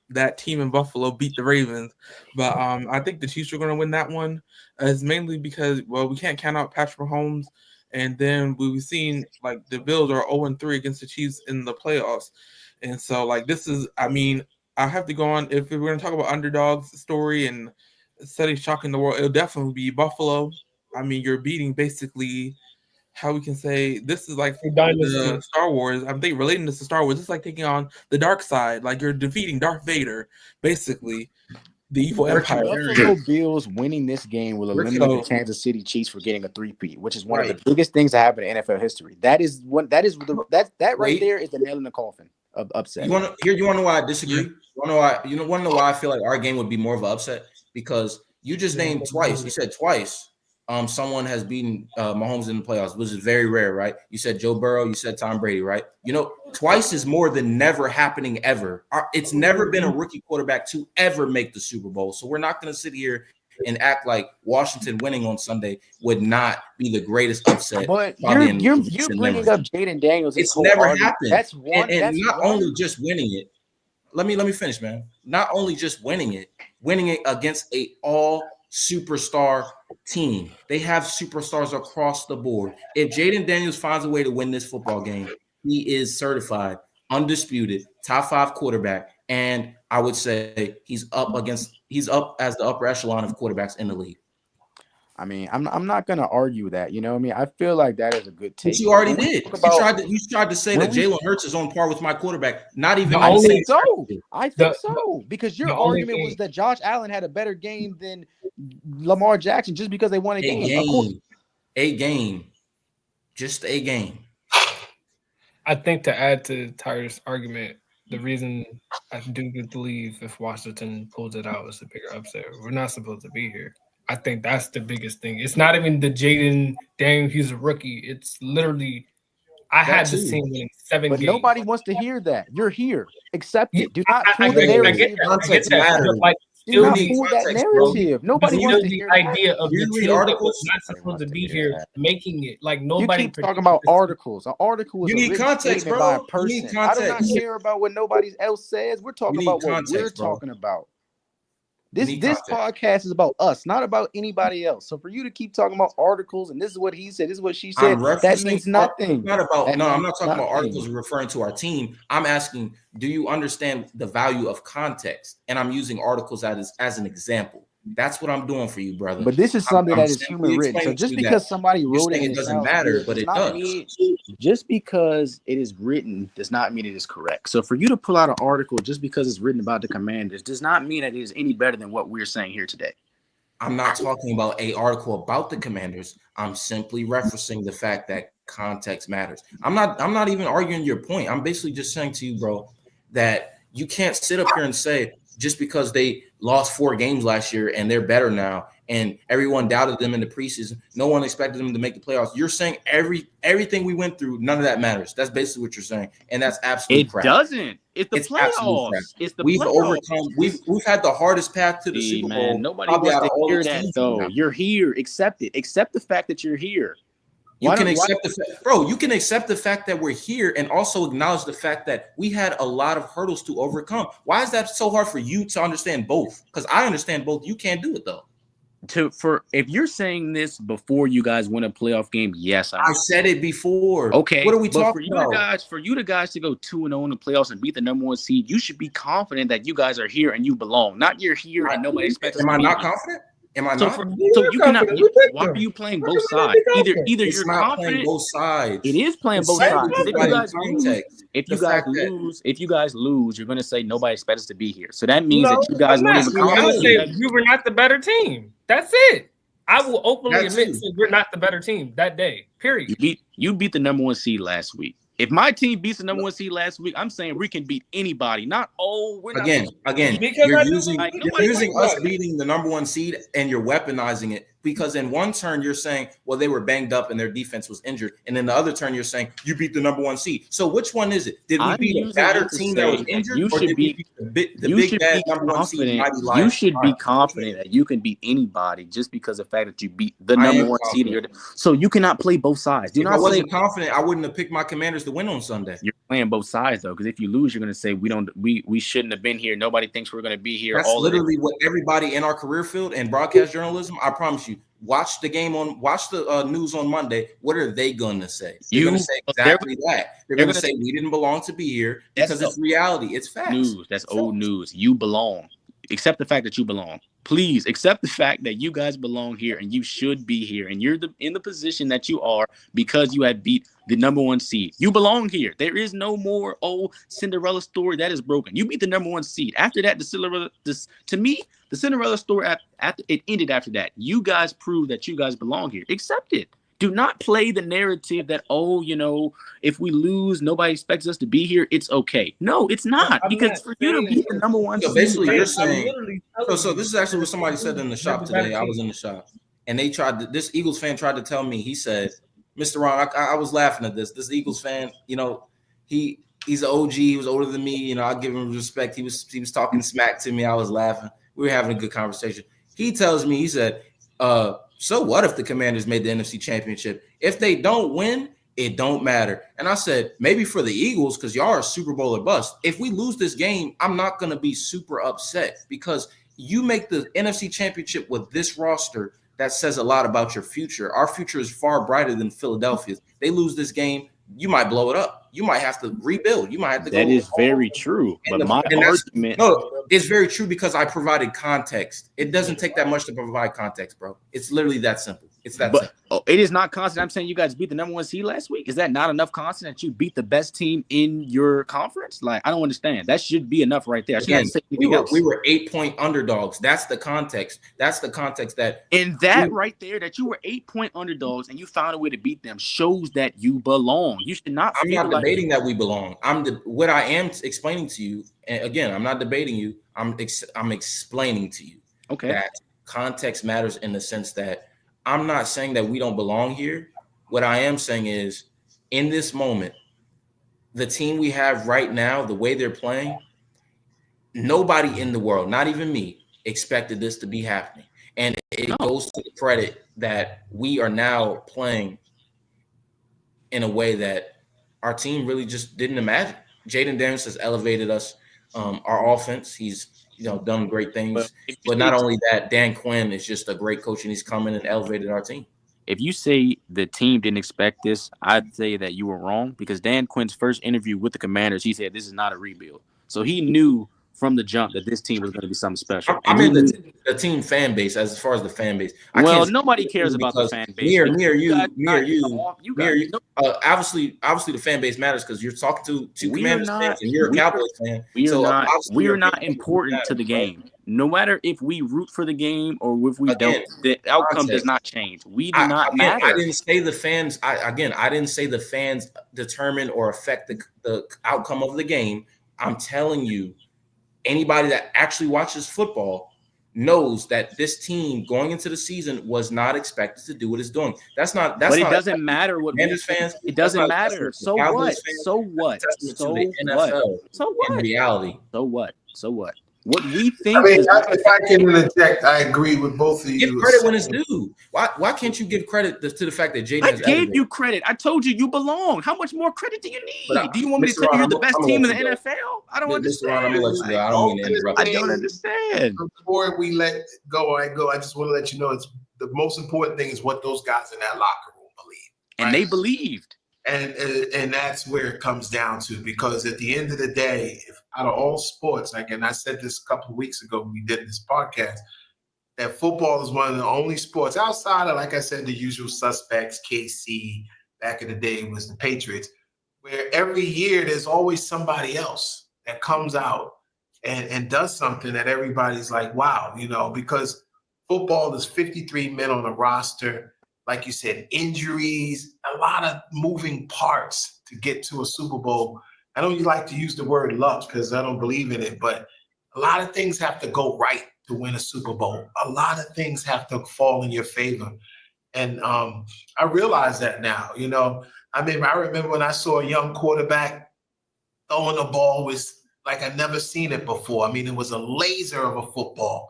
that team in Buffalo beat the Ravens, but I think the Chiefs are going to win that one. It's mainly because we can't count out Patrick Mahomes, and then we've seen like the Bills are 0-3 against the Chiefs in the playoffs, and so like this is, I have to go on if we're going to talk about underdogs story and study shocking the world. It'll definitely be Buffalo. You're beating basically. How we can say this is like the Star Wars. I'm thinking relating this to Star Wars. It's like taking on the dark side. Like you're defeating Darth Vader, basically, the evil empire. Buffalo Bills winning this game will eliminate the Kansas City Chiefs for getting a 3-peat, which is one of the biggest things that happened in NFL history. That right there is the nail in the coffin of upset. You want to know why I disagree? You want to know why I feel like our game would be more of an upset? Because you just named twice. You said twice. Someone has beaten Mahomes in the playoffs, which is very rare, right? You said Joe Burrow, you said Tom Brady, right? Twice is more than never happening ever. It's never been a rookie quarterback to ever make the Super Bowl. So we're not going to sit here and act like Washington winning on Sunday would not be the greatest upset. But you're bringing up Jaden Daniels. It's never happened. That's one. And not only just winning it. Let me finish, man. Not only just winning it against a all superstar team. They have superstars across the board. If Jaden Daniels finds a way to win this football game, he is certified, undisputed, top 5 quarterback. And I would say he's up as the upper echelon of quarterbacks in the league. I'm not gonna argue that. I feel like that is a good take. But you already did. You tried to say that Jalen Hurts is on par with my quarterback. Not even. I think so. Because your argument was that Josh Allen had a better game than Lamar Jackson just because they won a game. A game. Just a game. I think to add to Tyler's argument, the reason I do believe if Washington pulls it out is a bigger upset. We're not supposed to be here. I think that's the biggest thing. It's not even the Jaden Daniel, he's a rookie. It's literally I had That the too. team winning 7 But games. nobody wants to hear that. You're here. Accept Yeah, it. Do not I pull the get that. narrative. Context But matters. like, Do still not need pull that context, bro. narrative. but Nobody still wants to the hear that. idea of You the read team that articles? was not supposed wants to to be hear here that. making it. Like You nobody keep talking predicted about this team. articles. An article is You a need written context, statement by a bro. You need person. I do not context. care about what nobody else says. We're talking need about what context, we're bro. talking about. You This need this context. podcast is about us, not about anybody else. So for you to keep talking about articles and this is what he said, this is what she said, I'm that referencing. means nothing. Not about. That No, I'm means not talking about nothing. articles referring to our team. I'm asking, do you understand the value of context? And I'm using articles as an example. That's what I'm doing for you, brother. But this is something I'm that is simply human written. So explaining to just you because that somebody you're wrote it saying and it it doesn't sounds matter, good but does it not does. mean just because it is written does not mean it is correct. So for you to pull out an article just because it's written about the Commanders does not mean that it is any better than what we're saying here today. I'm not talking about an article about the Commanders. I'm simply referencing the fact that context matters. I'm not even arguing your point. I'm basically just saying to you, bro, that you can't sit up here and say just because they lost 4 games last year and they're better now and everyone doubted them in the preseason, no one expected them to make the playoffs. You're saying everything we went through, none of that matters. That's basically what you're saying, and that's absolute It crap. doesn't. It's the It's absolute crap. playoffs. It's the We've playoffs. overcome. We've had the hardest path to the See, Super man, Bowl. nobody probably wants out to of all hear the that teams though. now. You're here. Accept it. Accept the fact that you're here. You Why can don't- why- accept the fact, bro. You can accept the fact that we're here and also acknowledge the fact that we had a lot of hurdles to overcome. Why is that so hard for you to understand both? Because I understand both. You can't do it though. If you're saying this before you guys win a playoff game, yes, I said it before. okay. What are we but talking about? For you guys to go 2-0 in the playoffs and beat the number 1 seed, you should be confident that you guys are here and you belong. Not you're here and nobody expects us Am to I be not here. confident? Am I So not? you cannot. confident. We picked Why them. are you playing Why both should we sides? be Either confident? you're It's not playing confident. both sides. It is playing It's both saying sides. If you providing guys lose, context. if you The guys fact that- lose, you're going to say nobody expects us to be here. So that means No, that you guys I'm weren't not. even I'm gonna confident. say that- we were not the better team. That's it. I will openly That admit too. that we're not the better team that day. Period. You beat the number 1 seed last week. If my team beats the number 1 seed last week, I'm saying we can beat anybody. We're not Again, Because you're I using like, you're nobody using talks us about it. beating the number 1 seed and you're weaponizing it because in one turn you're saying, well, they were banged up and their defense was injured, and in the other turn you're saying you beat the number 1 seed. So which one is it? Did we I'm beat a using better it to team that was say that injured, you or should did be- we beat the you big should bad be number 1 seed? confident. Mighty You Lions? should All be right. confident that you can beat anybody just because of the fact that you beat the I number am 1 seed. confident. So you cannot play both sides. Do If I not say wasn't confident, I wouldn't have picked my Commanders to win on Sunday. you're playing both sides though, because if you lose, you're going to say we shouldn't have been here. Nobody thinks we're going to be here. That's literally what everybody in our career field and broadcast journalism. I promise you. Watch the news on Monday. What are they going to say? They're going to say exactly that. They're going to say we didn't belong to be here because it's reality. It's facts. News. That's old news. You belong. Accept the fact that you belong. Please accept the fact that you guys belong here and you should be here. And you're in the position that you are because you had beat the number 1 seed. You belong here. There is no more Cinderella story that is broken. You beat the number 1 seed. After that, to me, the Cinderella story after it ended after that. You guys proved that you guys belong here. Accept it. Do not play the narrative that, if we lose, nobody expects us to be here. It's okay. No, it's not. I'm because not for you to saying beat the number 1 So seed. basically, you're I'm saying. literally telling So you this is actually what somebody said in the shop today. I was team. in the shop, and this Eagles fan tried to tell me. He said, "Mr. Ron, I was laughing at this. This Eagles fan, he's an OG. He was older than me. I give him respect. He was talking smack to me. I was laughing. We were having a good conversation. He tells me, he said, so what if the Commanders made the NFC Championship? If they don't win, it don't matter." And I said, maybe for the Eagles, because y'all are Super Bowl or bust. If we lose this game, I'm not going to be super upset because you make the NFC Championship with this roster. That says a lot about your future. Our future is far brighter than Philadelphia's. They lose this game, you might blow it up. You might have to rebuild. You might have to go. That is very true. But my argument. No, it's very true because I provided context. It doesn't take that much to provide context, bro. It's literally that simple. It's that simple. It is not constant. I'm saying you guys beat the number 1 seed last week. Is that not enough constant that you beat the best team in your conference? Like, I don't understand. That should be enough right there. I Again, say we else. were 8-point underdogs. That's the context. That's the context that. And that right there, that you were 8-point underdogs and you found a way to beat them, shows that you belong. You should not. I'm not debating that we belong. What I am explaining to you, and again, I'm not debating you. I'm explaining to you. Okay. That context matters in the sense that I'm not saying that we don't belong here. What I am saying is, in this moment, the team we have right now, the way they're playing, nobody in the world, not even me, expected this to be happening. And it goes to the credit that we are now playing in a way that our team really just didn't imagine. Jaden Daniels has elevated us, our offense. He's done great things. But not only that, Dan Quinn is just a great coach, and he's come in and elevated our team. If you say the team didn't expect this, I'd say that you were wrong, because Dan Quinn's first interview with the Commanders, he said this is not a rebuild. So he knew from the jump that this team was going to be something special. I mean, the team fan base, as far as the fan base. Well, nobody cares about the fan base. Me or you. Obviously, the fan base matters because you're talking to two Commanders fans and you're a Cowboys fan. We are not important to the game. No matter if we root for the game or if we don't, the outcome does not change. We do not matter. I didn't say the fans. I didn't say the fans determine or affect the outcome of the game. I'm telling you, anybody that actually watches football knows that this team going into the season was not expected to do what it's doing. But it doesn't matter what Commanders fans. It doesn't matter. So what? So what? So what? So what? In reality. So what? So what? What we think. I mean, if I can interject, I agree with both of you. Give credit when it's due. Why can't you give credit to the fact that Jaden? I gave you credit. I told you belong. How much more credit do you need? Do you want me to tell you you're the best team in the NFL? I don't understand. I'm gonna let you go. I don't mean to interrupt. I don't understand. Before we let go, I just want to let you know it's the most important thing is what those guys in that locker room believe. Right? And they believed. And that's where it comes down to, because at the end of the day, if out of all sports, and I said this a couple of weeks ago when we did this podcast, that football is one of the only sports outside of, like I said, the usual suspects, KC, back in the day was the Patriots, where every year there's always somebody else that comes out and does something that everybody's like, wow, because football is 53 men on a roster. Like you said, injuries, a lot of moving parts to get to a Super Bowl. I know you like to use the word luck because I don't believe in it, but a lot of things have to go right to win a Super Bowl. A lot of things have to fall in your favor. And I realize that now, I remember when I saw a young quarterback throwing the ball was like I'd never seen it before. I mean, it was a laser of a football.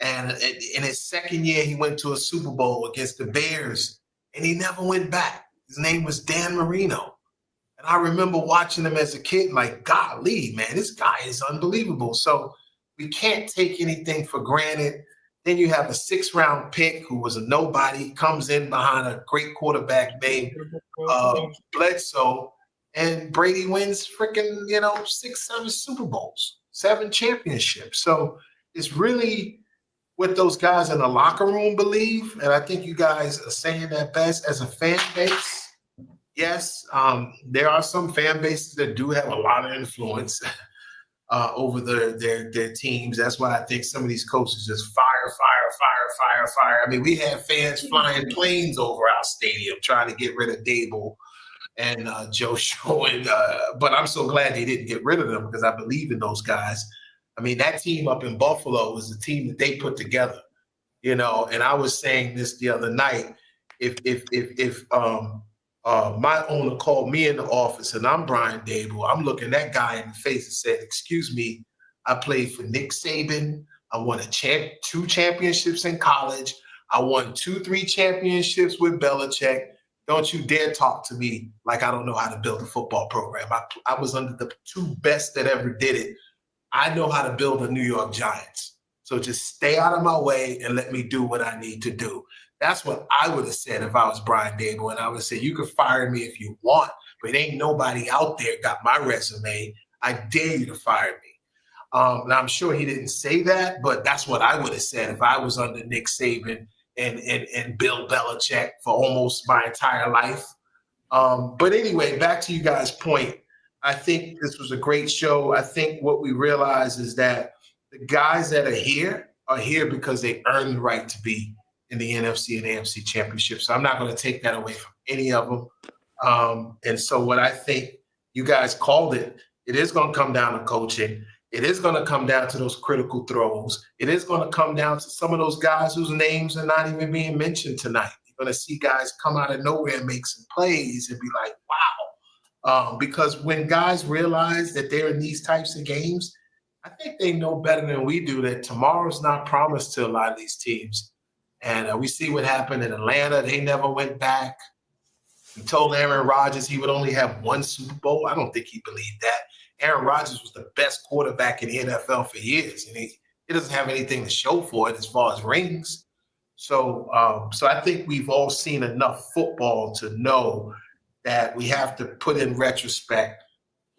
And in his second year, he went to a Super Bowl against the Bears, and he never went back. His name was Dan Marino. And I remember watching him as a kid, like, golly, man, this guy is unbelievable. So we can't take anything for granted. Then you have a 6th-round pick who was a nobody, comes in behind a great quarterback named Bledsoe, and Brady wins freaking, 6, 7 Super Bowls, 7 championships. So it's really what those guys in the locker room believe, and I think you guys are saying that best as a fan base. Yes, there are some fan bases that do have a lot of influence over their teams. That's why I think some of these coaches just fire. I mean, we have fans flying planes over our stadium trying to get rid of Dable and Joe Show, but I'm so glad they didn't get rid of them because I believe in those guys. I mean, that team up in Buffalo was a team that they put together, and I was saying this the other night. If my owner called me in the office and I'm Brian Dable, I'm looking that guy in the face and said, "Excuse me, I played for Nick Saban. I won 2 championships in college. I won 2-3 championships with Belichick. Don't you dare talk to me like I don't know how to build a football program. I was under the 2 best that ever did it. I know how to build a New York Giants. So just stay out of my way and let me do what I need to do." That's what I would have said if I was Brian Dable. And I would say, you can fire me if you want, but ain't nobody out there got my resume. I dare you to fire me. And I'm sure he didn't say that, but that's what I would have said if I was under Nick Saban and Bill Belichick for almost my entire life. But anyway, back to you guys' point. I think this was a great show. I think what we realize is that the guys that are here because they earned the right to be in the NFC and AFC championship. So I'm not going to take that away from any of them. And so what I think you guys called it is going to come down to coaching. It is going to come down to those critical throws. It is going to come down to some of those guys whose names are not even being mentioned tonight. You're going to see guys come out of nowhere and make some plays and be like, wow. Because when guys realize that they're in these types of games, I think they know better than we do that tomorrow's not promised to a lot of these teams. And we see what happened in Atlanta. They never went back. He told Aaron Rodgers he would only have one Super Bowl. I don't think he believed that. Aaron Rodgers was the best quarterback in the NFL for years, and he doesn't have anything to show for it as far as rings. So I think we've all seen enough football to know that we have to put in retrospect,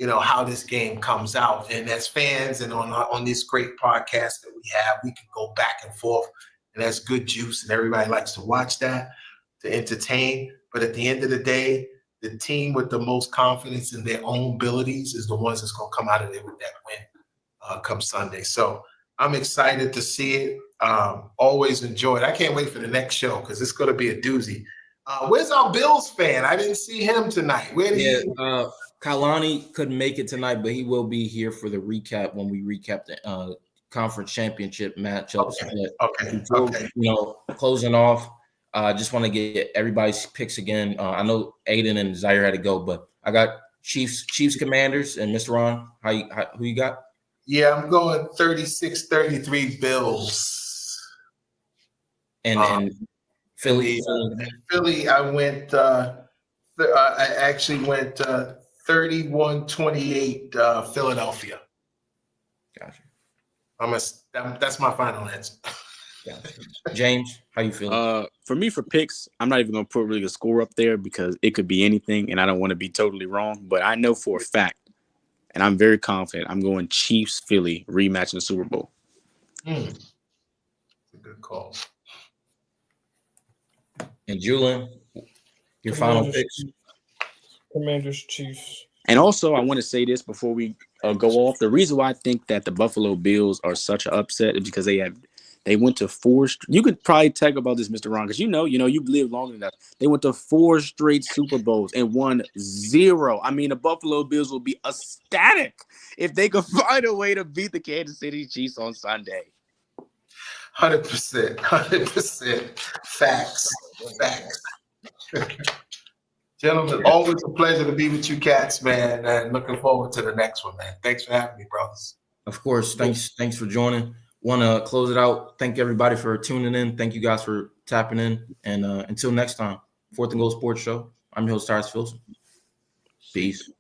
how this game comes out. And as fans and on this great podcast that we have, we can go back and forth, and that's good juice, and everybody likes to watch that, to entertain. But at the end of the day, the team with the most confidence in their own abilities is the ones that's going to come out of there with that win come Sunday. So I'm excited to see it. Always enjoy it. I can't wait for the next show because it's going to be a doozy. Where's our Bills fan? I didn't see him tonight. Kalani couldn't make it tonight, but he will be here for the recap when we recap the conference championship matchups. Okay. Closing off, I just want to get everybody's picks again. I know Aiden and Zaire had to go, but I got Chiefs Commanders, and Mr. Ron, who you got? Yeah, I'm going 36-33 Bills. And Philly. Philly, I went. I actually went 31-28 Philadelphia. Gotcha. That's my final answer. James, how you feeling? For me, for picks, I'm not even gonna put really a score up there because it could be anything, and I don't want to be totally wrong. But I know for a fact, and I'm very confident, I'm going Chiefs Philly rematch in the Super Bowl. That's a good call. And Julian, your final picks? Commanders, Chiefs. And also, I want to say this before we go off. The reason why I think that the Buffalo Bills are such an upset is because they went to four. You could probably talk about this, Mr. Ron, because you've lived long enough. They went to 4 straight Super Bowls and won 0. I mean, the Buffalo Bills will be ecstatic if they could find a way to beat the Kansas City Chiefs on Sunday. 100%. Facts. Gentlemen, always a pleasure to be with you cats, man, and looking forward to the next one, man. Thanks for having me, brothers. Of course. Thanks for joining. Want to close it out. Thank everybody for tuning in. Thank you guys for tapping in. And until next time, 4th and Goal Sports Show. I'm your host, Tyrus Filson. Peace.